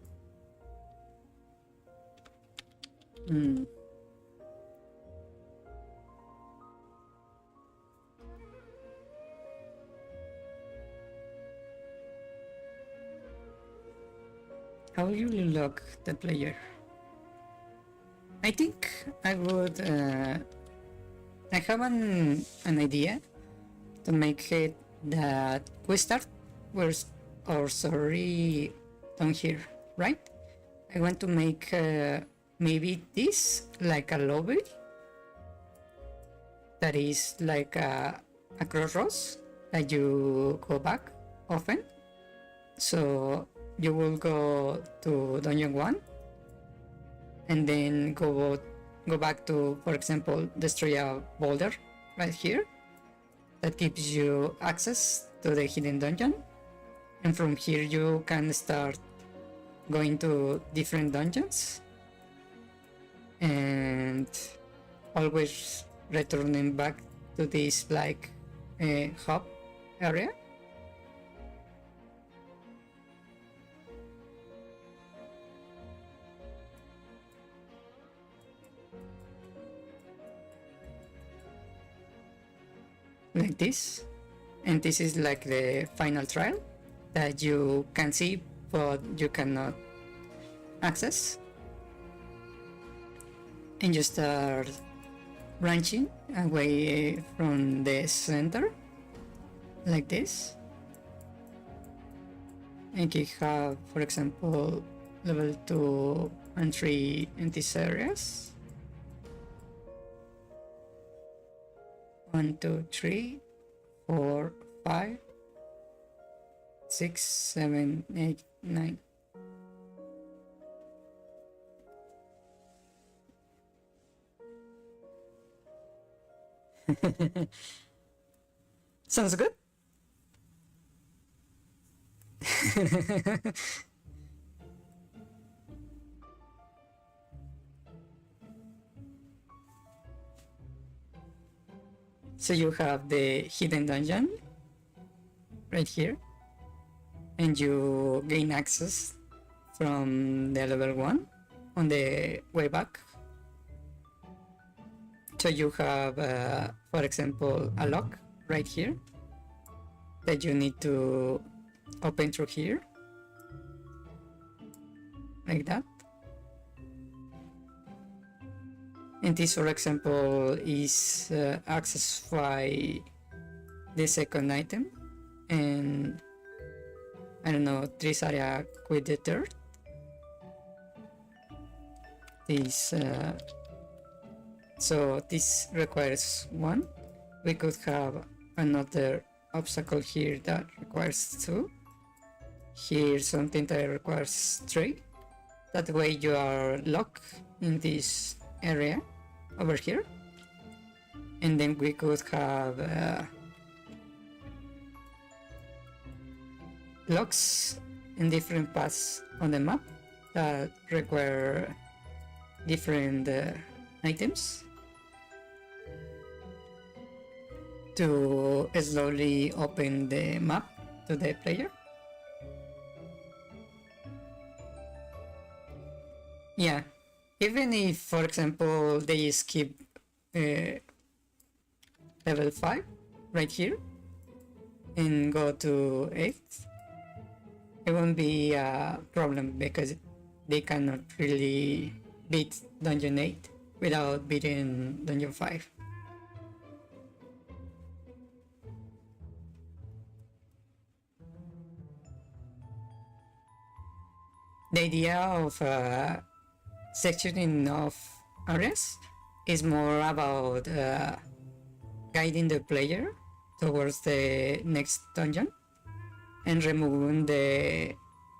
Speaker 1: How will you lock the player? I think I would. I have an idea to make it that we start with our story down here, right? I want to make maybe this like a lobby that is like a crossroads that you go back often. So you will go to dungeon 1 and then go back to, for example, destroy a boulder right here that gives you access to the hidden dungeon, and from here you can start going to different dungeons and always returning back to this like hub area. Like this, and this is like the final trial that you can see but you cannot access, and you start branching away from the center like this, and you have, for example, level 2 and 3 in these areas. 1, 2, 3, 4, 5, 6, 7, 8, 9. Sounds good. So you have the hidden dungeon right here, and you gain access from the level 1 on the way back. So you have, for example, a lock right here that you need to open through here, like that. And this, for example, is accessed by the second item, and I don't know, this area with the third. This so this requires 1. We could have another obstacle here that requires 2. Here something that requires 3. That way you are locked in this area over here. and then we could have locks in different paths on the map that require different items to slowly open the map to the player. Yeah, even if, for example, they skip level 5 right here and go to 8, it won't be a problem because they cannot really beat Dungeon 8 without beating Dungeon 5. The idea of sectioning of areas is more about guiding the player towards the next dungeon and removing the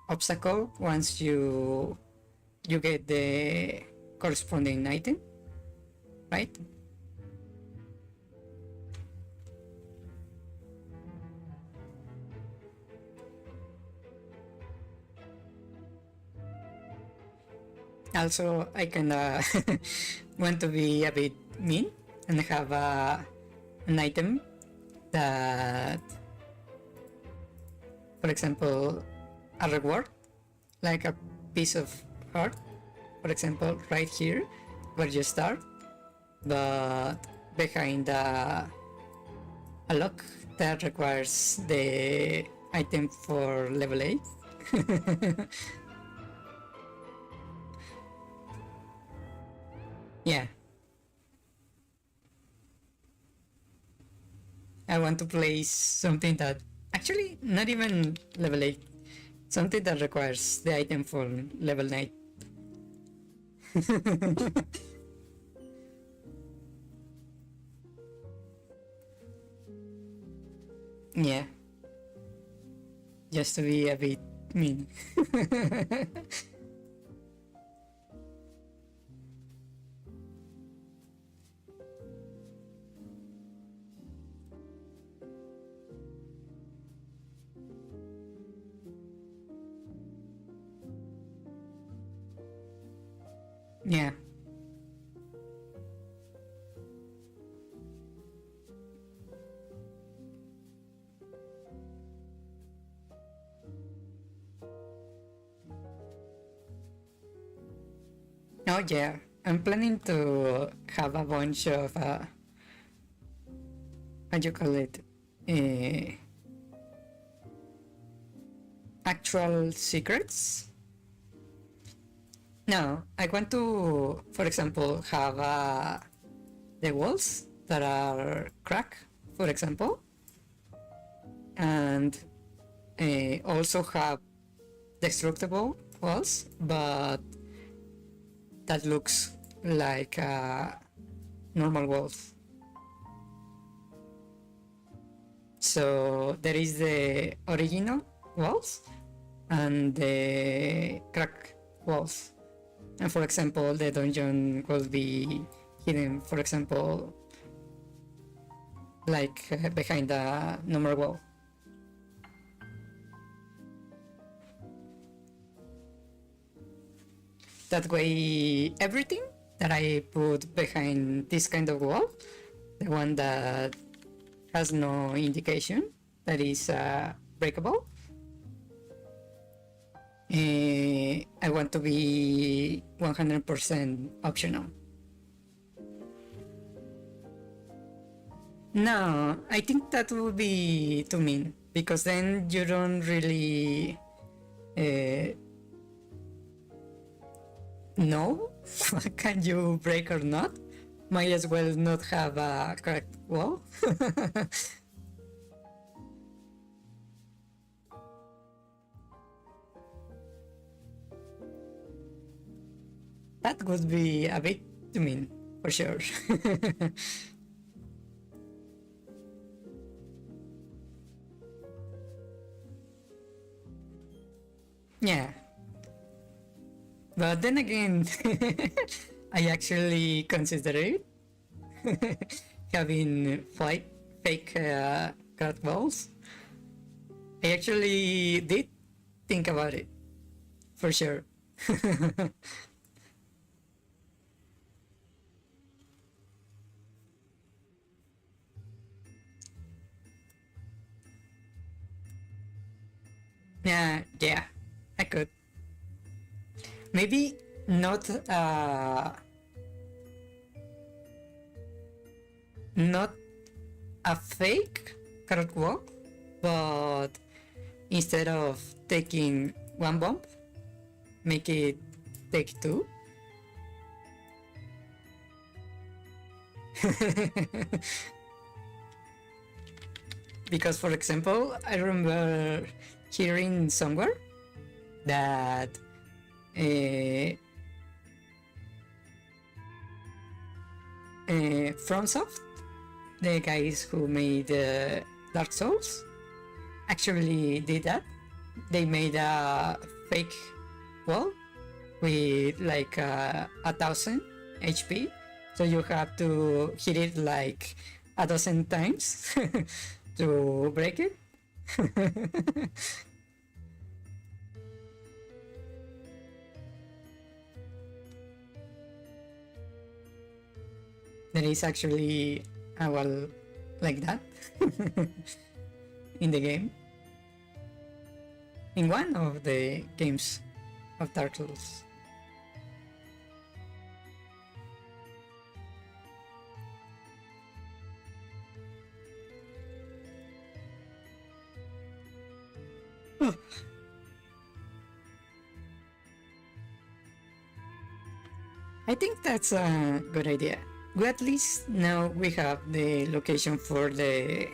Speaker 1: obstacle once you get the corresponding item, right? Also, I kinda want to be a bit mean and have an item that, for example, a reward, like a piece of art, for example, right here where you start, but behind a lock that requires the item for level 8. Yeah. I want to place something that actually not even level 8, something that requires the item for level 9. Yeah, just to be a bit mean. Yeah. Oh yeah, I'm planning to have a bunch of how do you call it, actual secrets. No, I want to, for example, have the walls that are cracked, for example, and also have destructible walls, but that looks like normal walls. So there is the original walls and the crack walls. And for example, the dungeon will be hidden, for example, like behind a normal wall. That way, everything that I put behind this kind of wall, the one that has no indication that is breakable, I want to be 100% optional. No, I think that would be too mean, because then you don't really know what can you break or not. Might as well not have a correct wall. That would be a bit too mean, for sure. Yeah. But then again, I actually consider it. having fake card walls. I actually did think about it, for sure. Yeah, I could. Maybe not not a fake card walk, but instead of taking one bump, make it take two. Because, for example, I remember hearing somewhere that FromSoft, the guys who made Dark Souls, actually did that. They made a fake wall with like 1,000 HP, so you have to hit it like a dozen times to break it. There is actually a wall like that in the game. In one of the games of Dark Souls. I think that's a good idea. We at least now we have the location for the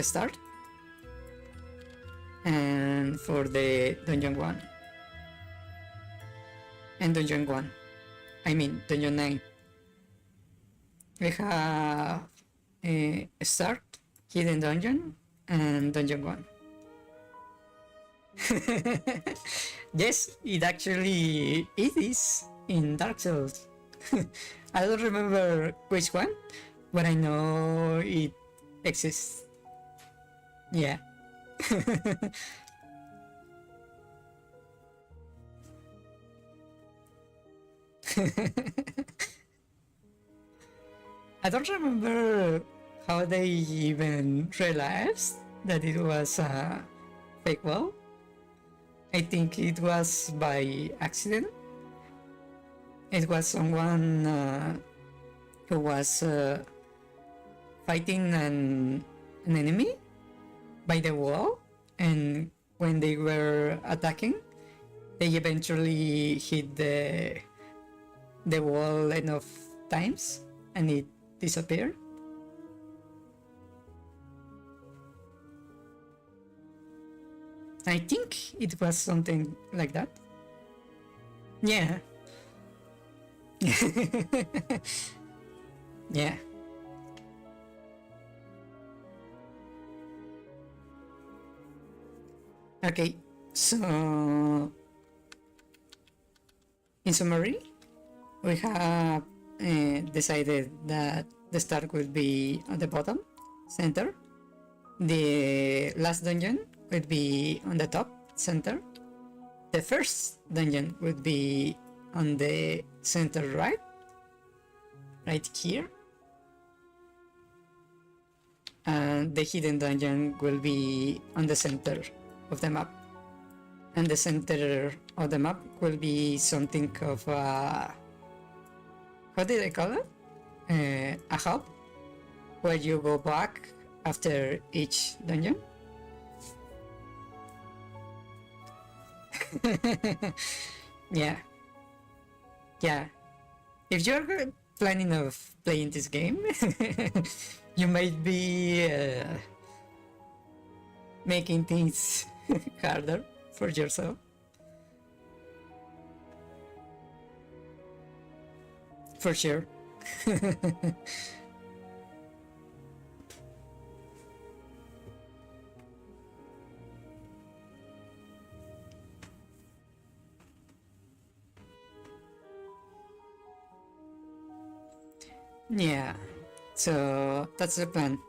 Speaker 1: start and for the dungeon 1 and dungeon 1. I mean dungeon 9. We have a start, hidden dungeon, and dungeon 1. Yes, it is in Dark Souls. I don't remember which one, but I know it exists. Yeah. I don't remember how they even realized that it was a fake wall. I think it was by accident. It was someone who was fighting an enemy by the wall, and when they were attacking, they eventually hit the wall enough times and it disappeared. I think it was something like that. Yeah. Yeah. Okay, so in summary, we have decided that the start will be at the bottom center, the last dungeon would be on the top center, the first dungeon would be on the center right here, and the hidden dungeon will be on the center of the map, and the center of the map will be something of a, how did I call it? A hub where you go back after each dungeon. Yeah. If you're planning of playing this game, you might be making things harder for yourself. For sure. Yeah, so that's the plan.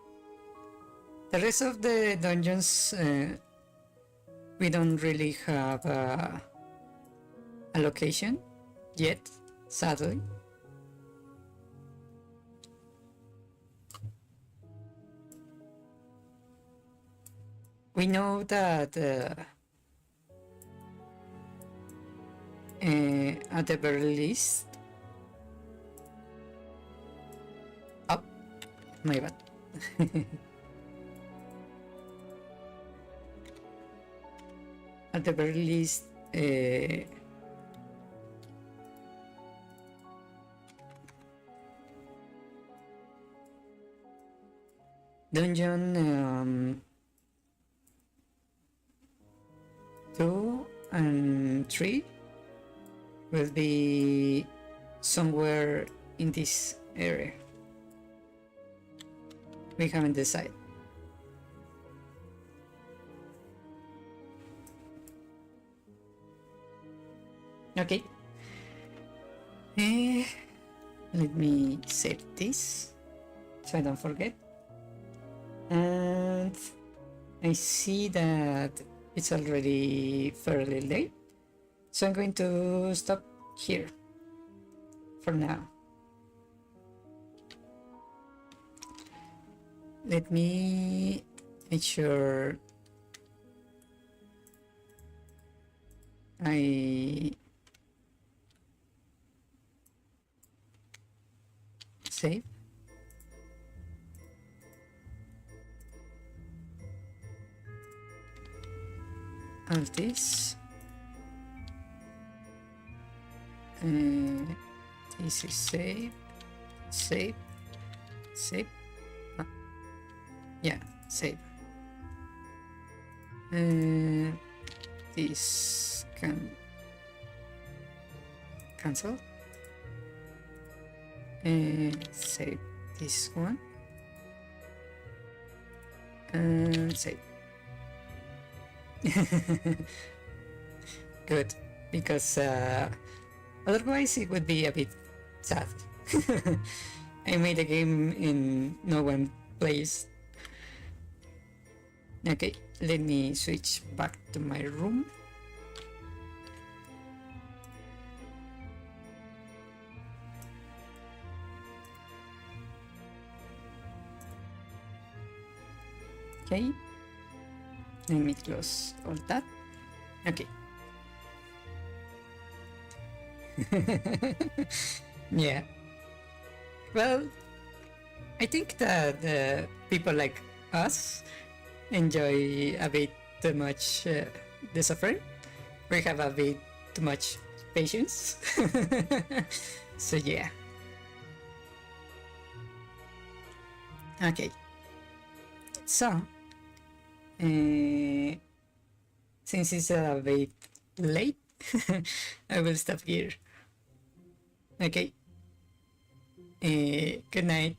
Speaker 1: The rest of the dungeons, we don't really have a location yet, sadly. We know that at the very least, oh, my bad. At the very least, dungeon 2 and 3 will be somewhere in this area. We haven't decided. Okay. Let me save this so I don't forget. And I see that it's already fairly late, so I'm going to stop here for now. Let me make sure I save. All this. This is save. Save. Save. Yeah, save. This can cancel. Save this one. And save. Good, because otherwise it would be a bit sad. I made a game and no one plays. Okay, let me switch back to my room. Okay, let me close all that. Okay. Yeah. Well, I think that people like us enjoy a bit too much the suffering. We have a bit too much patience. So yeah. Okay. So, since it's a bit late, I will stop here. Okay. Good night.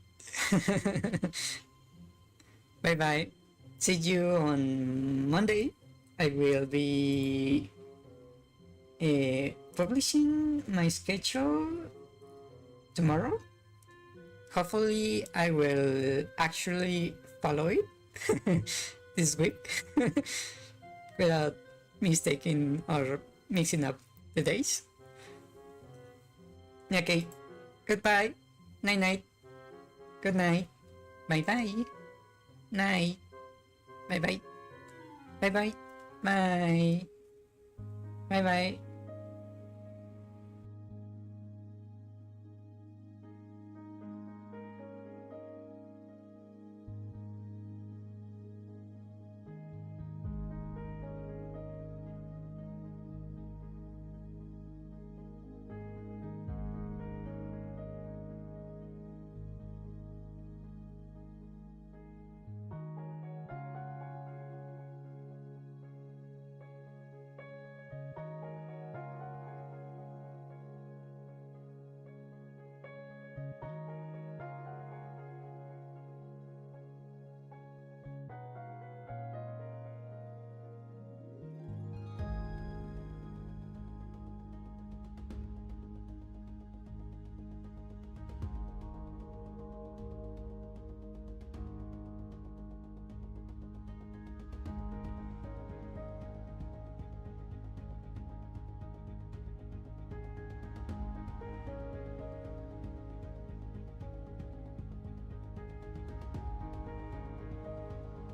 Speaker 1: Bye bye. See you on Monday. I will be publishing my schedule tomorrow. Hopefully, I will actually follow it this week without mistaking or mixing up the days. Okay. Goodbye. Night night. Good night. Bye bye. Night. Bye bye. Bye bye. Bye. Bye bye.